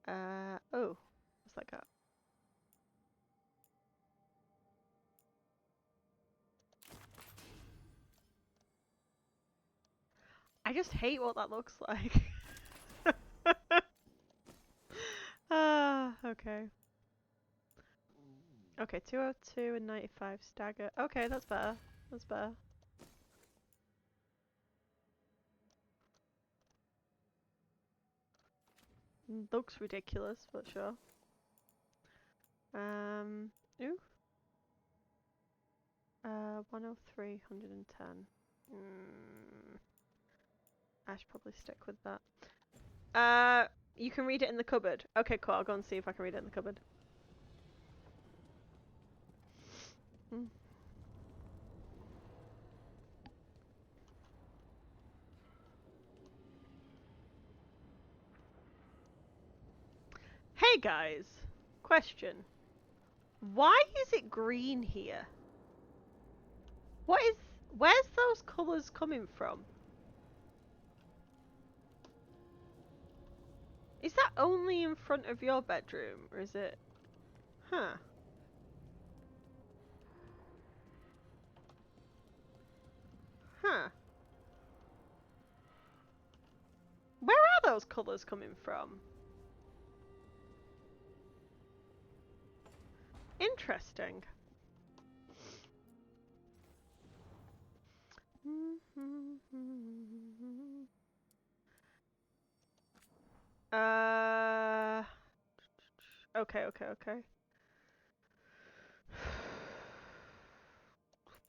Oh, what's that got? I just hate what that looks like. Ah, okay. Okay, 202 and 95 stagger. Okay, that's better. That's better. Looks ridiculous, but sure. Ooh. 103, 110. I should probably stick with that. You can read it in the cupboard. Okay, cool. I'll go and see if I can read it in the cupboard. Hey guys, question. Why is it green here? Where's those colours coming from? Is that only in front of your bedroom, or is it? Huh. Huh. Where are those colours coming from? Interesting. Okay.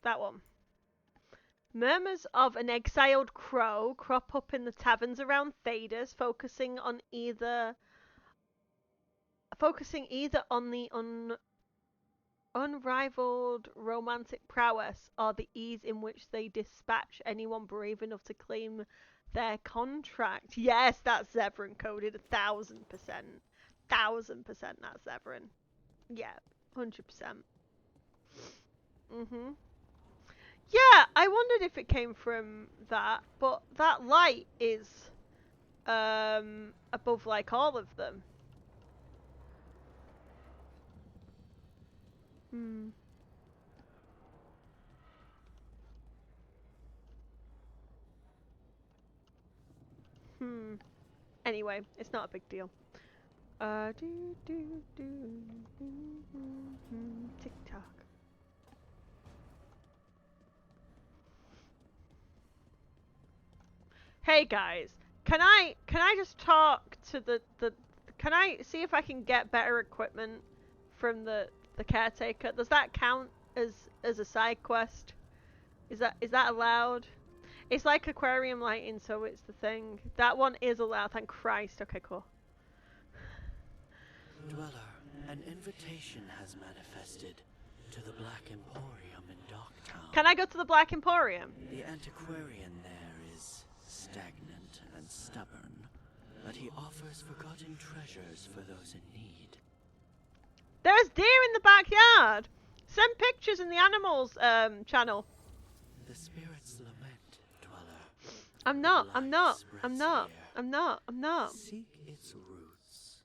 That one. Murmurs of an exiled crow crop up in the taverns around Thedas, focusing either on the unrivaled romantic prowess or the ease in which they dispatch anyone brave enough to claim their contract. Yes, that's Zevran coded 1000%. 1000% that's Zevran. Yeah, 100%. Yeah, I wondered if it came from that, but that light is above like all of them. Anyway, it's not a big deal. TikTok. Hey guys, can I just talk to the can I see if I can get better equipment from the caretaker? Does that count as a side quest? Is that allowed? It's like aquarium lighting, so it's the thing. That one is allowed, thank Christ. Okay, cool. Dweller, an invitation has manifested to the Black Emporium in Docktown. Can I go to the Black Emporium? The antiquarian there is stagnant and stubborn, but he offers forgotten treasures for those in need. There's deer in the backyard! Send pictures in the animals channel. The spirits lament, Dweller. I'm not. Seek its roots.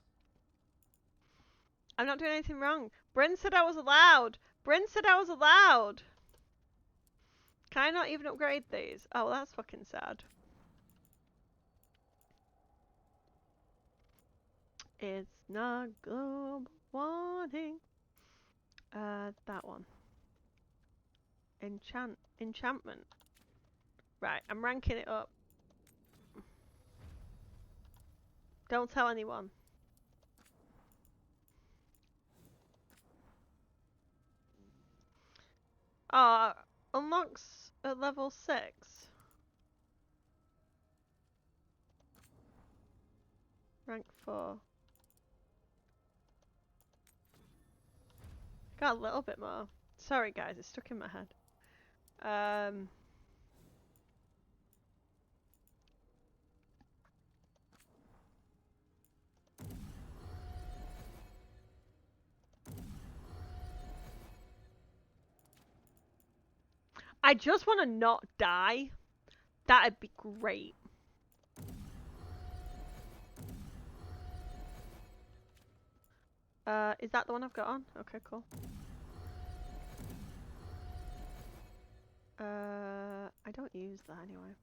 I'm not doing anything wrong. Bryn said I was allowed. Can I not even upgrade these? Oh, that's fucking sad. It's not global warning. That one. Enchantment. Right, I'm ranking it up. Don't tell anyone. Unlocks at level 6. Rank 4. Got a little bit more. Sorry guys, it's stuck in my head. I just want to not die. That'd be great. Is that the one I've got on? Okay, cool. I don't use that anyway.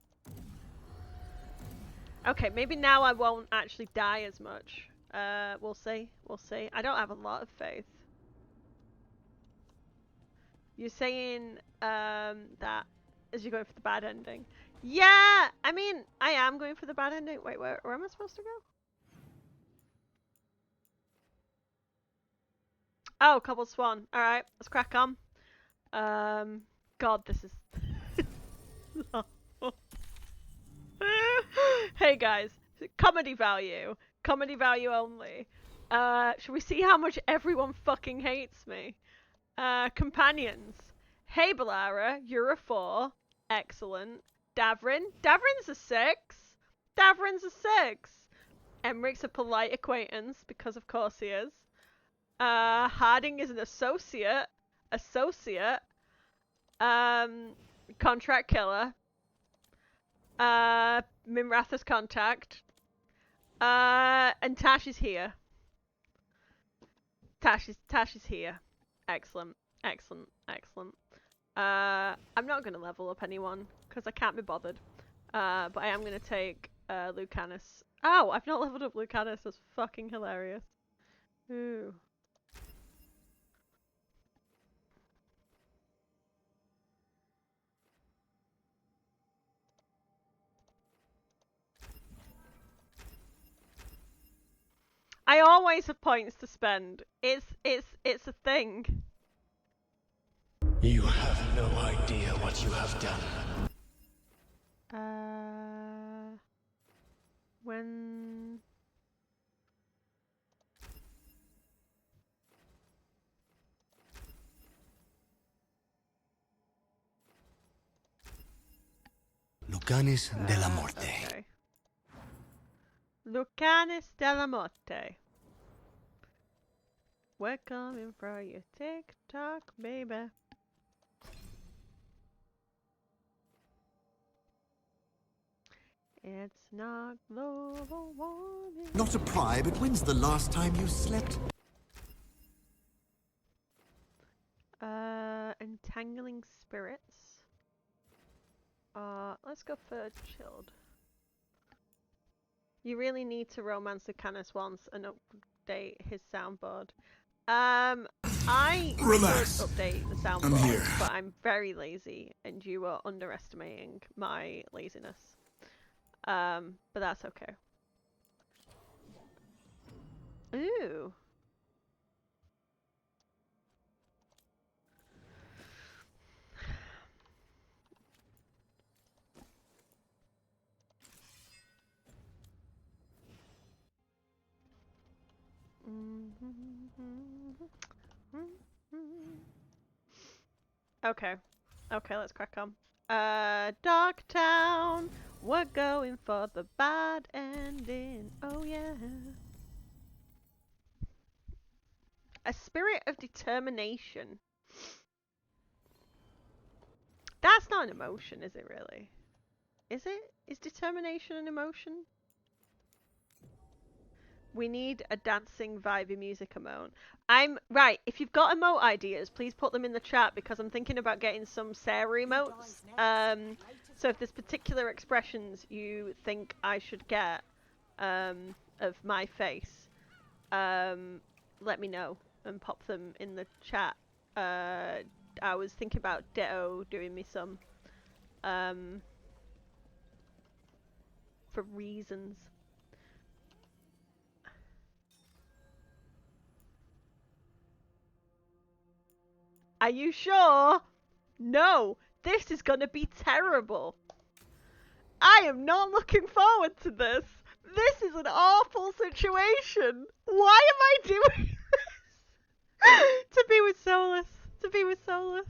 Okay, maybe now I won't actually die as much. We'll see. We'll see. I don't have a lot of faith. You're saying, that as you're going for the bad ending. Yeah! I mean, I am going for the bad ending. Wait, where am I supposed to go? Oh, Cobbled Swan. Alright, let's crack on. God, this is... Hey guys, comedy value. Comedy value only. Should we see how much everyone fucking hates me? Companions. Hey Balara, you're a 4. Excellent. Davrin. Davrin's a 6. Davrin's a 6. Emmeric's a polite acquaintance, because of course he is. Harding is an associate. Contract killer. Mimratha's contact. And Tash is here. Tash is here. Excellent. Excellent. Excellent. I'm not going to level up anyone, because I can't be bothered. But I am going to take Lucanus. Oh, I've not leveled up Lucanus. That's fucking hilarious. Ooh. I always have points to spend. It's a thing. You have no idea what you have done. When... Lucanis de la Morte. Okay. Lucanis de la Morte. We're coming for you, TikTok, baby. It's not global warming. Not a pry, but when's the last time you slept? Entangling spirits. Let's go for chilled. You really need to romance Lucanus once and update his soundboard. I Relax. could update the soundboard, but I'm very lazy, and you are underestimating my laziness. But that's okay. Ooh. Okay. Okay, let's crack on. Dark Town. We're going for the bad ending. Oh yeah. A spirit of determination. That's not an emotion, is it really? Is it? Is determination an emotion? We need a dancing, vibey music emote. Right, if you've got emote ideas, please put them in the chat, because I'm thinking about getting some Sarah emotes. So if there's particular expressions you think I should get of my face, let me know and pop them in the chat. I was thinking about Ditto doing me some for reasons. Are you sure? No, this is gonna be terrible. I am not looking forward to this. This is an awful situation. Why am I doing this? To be with Solas. To be with Solas.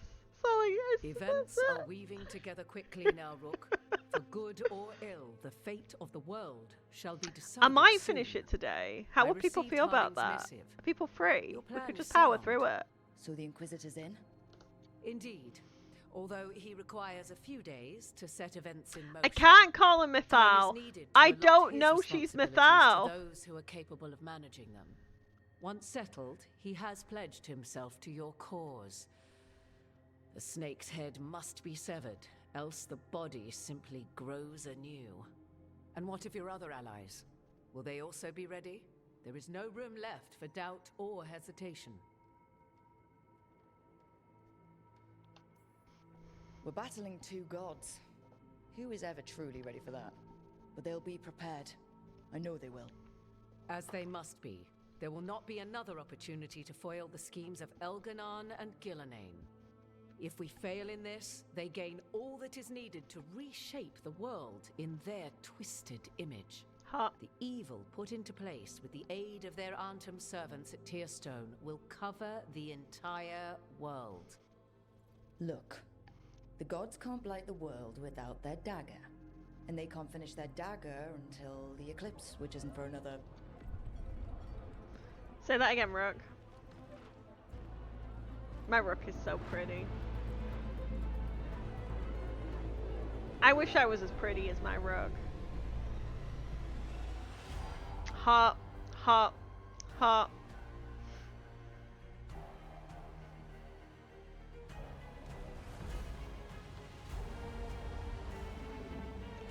Events are weaving together quickly now, Rook. For good or ill, the fate of the world shall be decided. I might soon. finish it today. How will people received feel about Harding's that? missive. Are people free? Your We plan could is just power sound. through it. So the Inquisitor's in? Indeed. although he requires a few days to set events in motion. I can't call him Time Mythal. is needed to I allot don't his know she's responsibilities Mythal. to those who are capable of managing them. Once settled, he has pledged himself to your cause. The snake's head must be severed, else the body simply grows anew. And what of your other allies? Will they also be ready? There is no room left for doubt or hesitation. We're battling two gods. Who is ever truly ready for that? But they'll be prepared. I know they will. As they must be. There will not be another opportunity to foil the schemes of Elganon and Gillenane. If we fail in this, they gain all that is needed to reshape the world in their twisted image. The evil put into place with the aid of their Antum servants at Tearstone will cover the entire world. Look, the gods can't blight the world without their dagger. And they can't finish their dagger until the eclipse, which isn't for another... Say that again, Rook. My Rook is so pretty. I wish I was as pretty as my Rook. Hot, hot, hot.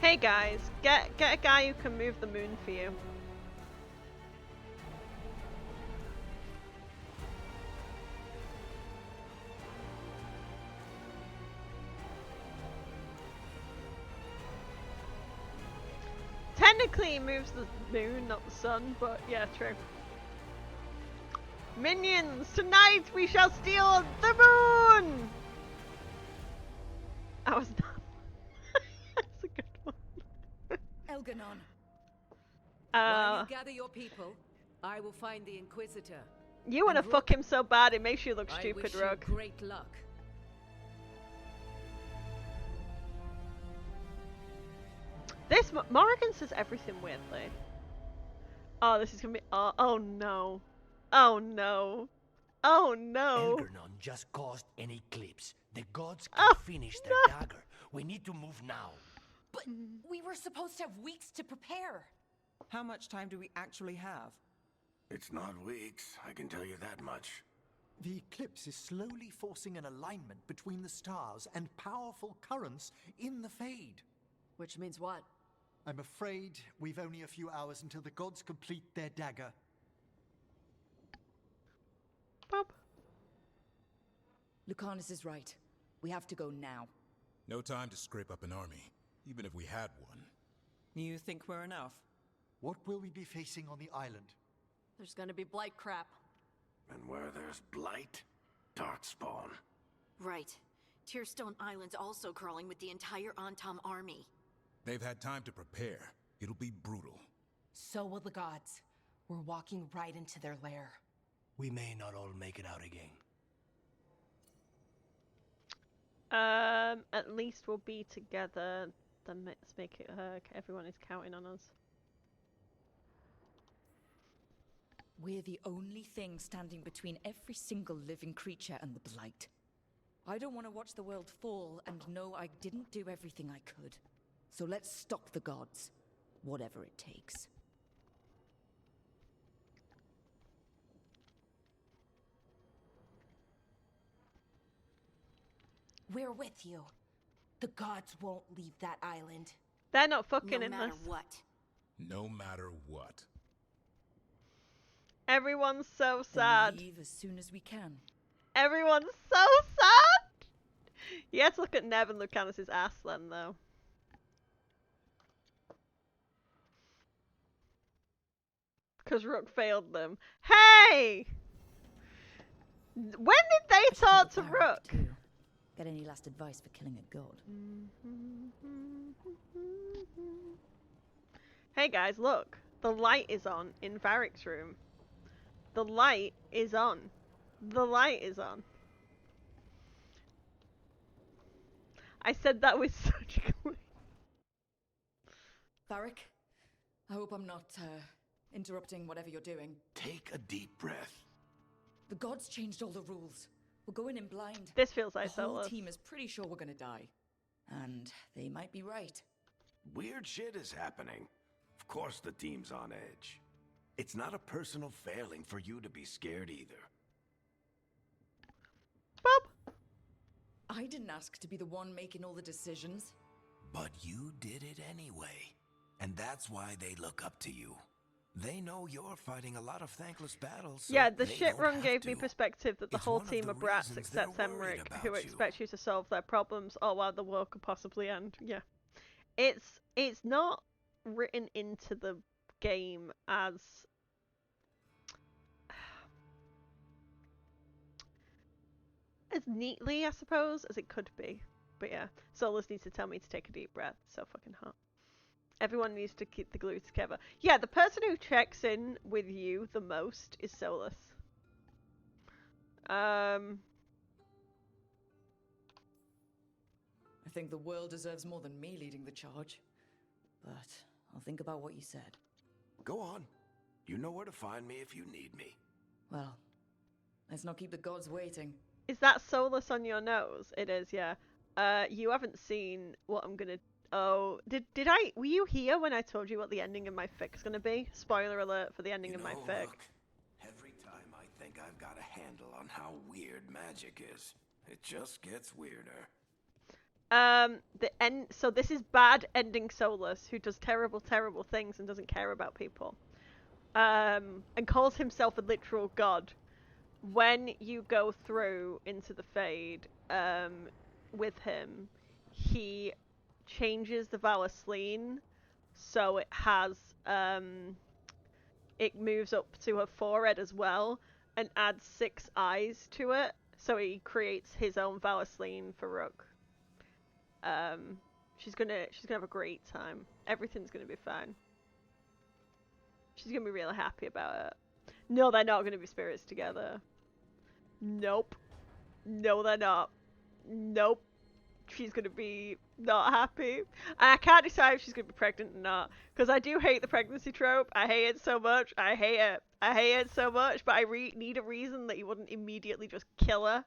Hey guys, get a guy who can move the moon for you. Technically he moves the moon, not the sun, but yeah, true. Minions, tonight we shall steal the moon! I was not. That's a good one. Elganon. While you gather your people, I will find the Inquisitor. You wanna fuck him so bad it makes you look stupid, Rook. Great luck. This Morrigan says everything weirdly. Oh, this is gonna be. Oh no. Oh no. Oh no. Elganon just caused an eclipse. The gods can finish their dagger. We need to move now. But we were supposed to have weeks to prepare. How much time do we actually have? It's not weeks, I can tell you that much. The eclipse is slowly forcing an alignment between the stars and powerful currents in the Fade. Which means what? I'm afraid we've only a few hours until the gods complete their dagger. Bob. Lucanus is right. We have to go now. No time to scrape up an army, even if we had one. You think we're enough? What will we be facing on the island? There's gonna be blight crap. And where there's blight, darkspawn. Right. Tearstone Island's also crawling with the entire Antam army. They've had time to prepare. It'll be brutal. So will the gods. We're walking right into their lair. We may not all make it out again. At least we'll be together. Then let's make it everyone is counting on us. We're the only thing standing between every single living creature and the blight. I don't want to watch the world fall and know I didn't do everything I could. So let's stop the gods, whatever it takes. We're with you. The gods won't leave that island. They're not fucking no in matter this. What. No matter what. Everyone's so Then sad. leave as soon as we can. Everyone's so sad. You have to look at Nev and Lucanus' ass then, though. Because Rook failed them. Hey! When did they talk to Rook? Got any last advice for killing a god? Hey guys, look. The light is on in Varric's room. The light is on. The light is on. I said that with such glee. Varric, I hope I'm not interrupting whatever you're doing. Take a deep breath. The gods changed all the rules. We're going in blind. This feels like the whole Solas. team is pretty sure we're gonna die. And they might be right. Weird shit is happening. Of course the team's on edge. It's not a personal failing for you to be scared either. Bob! I didn't ask to be the one making all the decisions. But you did it anyway. And that's why they look up to you. They know you're fighting a lot of thankless battles. So yeah, the they shit don't run have gave to. me perspective that the It's whole one of team the are brats reasons except they're worried Emmerich, about who you. expects you to solve their problems, or while the world could possibly end. Yeah. It's not written into the game as neatly, I suppose, as it could be. But yeah, Solas needs to tell me to take a deep breath. It's so fucking hot. Everyone needs to keep the glue together. Yeah, the person who checks in with you the most is Solas. I think the world deserves more than me leading the charge. But I'll think about what you said. Go on. You know where to find me if you need me. Well, let's not keep the gods waiting. Is that Solas on your nose? It is, yeah. You haven't seen what I'm gonna... Oh, did I... Were you here when I told you what the ending of my fic's gonna be? Spoiler alert for the ending of my fic. Look, every time I think I've got a handle on how weird magic is, it just gets weirder. So this is bad ending Solas, who does terrible, terrible things and doesn't care about people. And calls himself a literal god. When you go through into the Fade, with him, he changes the Valasleen so it has, it moves up to her forehead as well, and adds 6 eyes to it, so he creates his own Valasleen for Rook. She's gonna have a great time. Everything's gonna be fine. She's gonna be really happy about it. No, they're not gonna be spirits together. Nope. No, they're not. Nope. She's gonna be not happy. I can't decide if she's gonna be pregnant or not, because I do hate the pregnancy trope. I hate it so much. I hate it. I hate it so much, but I need a reason that he wouldn't immediately just kill her.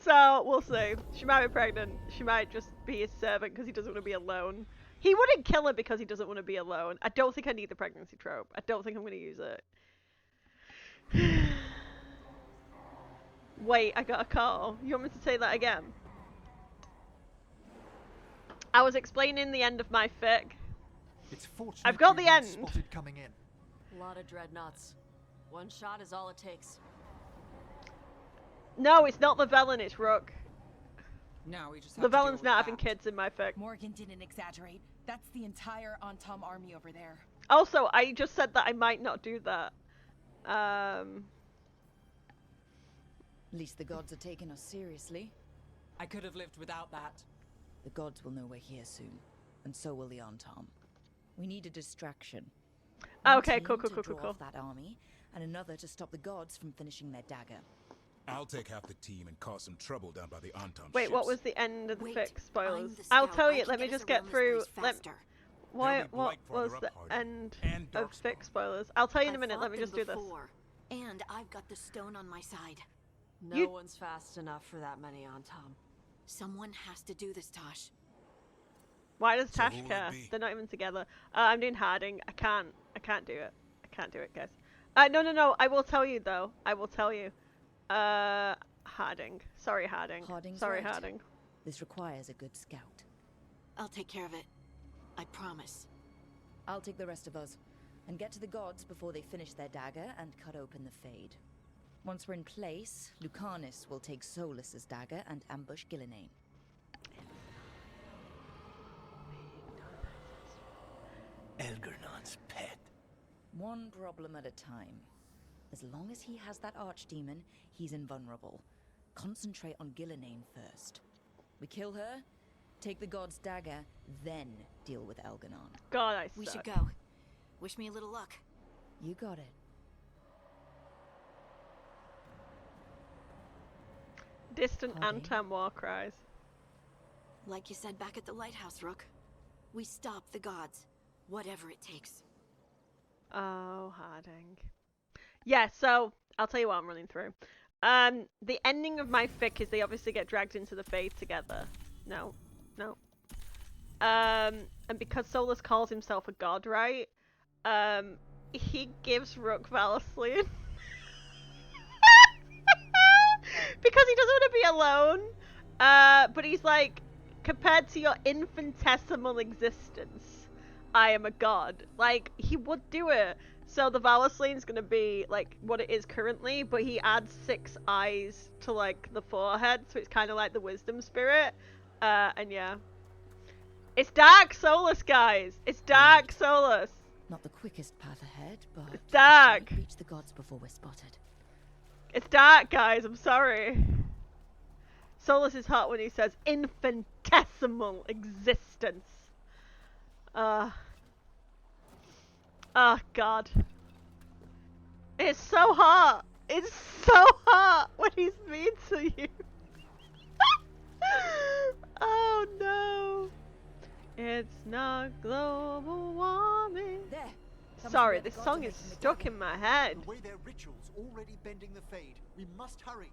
So, we'll see. She might be pregnant. She might just be his servant because he doesn't want to be alone. He wouldn't kill her because he doesn't want to be alone. I don't think I need the pregnancy trope. I don't think I'm going to use it. Wait, I got a call. You want me to say that again? I was explaining the end of my fic. It's fortunate I've got we the weren't end. spotted coming in. A lot of dreadnoughts. One shot is all it takes. No, it's not the Velen, it's Rook. Now we just have The to deal Velen's with not having that. kids in my fic. Morgan didn't exaggerate. That's the entire Antam army over there. Also, I just said that I might not do that. At least the gods are taking us seriously. I could have lived without that. The gods will know we're here soon, and so will the Antam. We need a distraction. Okay, One cool, team cool, to cool, draw cool. off that army, and another to stop the gods from finishing their dagger. I'll take half the team and cause some trouble down by the Antam Wait, ships. what was the end of the Wait, fic? Spoilers. I'm the I'll scout. tell I you. can Let me get us just get around this through. place faster. What There'll be was blight farther the up, Hardy. end And of Darkspawn. fic spoilers? I'll tell you in a I've minute. Let fought me just do them this. before, and I've got the stone on my side. No You- one's fast enough for that many on Tom. Someone has to do this, Tosh. Why does So Tash who will it care? be? They're not even together. I'm doing Harding. I can't do it. I can't do it, guys. No. I will tell you though. I will tell you. Harding. Sorry, Harding. Harding's Sorry, right. Harding. This requires a good scout. I'll take care of it. I promise. I'll take the rest of us, and get to the gods before they finish their dagger and cut open the Fade. Once we're in place, Lucanus will take Solas's dagger and ambush Gillenane. Elgernon's pet. One problem at a time. As long as he has that archdemon, he's invulnerable. Concentrate on Gillenane first. We kill her, take the god's dagger, then deal with Elganon. God, I We suck. should go. Wish me a little luck. You got it. Distant Harding. Antam war cries. Like you said back at the lighthouse, Rook. We stop the gods, whatever it takes. Oh, Harding. Yeah, so I'll tell you what I'm running through. The ending of my fic is they obviously get dragged into the Fade together. No. And because Solas calls himself a god, right? He gives Rook Valaslian. Because he doesn't want to be alone. But he's like, compared to your infinitesimal existence, I am a god. Like, he would do it. So the Valaslian's gonna be like what it is currently, but he adds 6 eyes to like the forehead, so it's kind of like the wisdom spirit. And yeah. It's Dark Solas, guys! It's Dark Solas! Not the quickest path ahead, but it's dark! Reach the gods before we're spotted. It's dark, guys, I'm sorry. Solas is hot when he says infinitesimal existence. Oh god. It's so hot! It's so hot when he's mean to you! Oh no! It's not global warming. There. Sorry, this song is stuck in my head. The way their rituals already bending the Fade. We must hurry.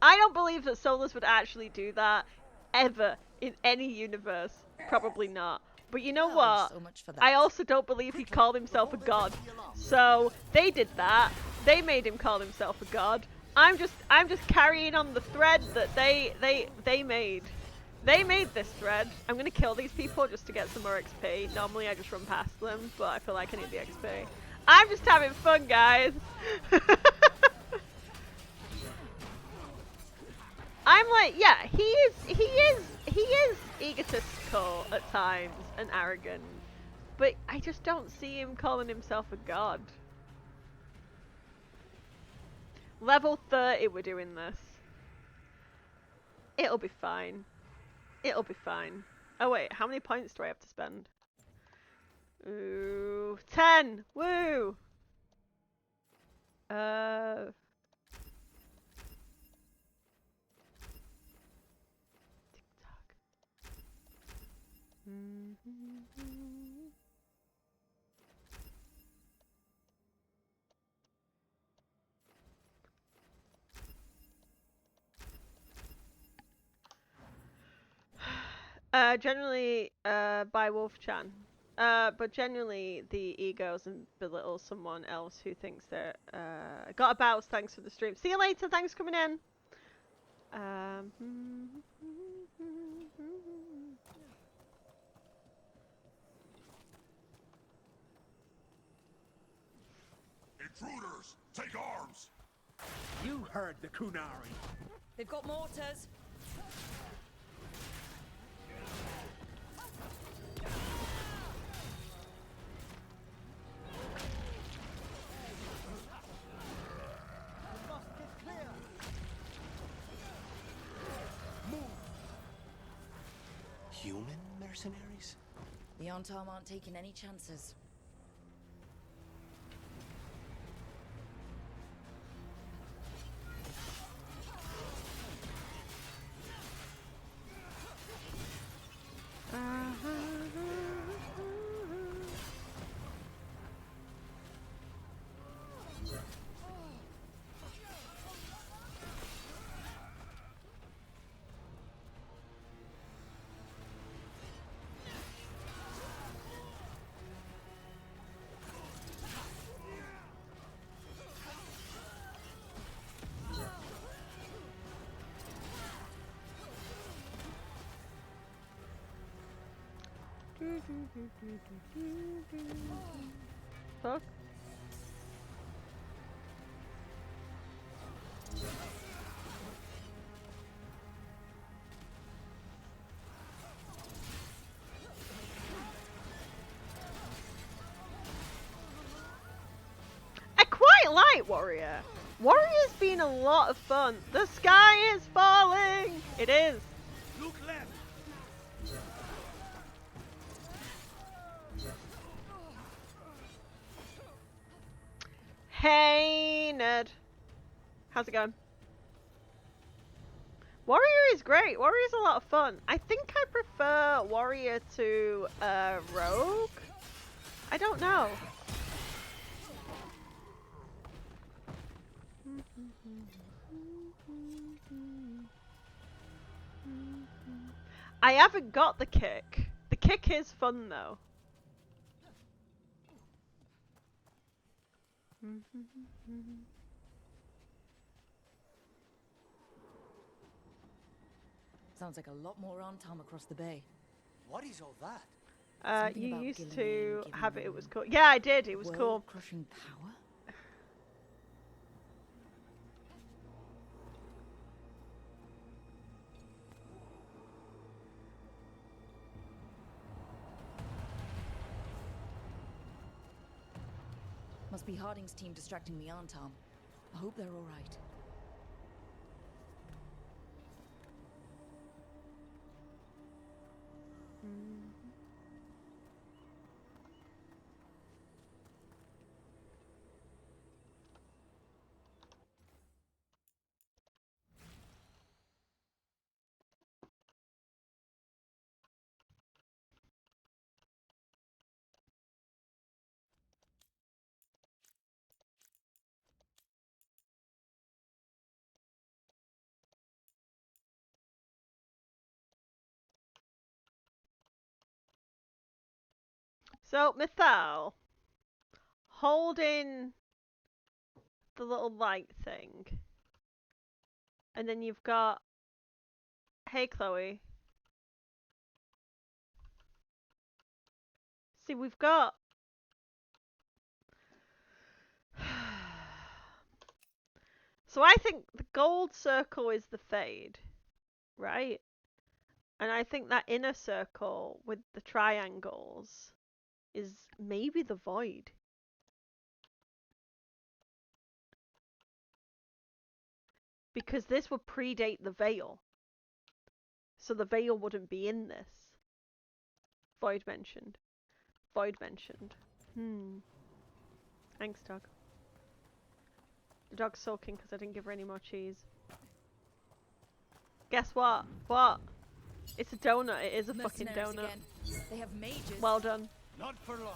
I don't believe that Solas would actually do that ever in any universe. Probably not. But you know what? So much for that. I also don't believe he called himself a god. So they did that. They made him call himself a god. I'm just carrying on the thread that they made. They made this thread. I'm gonna kill these people just to get some more XP. Normally I just run past them, but I feel like I need the XP. I'm just having fun, guys. I'm like, yeah, he is egotistical at times and arrogant, but I just don't see him calling himself a god. Level 30, we're doing this. It'll be fine. It'll be fine. Oh wait, how many points do I have to spend? Ooh, 10! Woo! Generally, by Wolf-chan. But generally, the egos and belittle someone else who thinks they're, got a bounce, thanks for the stream. See you later, thanks for coming in. Intruders, take arms! You heard the Kunari. They've got mortars. Human mercenaries? The Antam aren't taking any chances. Fuck. I quite like Warrior. Warrior's been a lot of fun. The sky is falling. It is. Look left. Hey, Ned. How's it going? Warrior is great. Warrior is a lot of fun. I think I prefer Warrior to Rogue. I don't know. I haven't got the kick. The kick is fun though. Sounds like a lot more Antom across the bay. What is all that? Something You about used Gillian to giving have it. It them was cool. Yeah, I did. It was cool. world-crushing power? Must be Harding's team distracting the Antom. I hope they're all right. So, Mythal, holding the little light thing. And then you've got, hey Chloe. See, we've got, so I think the gold circle is the fade, right? And I think that inner circle with the triangles is maybe the void. Because this would predate the veil. So the veil wouldn't be in this. Void mentioned. Void mentioned. Thanks, dog. The dog's sulking because I didn't give her any more cheese. Guess what? What? It's a donut. It is a fucking Mercenaries donut. again. They have mages. Well done. Not for long.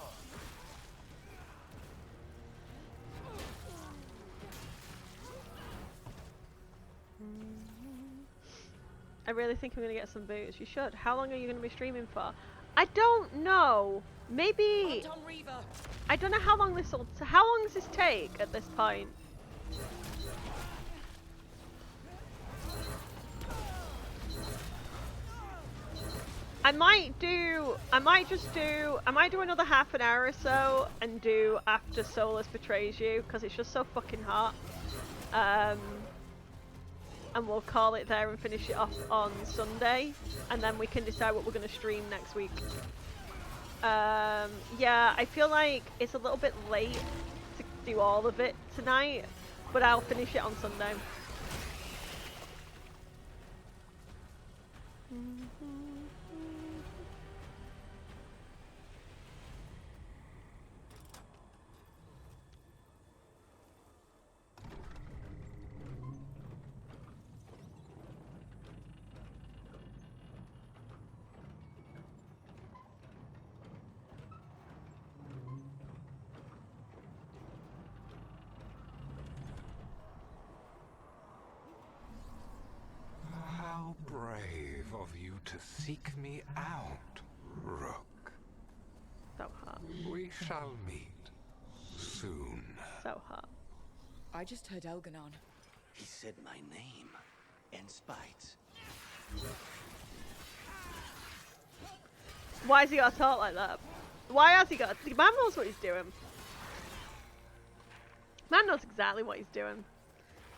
I really think I'm going to get some boots. You should. How long are you going to be streaming for? I don't know. Maybe... I don't know how long this will... How long does this take at this point? I might do another half an hour or so and do after Solas betrays you because it's just so fucking hot. And we'll call it there and finish it off on Sunday, and then we can decide what we're going to stream next week. Yeah, I feel like it's a little bit late to do all of it tonight, but I'll finish it on Sunday. How brave of you to seek me out, Rook. So hot. We shall meet soon. So hot. I just heard Elganon. He said my name and spite. Why has he got to talk like that? Why has he got to... Man knows what he's doing. Man knows exactly what he's doing.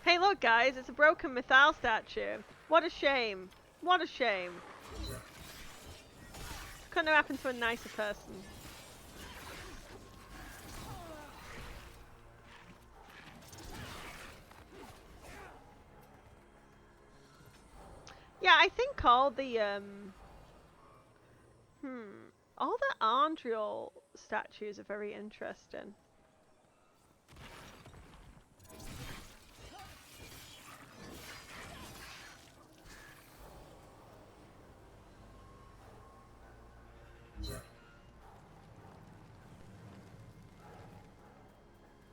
Hey look guys, it's a broken Mythal statue. What a shame. What a shame. Couldn't have happened to a nicer person. Yeah, I think all the all the Andriel statues are very interesting.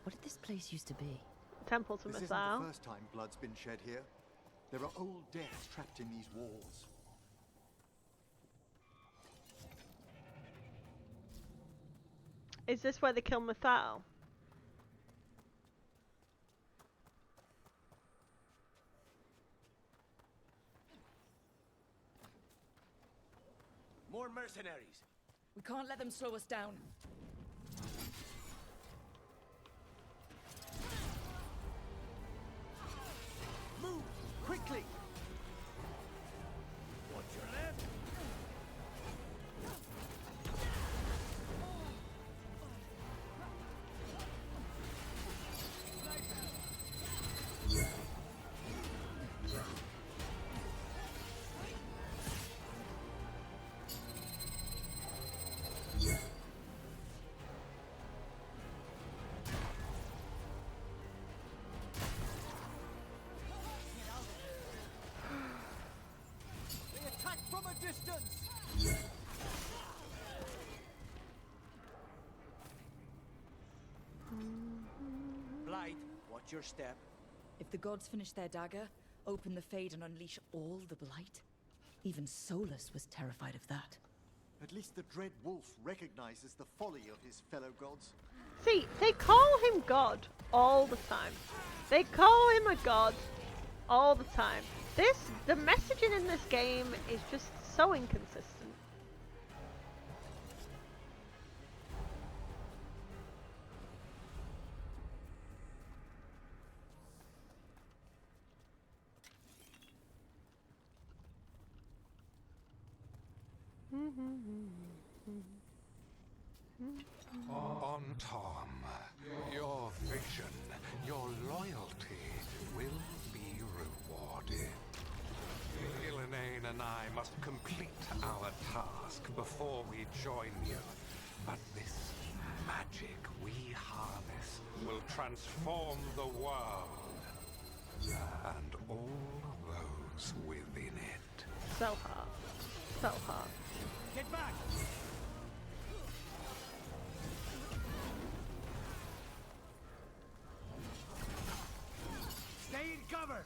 What did this place used to be? Temple to This isn't Mythal. the first time blood's been shed here. There are old deaths trapped in these walls. Is this where they kill Mythal? More mercenaries. We can't let them slow us down. Move quickly. Watch your left. From a distance! Blight, watch your step. If the gods finish their dagger, open the Fade and unleash all the blight? Even Solas was terrified of that. At least the Dread Wolf recognizes the folly of his fellow gods. See, they call him God all the time. They call him a god all the time. The messaging in this game is just so inconsistent. On Tom, your vision, your loyalty will be rewarded. Gillenane and I must complete our task before we join you. But this magic we harness will transform the world. And all those within it. So hard. So hard. Get back! Stay in cover!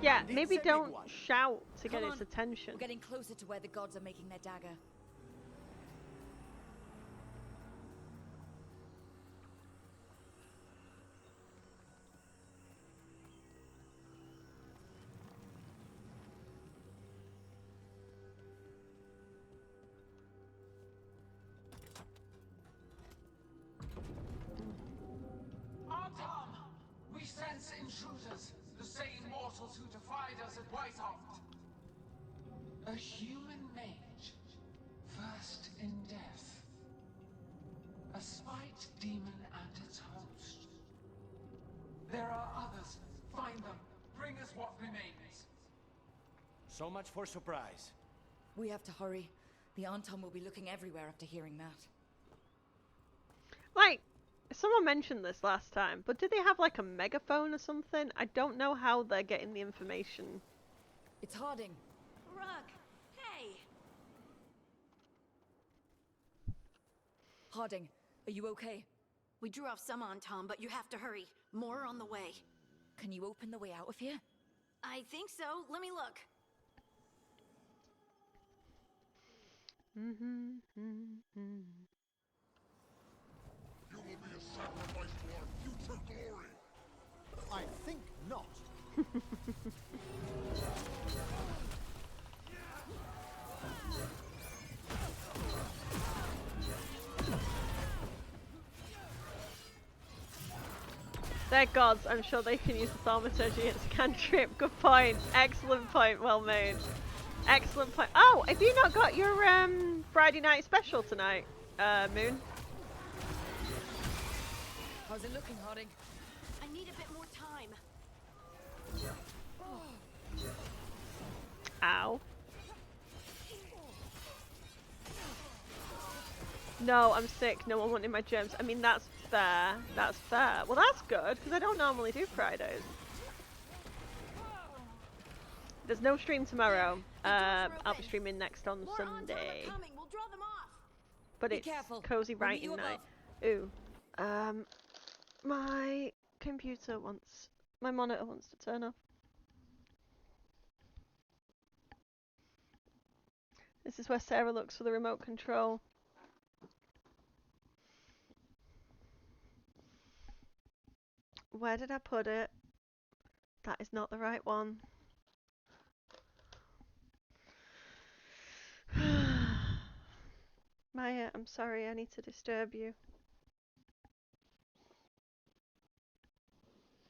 Yeah, maybe don't shout to get Come its on. attention. We're getting closer to where the gods are making their dagger. Tom, we sense intruders, the same mortals who defied us at Whiteoft. A human mage, versed in death. A spite demon and its host. There are others. Find them. Bring us what remains. So much for surprise. We have to hurry. The Anton will be looking everywhere after hearing that. Like, someone mentioned this last time, but do they have like a megaphone or something? I don't know how they're getting the information. It's Harding. Rook, hey! Harding, are you okay? We drew off some on Tom, but you have to hurry. More on the way. Can you open the way out of here? I think so. Let me look. You will be a sacrifice to our future glory. I think not. They're gods. I'm sure they can use the thaumaturgy as a cantrip. Good point. Excellent point. Well made. Excellent point. Oh, have you not got your Friday night special tonight, Moon? How's it looking, Harding? I need a bit more time. Ow. No, I'm sick. No one wanted my germs. I mean, that's fair. That's fair. Well, that's good, because I don't normally do Fridays. There's no stream tomorrow. I'll be streaming next on Sunday. We'll draw them off. But it's cozy writing night. Ooh. My computer wants... My monitor wants to turn off. This is where Sarah looks for the remote control. Where did I put it? That is not the right one. Maya, I'm sorry, I need to disturb you.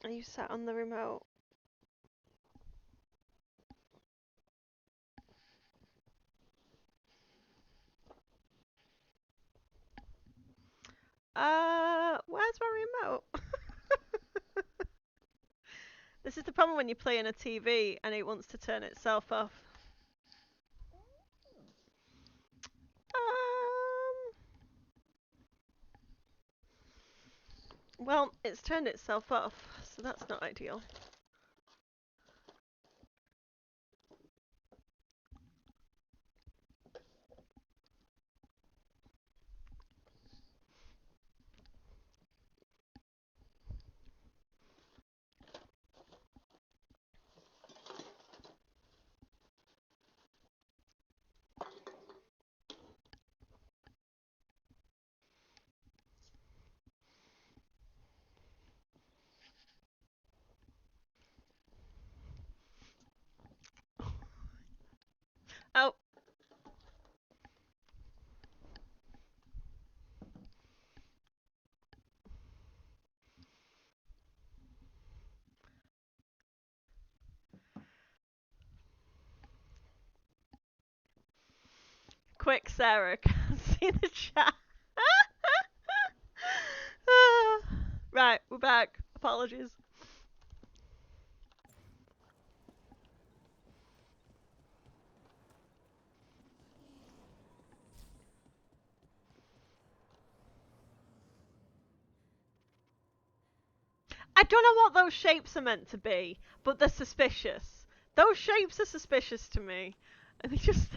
Are you sat on the remote? Where's my remote? This is the problem when you're playing a TV and it wants to turn itself off. Well, it's turned itself off, so that's not ideal. Oh. Quick, Sarah, can't see the chat. Right, we're back. Apologies. I don't know what those shapes are meant to be, but they're suspicious. Those shapes are suspicious to me. And they just...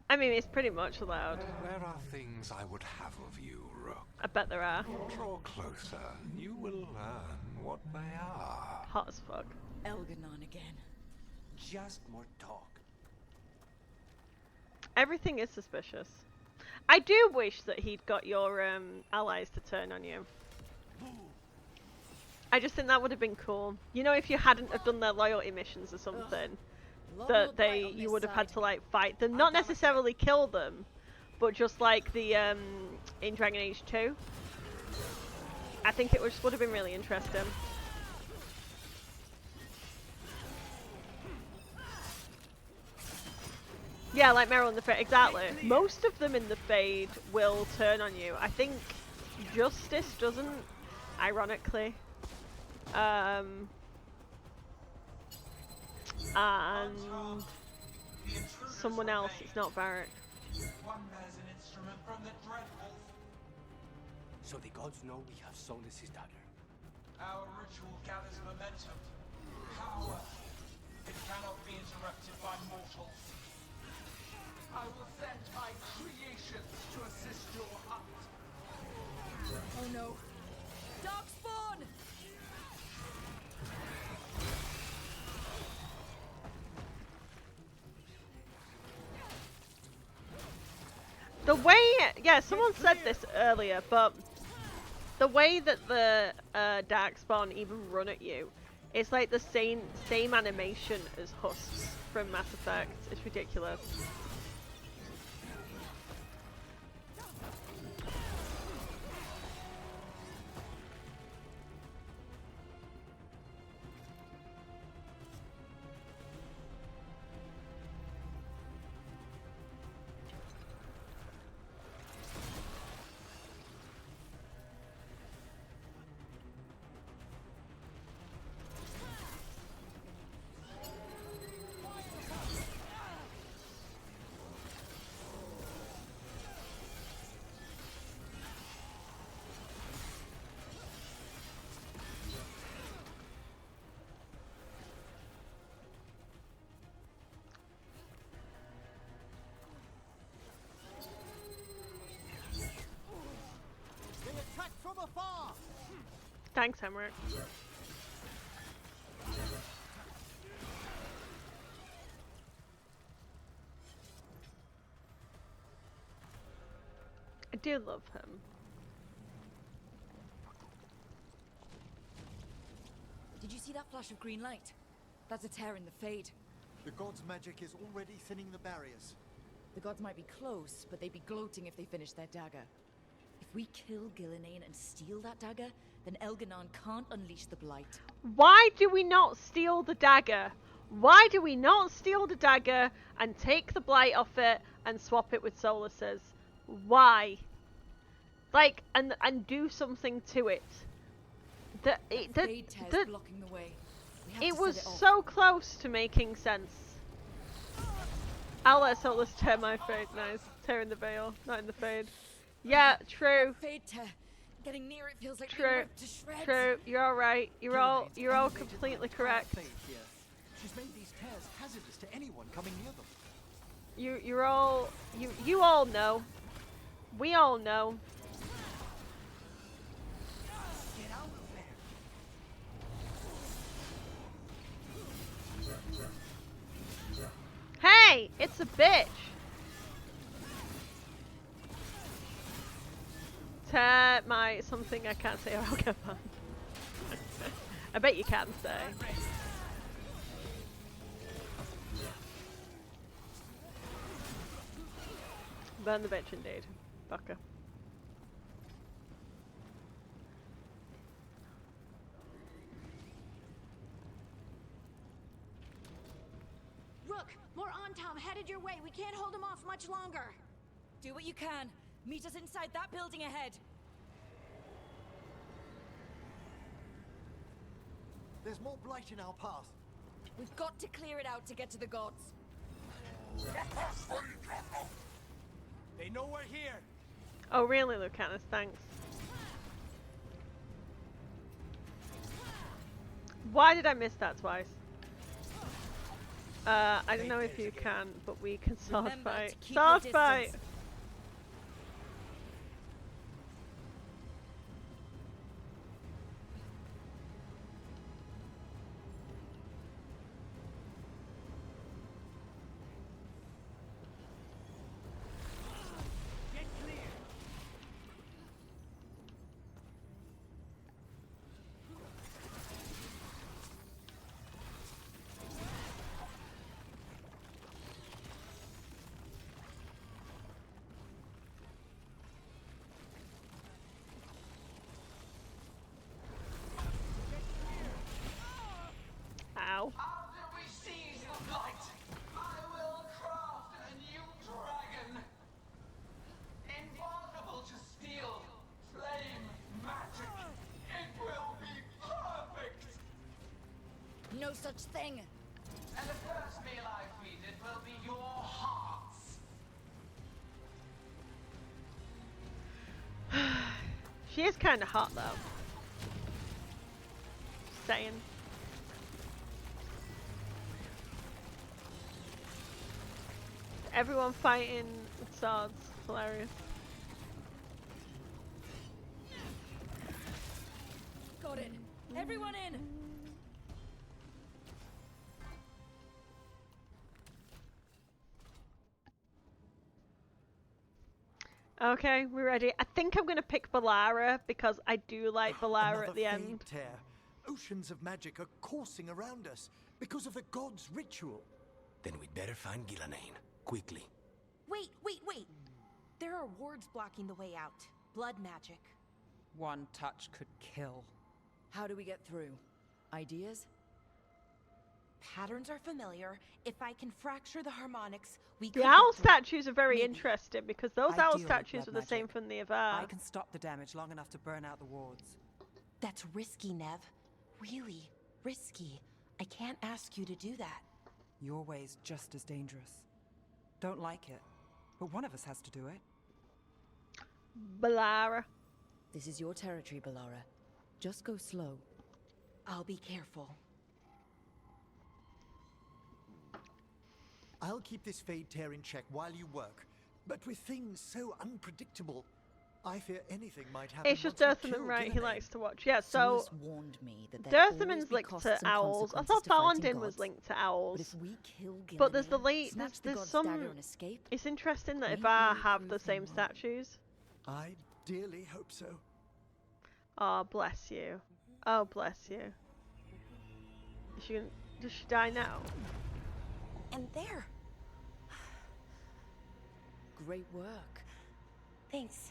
I mean, it's pretty much allowed. There are things I would have of you, Rook. I bet there are. Draw closer. You will learn what they are. Hot as fuck. Elganon again. Just more talk. Everything is suspicious. I do wish that he'd got your allies to turn on you. I just think that would have been cool. You know, if you hadn't have done their loyalty missions or something, that you would have had to like fight them, not necessarily kill them, but just like the in Dragon Age 2. I think it would have been really interesting. Yeah, like Meryl in the Fade, exactly. Most of them in the Fade will turn on you. I think Justice doesn't, ironically. And someone else, it's not Varric. So the gods know we have Solas' dagger. Our ritual gathers momentum. Power. It cannot be interrupted by mortals. I will send my creations to assist your hunt. Oh no. Darkspawn! The way, yeah, someone said this earlier, but the way that the Darkspawn even run at you, it's like the same animation as Husks. from Mass Effect. It's ridiculous. Thanks, Emmerich. I do love him. Did you see that flash of green light? That's a tear in the Fade. The god's magic is already thinning the barriers. The gods might be close, but they'd be gloating if they finished their dagger. If we kill Gillenane and steal that dagger, then Elganon can't unleash the Blight. Why do we not steal the dagger? Why do we not steal the dagger and take the blight off it and swap it with Solas's? Why? Like, and do something to it. Fade tear's blocking the way. It was so close to making sense. I'll let Solas tear my Fade. Nice. Tearing the veil, not in the Fade. Yeah, true. Fade tear. Getting near it feels like True. to shreds. True. You're all right. You're all completely correct. She's made these tears hazardous to anyone coming near them. You all know. We all know. Get out of there. Hey, it's a bitch. Tear my something I can't say or I'll get banned. I bet you can say. Burn the bitch indeed. Fucker. Rook, more Antam headed your way. We can't hold him off much longer. Do what you can. Meet us inside that building ahead. There's more blight in our path. We've got to clear it out to get to the gods. They know we're here. Oh really, Lucanus? Thanks. Why did I miss that twice? I don't know if you can, but we can sword fight. Sword fight! Ow. After we seize the blight, I will craft a new dragon. Impossible to steal. Flame magic. It will be perfect. No such thing. And the first meal I feed it will be your hearts. She is kind of hot though. Just saying. Everyone fighting with swords. Hilarious. Got it. Everyone in. Okay, we're ready. I think I'm gonna pick Balara because I do like Balara at the Another end. Fade tear. Oceans of magic are coursing around us because of the god's ritual. Then we'd better find Gillenane. Quickly. Wait. There are wards blocking the way out. Blood magic. One touch could kill. How do we get through? Ideas? Patterns are familiar. If I can fracture the harmonics, we The could owl get through. statues are very Maybe. interesting because those I owl deal with statues are blood the same magic. from the Avar. I can stop the damage long enough to burn out the wards. That's risky, Nev. Really risky. I can't ask you to do that. Your way's just as dangerous. Don't like it, but one of us has to do it. Balara. This is your territory, Balara. Just go slow. I'll be careful. I'll keep this Fade Tear in check while you work. But with things so unpredictable, I fear anything might happen. It's just once we Durthaman, kill right? He Gillenane. likes to watch. Yeah, so Solas warned me that there'd always Durthaman's be linked costs to and owls. I consequences thought to fighting Valandin was gods. linked to owls. But if we kill But there's the Gillenane, late. snatch the There's god's some. dagger and escape, It's interesting that maybe Ivar we have the prove them same wrong. statues. I dearly hope so. Oh, bless you. Oh, bless you. Does she die now? And there. Great work. Thanks.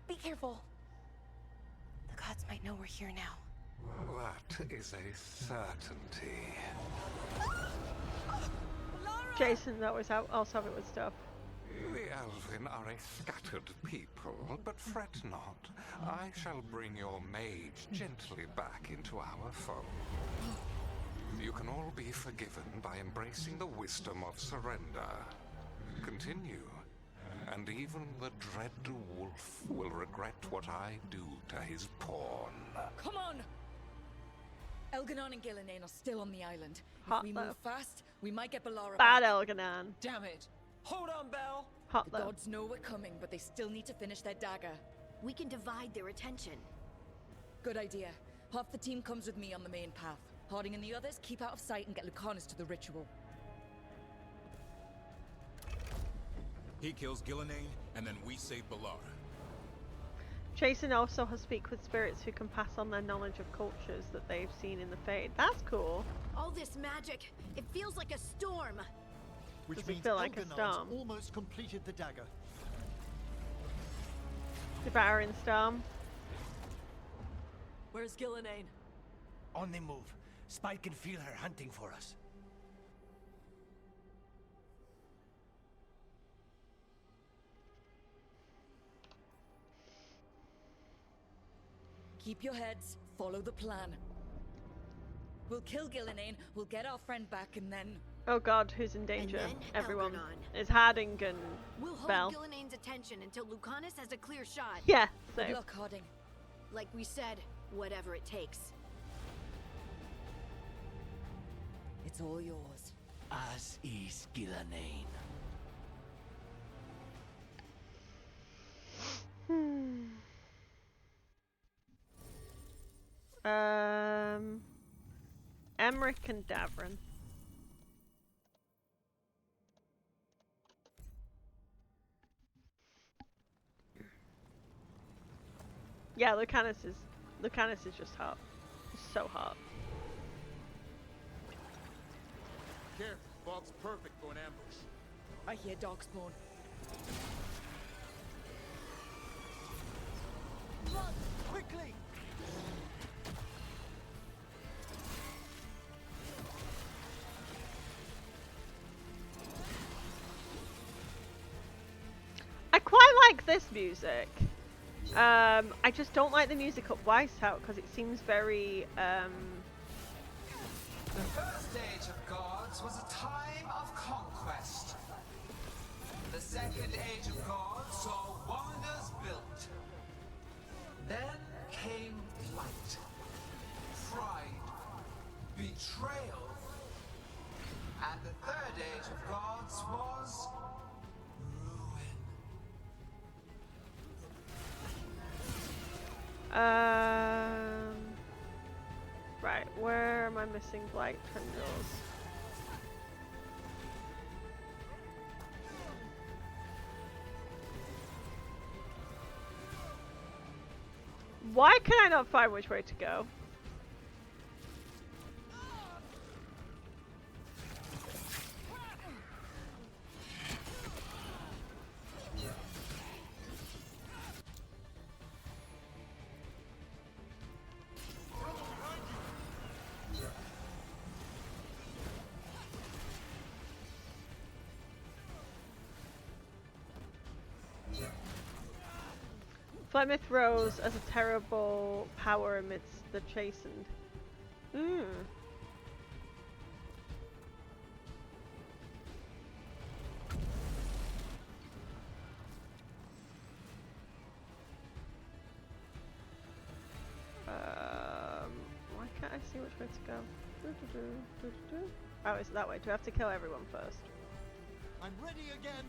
Be careful. The gods might know we're here now. That is a certainty. Jason's always also have it with stuff. The Elven are a scattered people, but fret not. I shall bring your mage gently back into our fold. You can all be forgiven by embracing the wisdom of surrender. Continue, and even the dread wolf will regret what I do to his pawn. Come on! Elganon and Gillenane are still on the island. Hot If we though. move fast, we might get Balara Bad back. Elganon. Damn it! Hold on, Belle! Hot The though. gods know we're coming, but they still need to finish their dagger. We can divide their attention. Good idea. Half the team comes with me on the main path. Harding and the others keep out of sight and get Lucanus to the ritual. He kills Gillenane, and then we save Balara. Jason also has speak with spirits who can pass on their knowledge of cultures that they've seen in the Fade. That's cool. All this magic, it feels like a storm. Which Does it means feel like a Elganon's storm? almost completed the dagger. Devouring Storm. Where's Gillenane? On the move. Spike can feel her hunting for us. Keep your heads, follow the plan. We'll kill Gillenane, we'll get our friend back, and then... Oh god, who's in danger? then Everyone. Elganon. It's Harding and We'll hold Belle. Gillenane's attention until Lucanus has a clear shot. Yeah, Good so. luck, Harding. Like we said, whatever it takes. It's all yours. As is Gillenane. Emmerich and Davrin. Yeah, Lucanus is just hot. He's so hot. Careful, fog's perfect for an ambush. I hear Darkspawn. Run! Quickly! I quite like this music. I just don't like the music at Weishaupt because it seems very The first age of gods was a time of conquest. The second age of gods saw wonders built. Then came flight, pride, betrayal. And the third age of gods was right, where am I missing Blight Tendrils? Why can I not find which way to go? Flemeth rose as a terrible power amidst the chastened. Hmm. Why can't I see which way to go? Oh, is it that way? Do I have to kill everyone first? I'm ready again.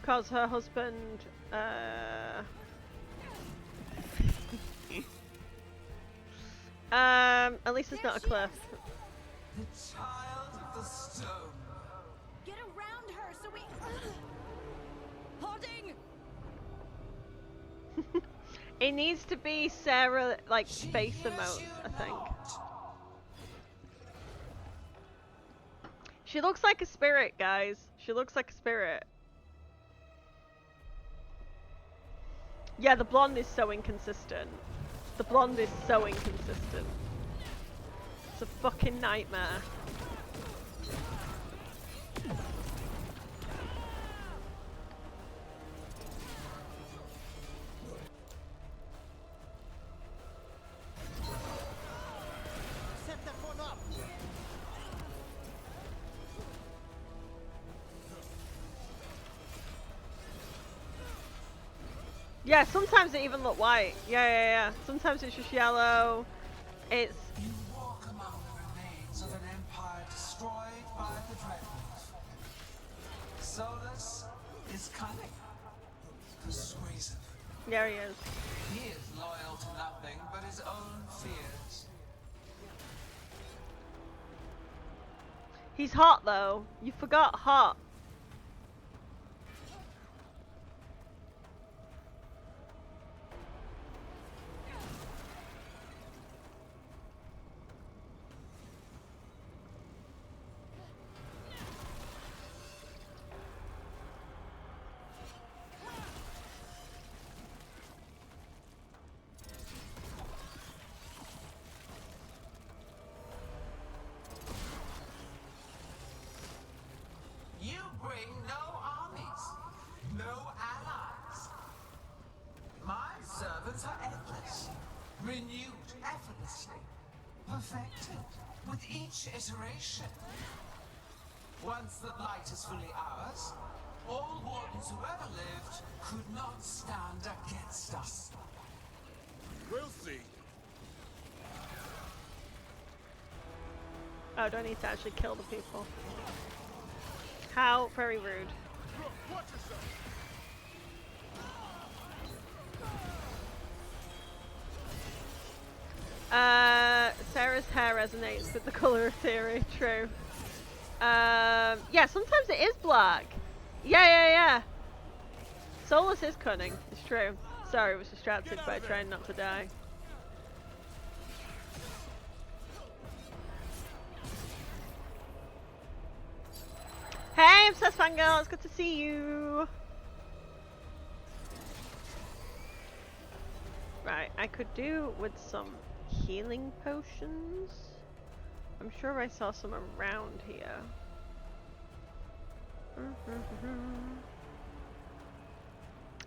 Cause her husband, at least it's not a cliff. The child of the stone. Get around her so we... Holding! It needs to be Sarah, like, space emotes, I think. She looks like a spirit, guys. She looks like a spirit. Yeah, the blonde is so inconsistent. The blonde is so inconsistent. It's a fucking nightmare. Set that one up. Yeah, sometimes it even look white. Yeah. Sometimes it's just yellow. It's... You walk among the remains of an empire destroyed by the Dreadwolf. Solas is cunning, persuasive. There he is. He is loyal to nothing but his own fears. He's hot though. You forgot hot. You bring no armies, no allies. My servants are endless, renewed effortlessly, perfected with each iteration. Once the light is fully ours, all wardens who ever lived could not stand against us. We'll see. Oh, do I need to actually kill the people? How very rude. Rook, watch yourself. Sarah's hair resonates with the color of theory. True. Yeah, sometimes it is black. Yeah. Solas is cunning. It's true. Sorry, I was distracted by trying not to die. Hey, Obsessed Fangirl, it's good to see you. Right, I could do with some healing potions. I'm sure I saw some around here.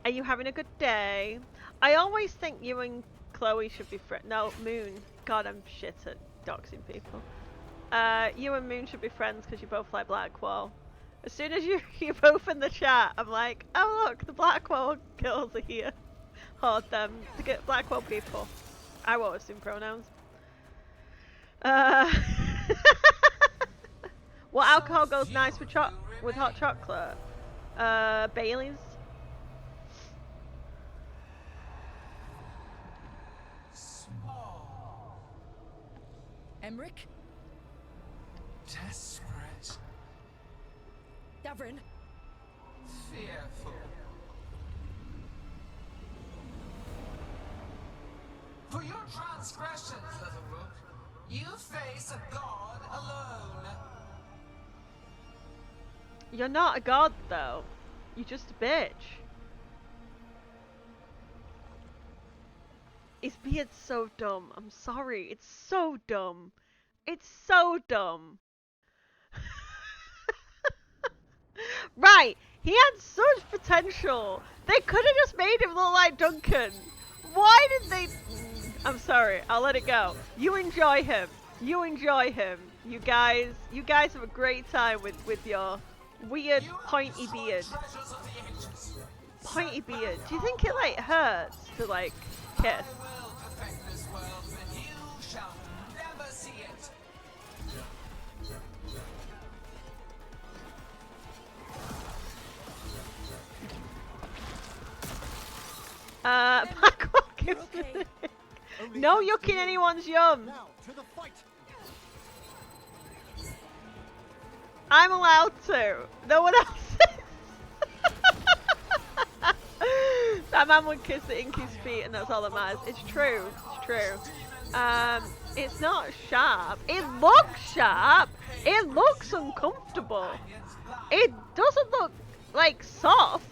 Are you having a good day? I always think you and Chloe should be friends. No, Moon. God, I'm shit at doxing people. You and Moon should be friends because you both like Blackwall. As soon as you both in the chat, I'm like, oh look, the Blackwall girls are here. Hoard them to get Blackwall people. I won't assume pronouns. What alcohol goes nice with hot chocolate? Bailey's. Emric? Desperate. Davrin? Fearful. For your transgressions, little Rook, you face a god alone. You're not a god, though. You're just a bitch. His beard's so dumb. I'm sorry. It's so dumb. It's so dumb. Right, he had such potential. They could have just made him look like Duncan. Why did they... I'm sorry, I'll let it go. You enjoy him. You enjoy him. You guys have a great time with your weird pointy beard. Pointy beard. Do you think it like hurts to like kiss? I will perfect this world, and you shall never see it. Black Rock is no yucking anyone's yum. Now, to the fight. I'm allowed to. No one else is. That man would kiss the Inky's feet and that's all that matters. It's true. It's true. It's not sharp. It looks sharp. It looks uncomfortable. It doesn't look like soft.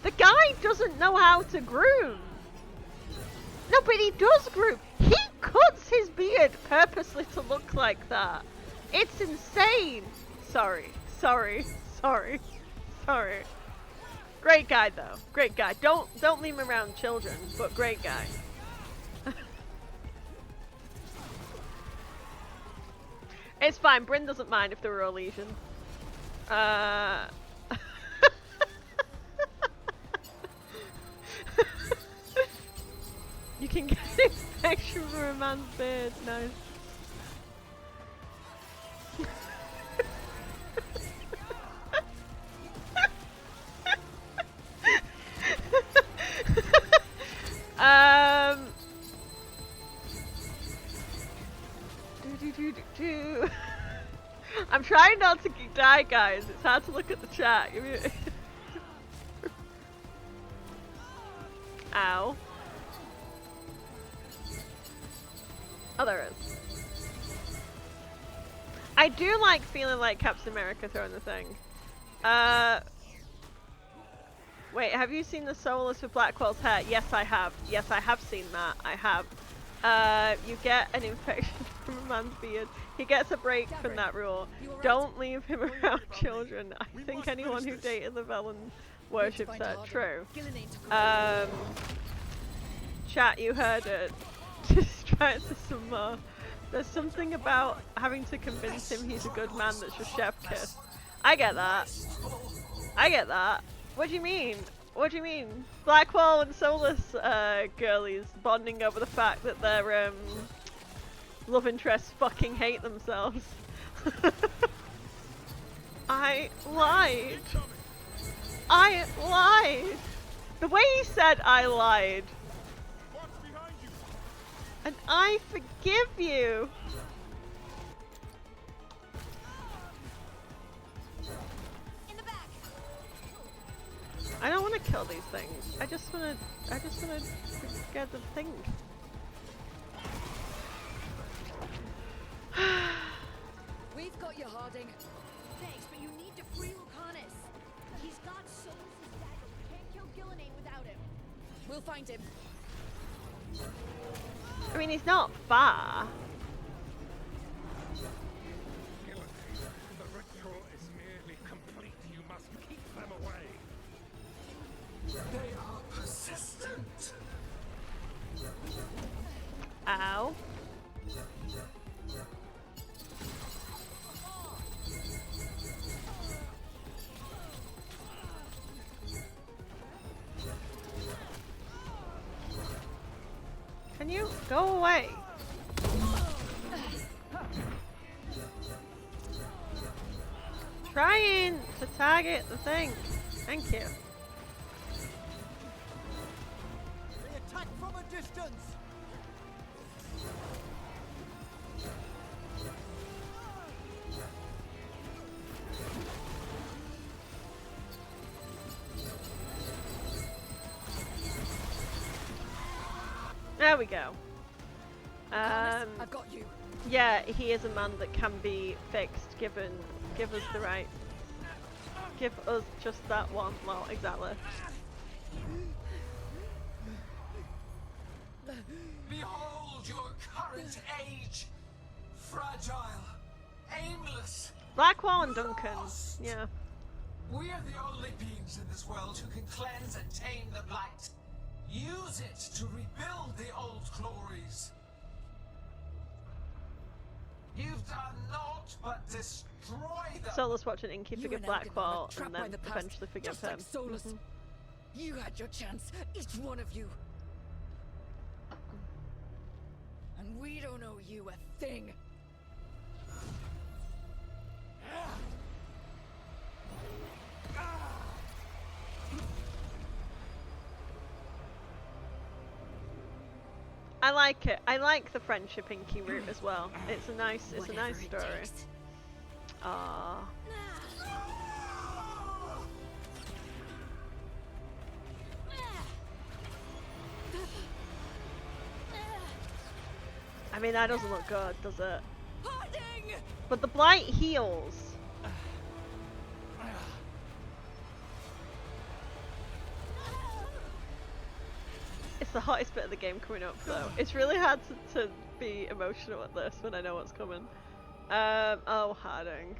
The guy doesn't know how to groom. No, but he does groom. He cuts his beard purposely to look like that. It's insane. Sorry. Great guy though. Great guy. Don't leave him around children, but great guy. It's fine. Bryn doesn't mind if there were a lesion. You can get infection from a man's beard. Nice. I'm trying not to die, guys. It's hard to look at the chat. Ow. Oh, there is. I do like feeling like Captain America throwing the thing. Wait, have you seen the Solas with Blackwell's hair? Yes, I have. Yes, I have seen that. I have. You get an infection from a man's beard. He gets a break from that rule. Don't leave him around children. I think anyone who dated the Velen worships her. True. Chat, you heard it. Just try it to some more. There's something about having to convince him he's a good man that's just chef kiss. I get that. I get that. What do you mean? What do you mean? Blackwell and Solas girlies bonding over the fact that their love interests fucking hate themselves. I lied. I lied. The way he said I lied. And I forgive you. I don't want to kill these things. I just want to get the thing. We've got you, Harding. Thanks, but you need to free Lucanus. He's got Solas' dagger. We can't kill Gillenane without him. We'll find him. I mean, he's not far. The ritual is nearly complete. You must keep them away. They are persistent. Ow. Can you go away? Trying to target the thing. Thank you. They attack from a distance. There we go. I've got you. Yeah, he is a man that can be fixed. Give us the right. Give us just that one. Well, exactly. Behold your current age. Fragile, aimless. Blackwell and Duncan. Yeah. We are the only beings in this world who can cleanse and tame the blight. Use it to rebuild the old glories. You've done naught but destroy them. Solas watching Inky forgive and Elgin are Blackwall trapped and by then the past, eventually forgive just him. like Solas. You had your chance, each one of you. And we don't owe you a thing. I like it. I like the friendship Inky route as well. It's a nice story. Ah. I mean, that doesn't look good, does it? But the blight heals. It's the hottest bit of the game coming up, though. It's really hard to be emotional at this when I know what's coming. Oh, Harding.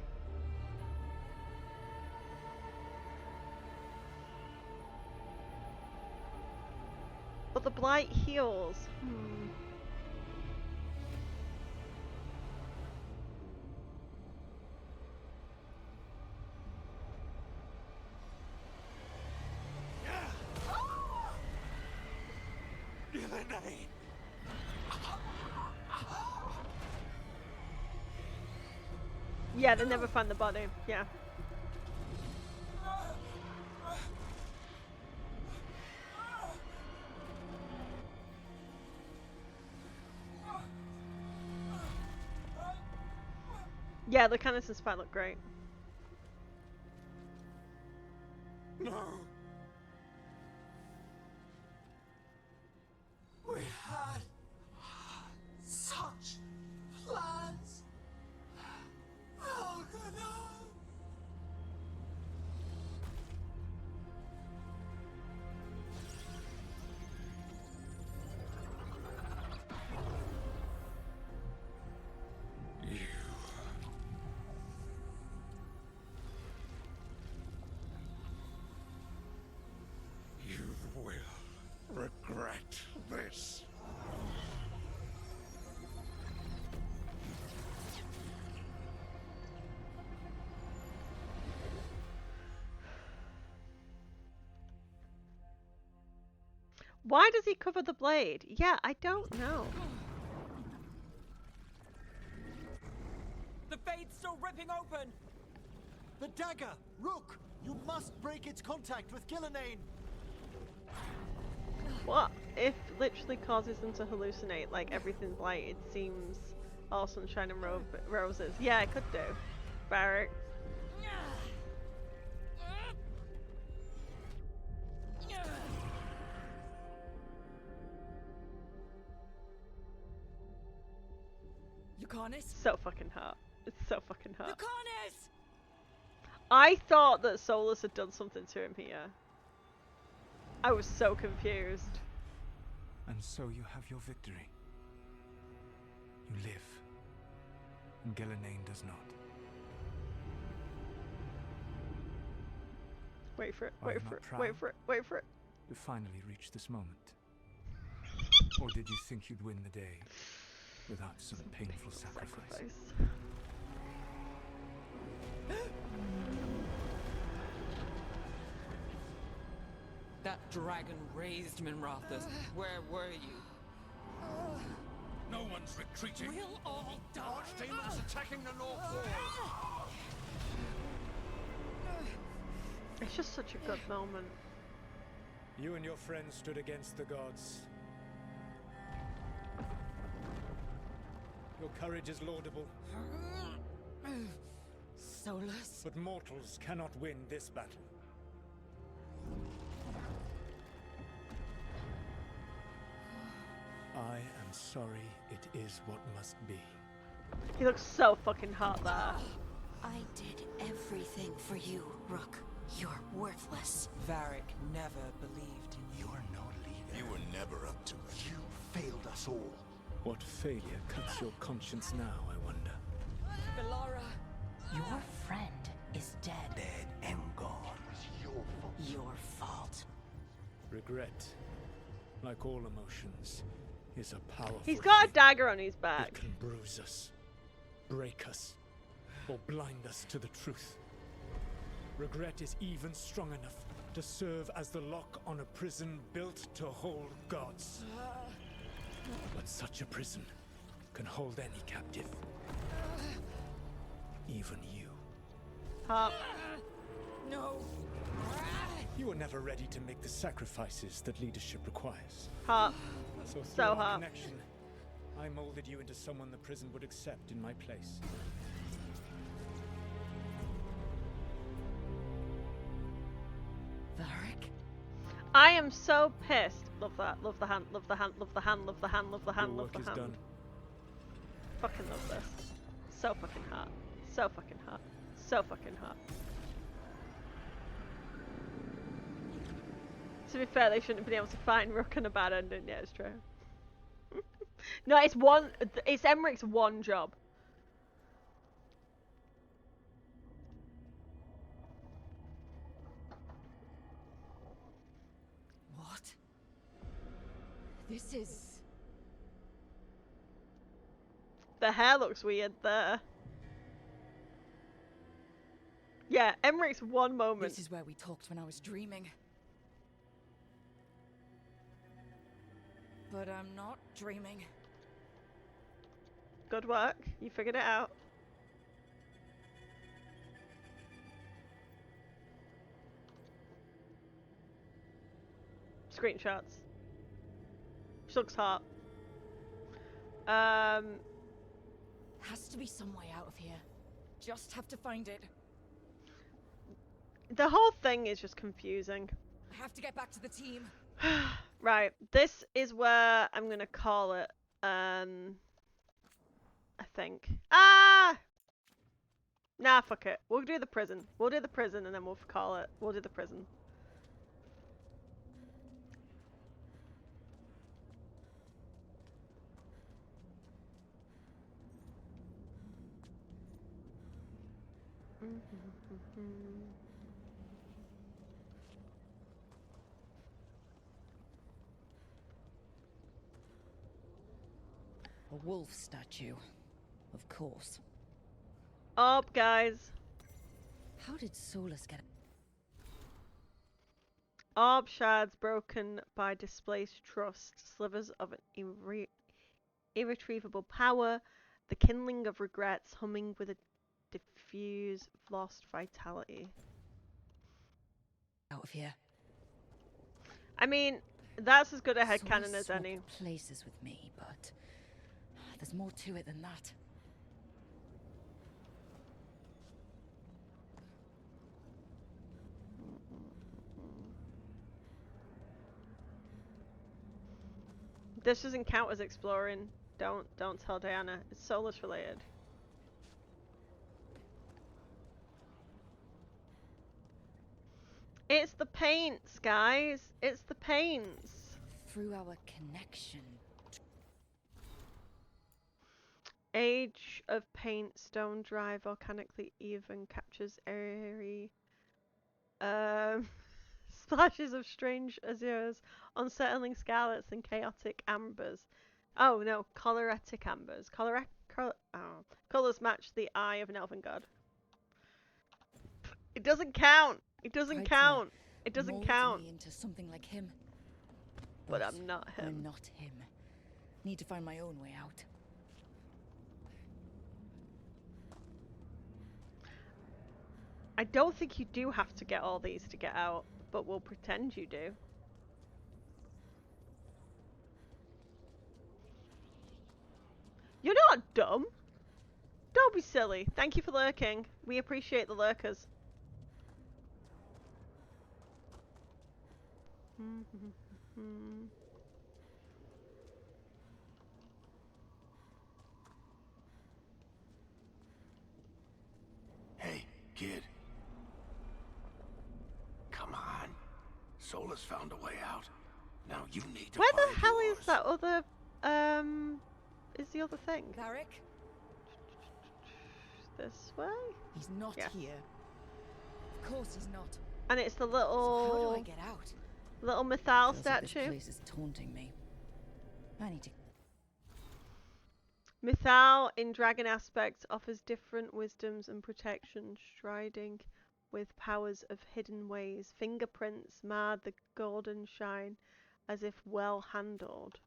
But the blight heals. Yeah, they never find the body. Yeah. Yeah, the Canisters fight look great. No. We had such plans. Oh, no. You will regret this. Why does he cover the blade? Yeah, I don't know. The fade's still ripping open! The dagger! Rook! You must break its contact with Gillenane! What if literally causes them to hallucinate like everything blighted seems all sunshine and roses? Yeah, it could do. Barrack. Lucanus? So fucking hot. It's so fucking hot. Lucanus! I thought that Solas had done something to him here. I was so confused. And so you have your victory. You live. And Gillenane does not. Wait for it, Are wait you for not it, proud? wait for it, wait for it. To finally reach this moment. Or did you think you'd win the day without some painful sacrifice? That dragon raised Minrathus. Where were you? No one's retreating. We'll all die. Archdemons attacking the North Wall. It's just such a good moment. You and your friends stood against the gods. Your courage is laudable. Solas? But mortals cannot win this battle. I am sorry, it is what must be. He looks so fucking hot there. I did everything for you, Rook. You're worthless. Varric never believed in you. You're no leader. You were never up to it. You failed us all. What failure cuts your conscience now, I wonder? Belara. Your friend is dead. Dead and gone. It's your fault. Your fault. Regret, like all emotions, is a powerful He's got a thing. dagger on his back. It can bruise us, break us, or blind us to the truth. Regret is even strong enough to serve as the lock on a prison built to hold gods. But such a prison can hold any captive. Even you. Hop. No. You were never ready to make the sacrifices that leadership requires. Hop. So through So our hop. connection, I molded you into someone the prison would accept in my place. Varric? I am so pissed. Love that. Love the hand. Love the hand. Love the hand. Love the hand. Love the hand. Your Love work the is hand. done. Fucking love this. So fucking hot. So fucking hot. So fucking hot. To be fair, they shouldn't have been able to find Rook and a bad ending. Yeah, it's true. No, it's one. It's Emmerich's one job. What? This is... The hair looks weird there. Yeah, Emmerich's one moment. This is where we talked when I was dreaming. But I'm not dreaming. Good work. You figured it out. Screenshots. She looks hot. Has to be some way out of here. Just have to find it. The whole thing is just confusing. I have to get back to the team. Right, this is where I'm gonna call it. I think. Ah! Nah, fuck it. We'll do the prison. We'll do the prison and then we'll call it. We'll do the prison. A wolf statue. Of course. Up, guys. How did Solas get... Orb shards broken by displaced trust. Slivers of an irretrievable power. The kindling of regrets humming with a diffuse lost vitality. out of here? I mean, that's as good a headcanon Solas as swapped any. places with me, but there's more to it than that. This doesn't count as exploring. Don't tell Diana. It's Solas related. It's the paints, guys. It's the paints. Through our connection. Age of paint, stone dry, volcanically even, captures airy splashes of strange azures, unsettling scarlets and chaotic ambers. Oh no, coloretic ambers. Colors match the eye of an elven god. It doesn't count. It doesn't count. It doesn't count. Me into something like him. But I'm not him. I'm not him. Need to find my own way out. I don't think you do have to get all these to get out, but we'll pretend you do. You're not dumb. Don't be silly. Thank you for lurking. We appreciate the lurkers. Hey, kid. Come on. Solas found a way out. Now you need to Where find the hell yours. is that other, is the other thing? Varric? This way? He's not Yeah. here. course he's not. And it's the So how do I little get out? little Mythal Feels like this statue. place is taunting me. I need to. Mythal in dragon aspects offers different wisdoms and protections, striding with powers of hidden ways. Fingerprints mar the golden shine as if well handled.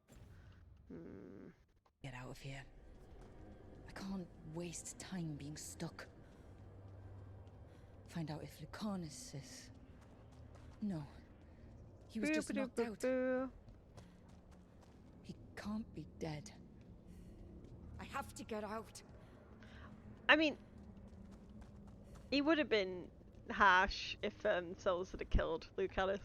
Get out of here. I can't waste time being stuck. Find out if Lucanus is... No. He was just knocked out. He can't be dead. I have to get out. I mean, he would have been harsh if Solas had killed Lucanus.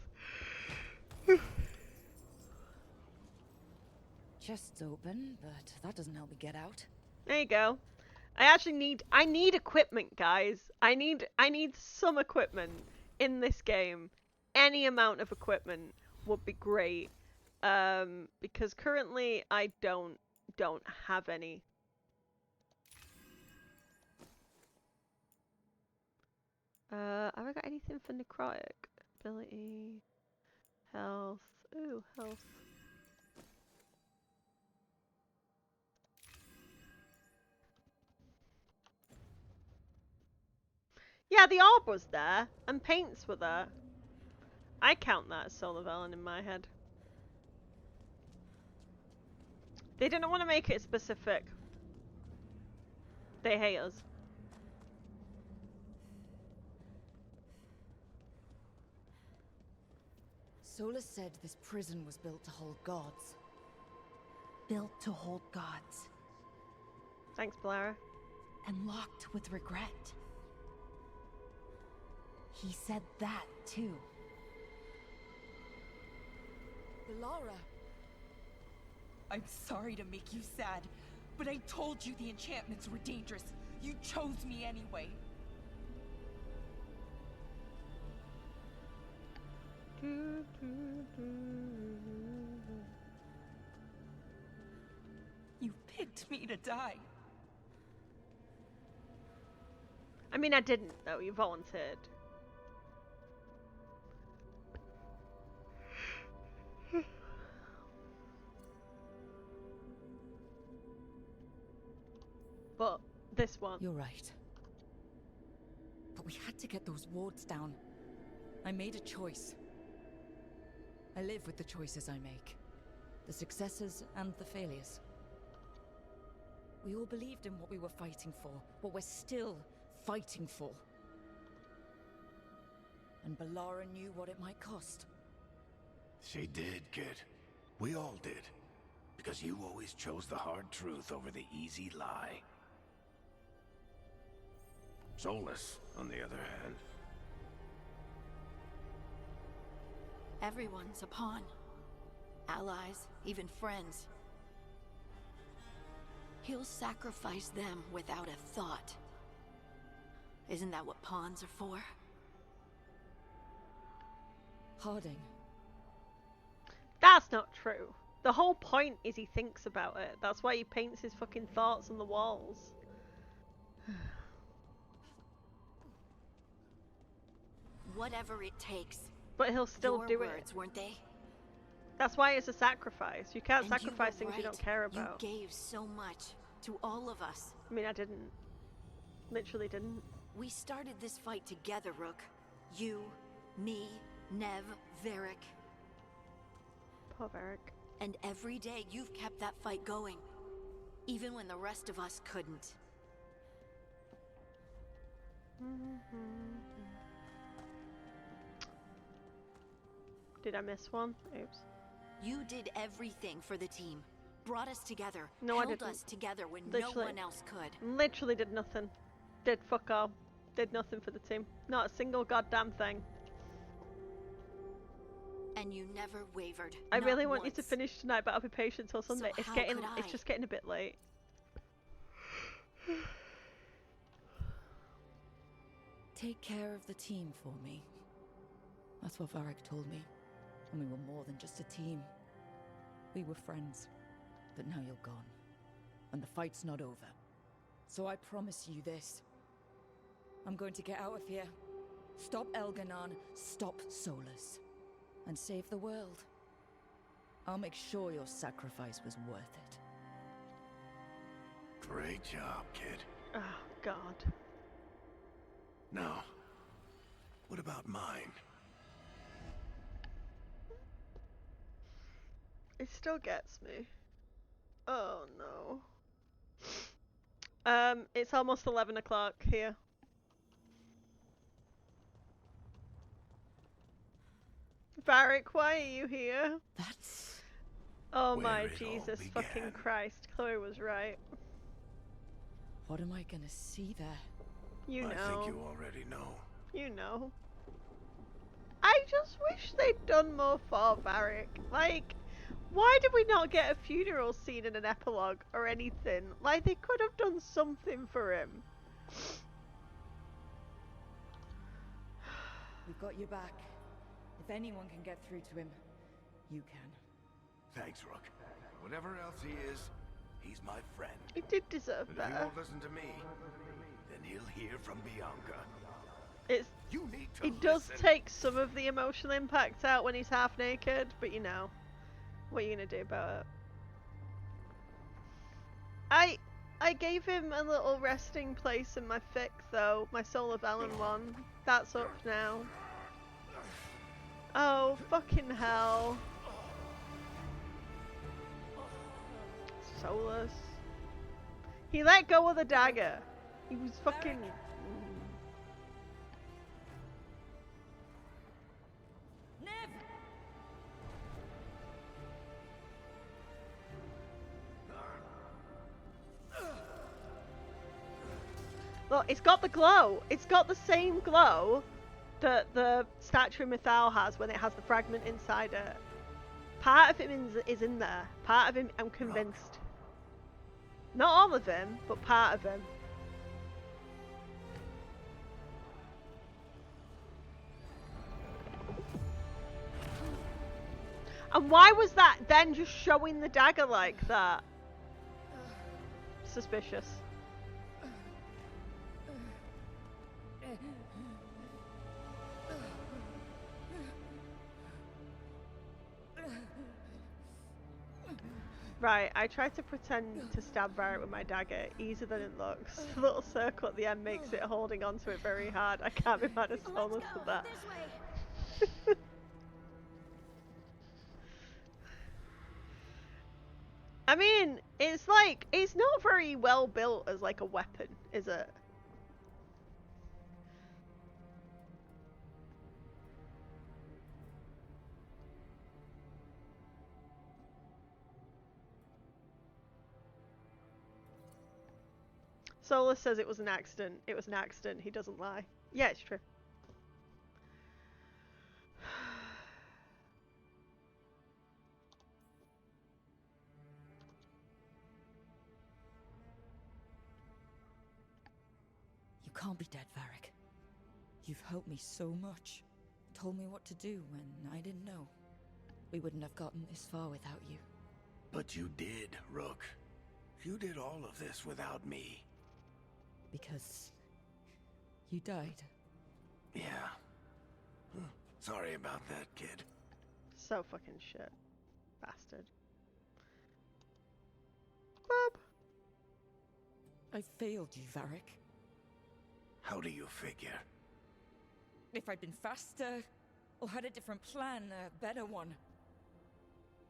Chest's open, but that doesn't help me get out. There you go. I need equipment, guys. I need some equipment in this game. Any amount of equipment would be great. Because currently I don't have any. Have I got anything for necrotic? Ability, health. Ooh, health. Yeah, the orb was there, and paints were there. I count that as Solar Velen in my head. They didn't want to make it specific. They hate us. Solas said this prison was built to hold gods. Built to hold gods. Thanks, Blair. And locked with regret. He said that, too. Lara. I'm sorry to make you sad, but I told you the enchantments were dangerous. You chose me anyway. You picked me to die. I mean, I didn't, though. You volunteered. But this one. You're right. But we had to get those wards down. I made a choice. I live with the choices I make. The successes and the failures. We all believed in what we were fighting for, what we're still fighting for. And Balara knew what it might cost. She did, kid. We all did. Because you always chose the hard truth over the easy lie. Solas, on the other hand. Everyone's a pawn. Allies, even friends. He'll sacrifice them without a thought. Isn't that what pawns are for? Harding. That's not true. The whole point is he thinks about it. That's why he paints his fucking thoughts on the walls. Whatever it takes. But he'll still Your do words, it. Weren't they? That's why it's a sacrifice. You can't And sacrifice you were things you don't right. care about. You gave so much to all of us. I mean, I didn't. Literally didn't. We started this fight together, Rook. You, me, Nev, Varric. Poor Varric. And every day you've kept that fight going. Even when the rest of us couldn't. Did I miss one? Oops. You did everything for the team. Brought us together. No, I held didn't. us together when Literally. no one else could. Literally did nothing. Did fuck all. Did nothing for the team. Not a single goddamn thing. And you never wavered. I not really want you once. to finish tonight, but I'll be patient till Sunday. So It's how getting. could It's I? just getting a bit late. Take care of the team for me. That's what Varric told me. And we were more than just a team. We were friends. But now you're gone. And the fight's not over. So I promise you this. I'm going to get out of here. Stop Elganon, stop Solas, and save the world. I'll make sure your sacrifice was worth it. Great job, kid. Oh, God. Now, what about mine? It still gets me. Oh, no. It's almost 11 o'clock here. Varric, why are you here? That's... Oh where my it all Jesus began. fucking Christ. Chloe was right. What am I gonna see there? You know. I think you already know. You know. I just wish they'd done more for Varric. Like, why did we not get a funeral scene in an epilogue or anything? Like, they could have done something for him. We've got your back. If anyone can get through to him, you can. Thanks, Rook. Whatever else he is, he's my friend. He did deserve And if he better. won't listen to me, then he'll hear from Bianca. It's, You need to it does listen. take some of the emotional impact out when he's half naked, but you know, what are you gonna do about it? I gave him a little resting place in my fic though, my Soul of Ellen one. That's up now. Oh, fucking hell. Solas. He let go of the dagger. He was fucking... Look, it's got the glow. It's got the same glow that the statue of Mythal has when it has the fragment inside it. Part of him is in there. Part of him, I'm convinced. Not all of him, but part of him. And why was that then just showing the dagger like that? Suspicious. Right, I tried to pretend to stab Varric with my dagger, easier than it looks. The little circle at the end makes it holding onto it very hard. I can't be mad at Solas for that. I mean, it's like, it's not very well built as like a weapon, is it? Solas says it was an accident. It was an accident. He doesn't lie. Yeah, it's true. You can't be dead, Varric. You've helped me so much. Told me what to do when I didn't know. We wouldn't have gotten this far without you. But you did, Rook. You did all of this without me. Because you died. Yeah. Sorry about that, kid. So fucking shit. Bastard. Bob. I failed you, Varric. How do you figure? If I'd been faster, or had a different plan, a better one.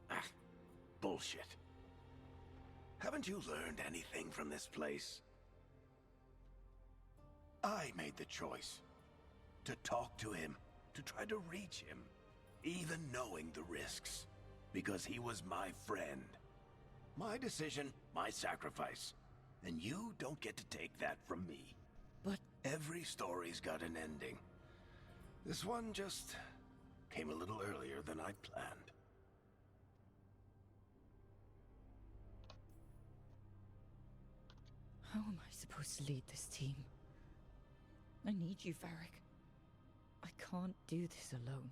Ah, bullshit. Haven't you learned anything from this place? I made the choice. To talk to him, to try to reach him, even knowing the risks. Because he was my friend. My decision, my sacrifice. And you don't get to take that from me. But every story's got an ending. This one just came a little earlier than I'd planned. how am I supposed to lead this team? I need you, Varric. I can't do this alone.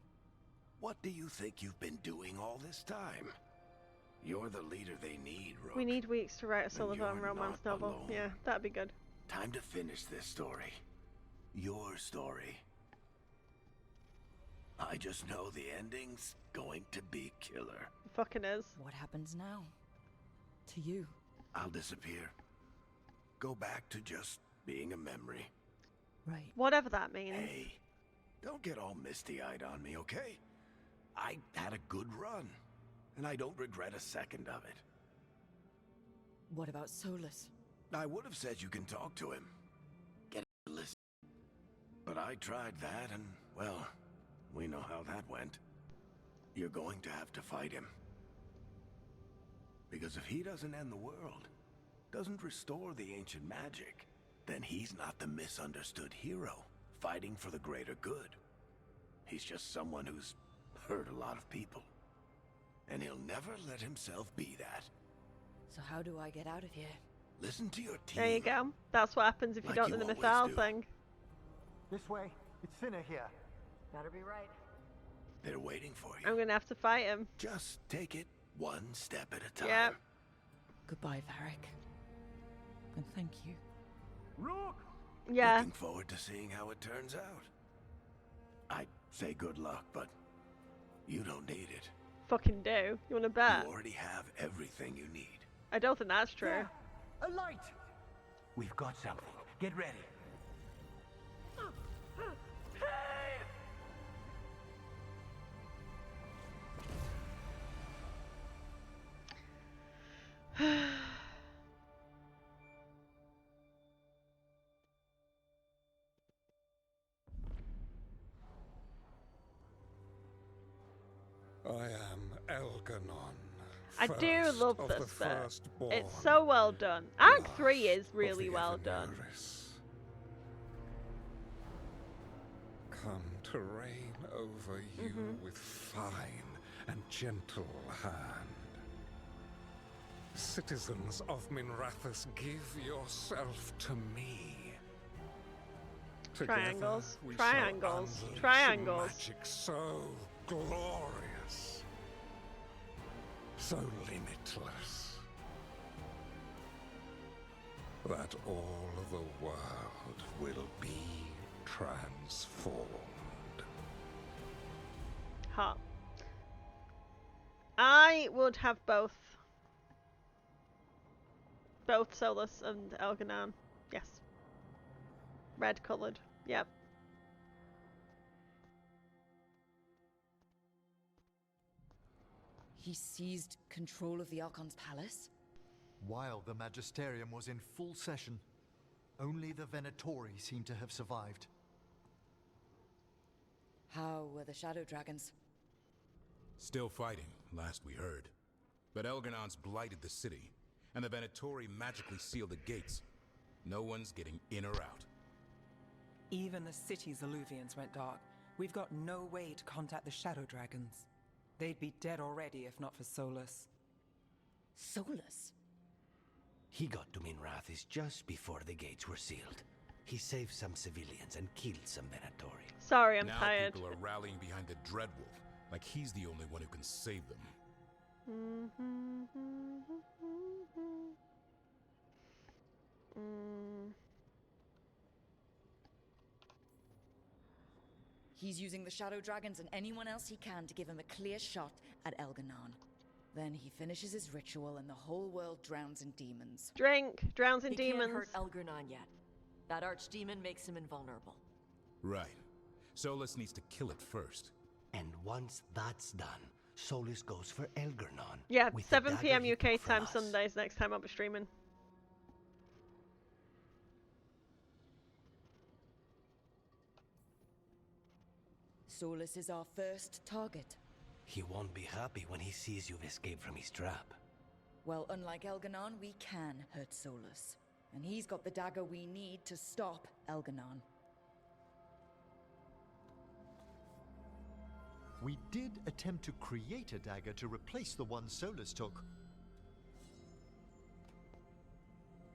What do you think you've been doing all this time? You're the leader they need, Rook. We need weeks to write a Soul of you're Ellen romance not novel. alone. Yeah, that'd be good. Time to finish this story. Your story. I just know the ending's going to be killer. It fucking is. What happens now? To you? I'll disappear. Go back to just being a memory. Right. Whatever that means. Hey, don't get all misty-eyed on me, okay? I had a good run, and I don't regret a second of it. What about Solas? I would have said you can talk to him. Get a list. But I tried that, and, well, we know how that went. You're going to have to fight him. Because if he doesn't end the world, doesn't restore the ancient magic, then he's not the misunderstood hero fighting for the greater good. He's just someone who's hurt a lot of people. And he'll never let himself be that. So how do I get out of here? Listen to your team. There you go. That's what happens if you Like don't you do the always Mythal do. thing. This way. It's thinner here. Better be right. They're waiting for you. I'm gonna have to fight him. Just take it one step at a time. Yep. Goodbye, Varric. And thank you. Rook! Yeah. Looking forward to seeing how it turns out. I'd say good luck, but you don't need it. Fucking do. You wanna bet? You already have everything you need. I don't think that's true. There! A light! We've got something. Get ready. I am Elganon. I do first love of this the bit. firstborn, It's so well done. Act last 3 is of really the well done. Evaneris. Come to reign over you with fine and gentle hand. Citizens of Minrathous, give yourself to me. Together Triangles. we Triangles. shall unleash Triangles. magic so glorious, so limitless, that all the world will be transformed. Hot. I would have both. Both Solas and Elganon. Yes. Red coloured. Yep. He seized control of the Archon's palace? While the Magisterium was in full session, only the Venatori seem to have survived. How were the Shadow Dragons? Still fighting, last we heard. But Elganon's blighted the city, and the Venatori magically sealed the gates. No one's getting in or out. Even the city's alluvians went dark. We've got no way to contact the Shadow Dragons. They'd be dead already if not for Solas. Solas? He got to Minrathous just before the gates were sealed. He saved some civilians and killed some Venatori. Sorry, I'm now tired. People are rallying behind the Dreadwolf, like he's the only one who can save them. He's using the Shadow Dragons and anyone else he can to give him a clear shot at Elganon. Then he finishes his ritual and the whole world drowns in demons. Drink. Drowns in He demons. can't hurt Elganon yet. That archdemon makes him invulnerable. Right. Solas needs to kill it first. And once that's done, Solas goes for Elganon. Yeah, with the 7 dagger PM he UK took from time us. Sundays next time I'll be streaming. Solas is our first target. He won't be happy when he sees you've escaped from his trap. Well, unlike Elganon, we can hurt Solas. And he's got the dagger we need to stop Elganon. We did attempt to create a dagger to replace the one Solas took.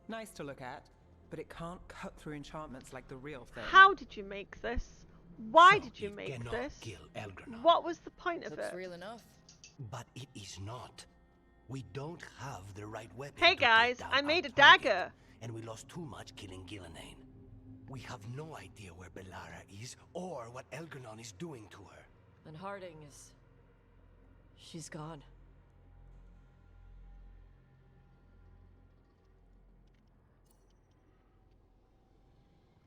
Nice to look at, but it can't cut through enchantments like the real thing. How did you make this? Why So did you it make cannot this? kill Elganon. What was the point of Looks it? real enough. But it is not. We don't have the right weapon. Hey to take guys, down I our made a target, dagger. and we lost too much killing Gillenane. We have no idea where Bellara is or what Elganon is doing to her. And Harding is... she's gone.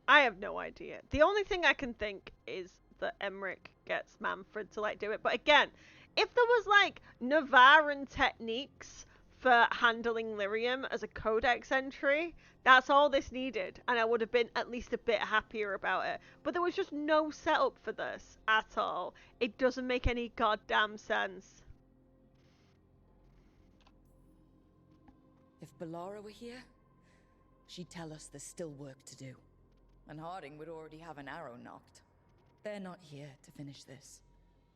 I have no idea. The only thing I can think is that Emmerich gets Manfred to like do it. But again, if there was like Navaran techniques for handling lyrium as a codex entry, that's all this needed, and I would have been at least a bit happier about it. But there was just no setup for this at all. It doesn't make any goddamn sense. If Bellara were here, she'd tell us there's still work to do. And Harding would already have an arrow knocked. They're not here to finish this.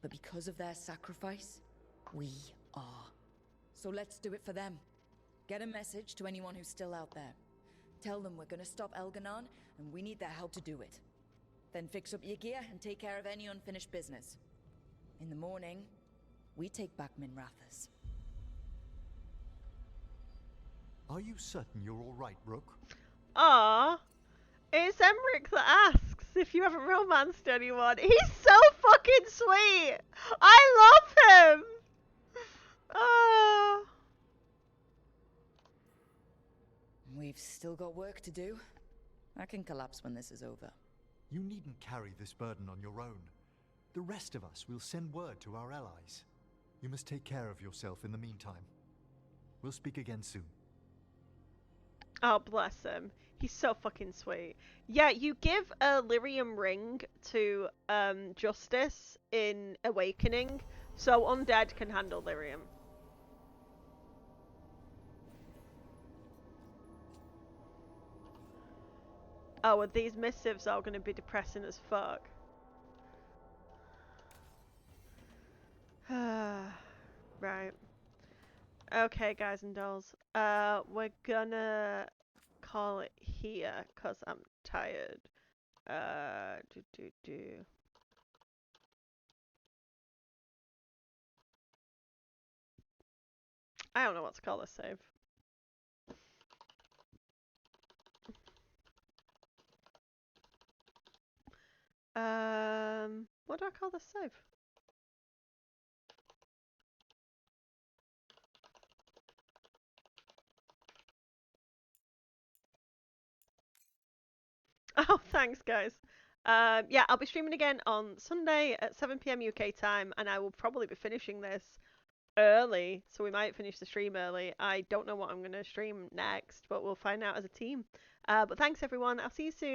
But because of their sacrifice, we are. So let's do it for them. Get a message to anyone who's still out there. Tell them we're gonna stop Elganon, and we need their help to do it. Then fix up your gear and take care of any unfinished business. In the morning, we take back Minrathous. Are you certain you're all right, Rook? Ah, it's Emmerich that asks if you haven't romanced anyone. He's so fucking sweet. I love him. Ah. We've still got work to do. I can collapse when this is over. You needn't carry this burden on your own. The rest of us will send word to our allies. You must take care of yourself in the meantime. We'll speak again soon. Oh, bless him. He's so fucking sweet. Yeah, you give a lyrium ring to Justice in Awakening, so Undead can handle lyrium. Oh, and these missives are going to be depressing as fuck. Right. Okay, guys and dolls. We're gonna call it here, cause I'm tired. I don't know what to call this save. What do I call this save? Oh, thanks, guys. Yeah, I'll be streaming again on Sunday at 7 PM UK time, and I will probably be finishing this early, so we might finish the stream early. I don't know what I'm going to stream next, but we'll find out as a team. But thanks, everyone. I'll see you soon.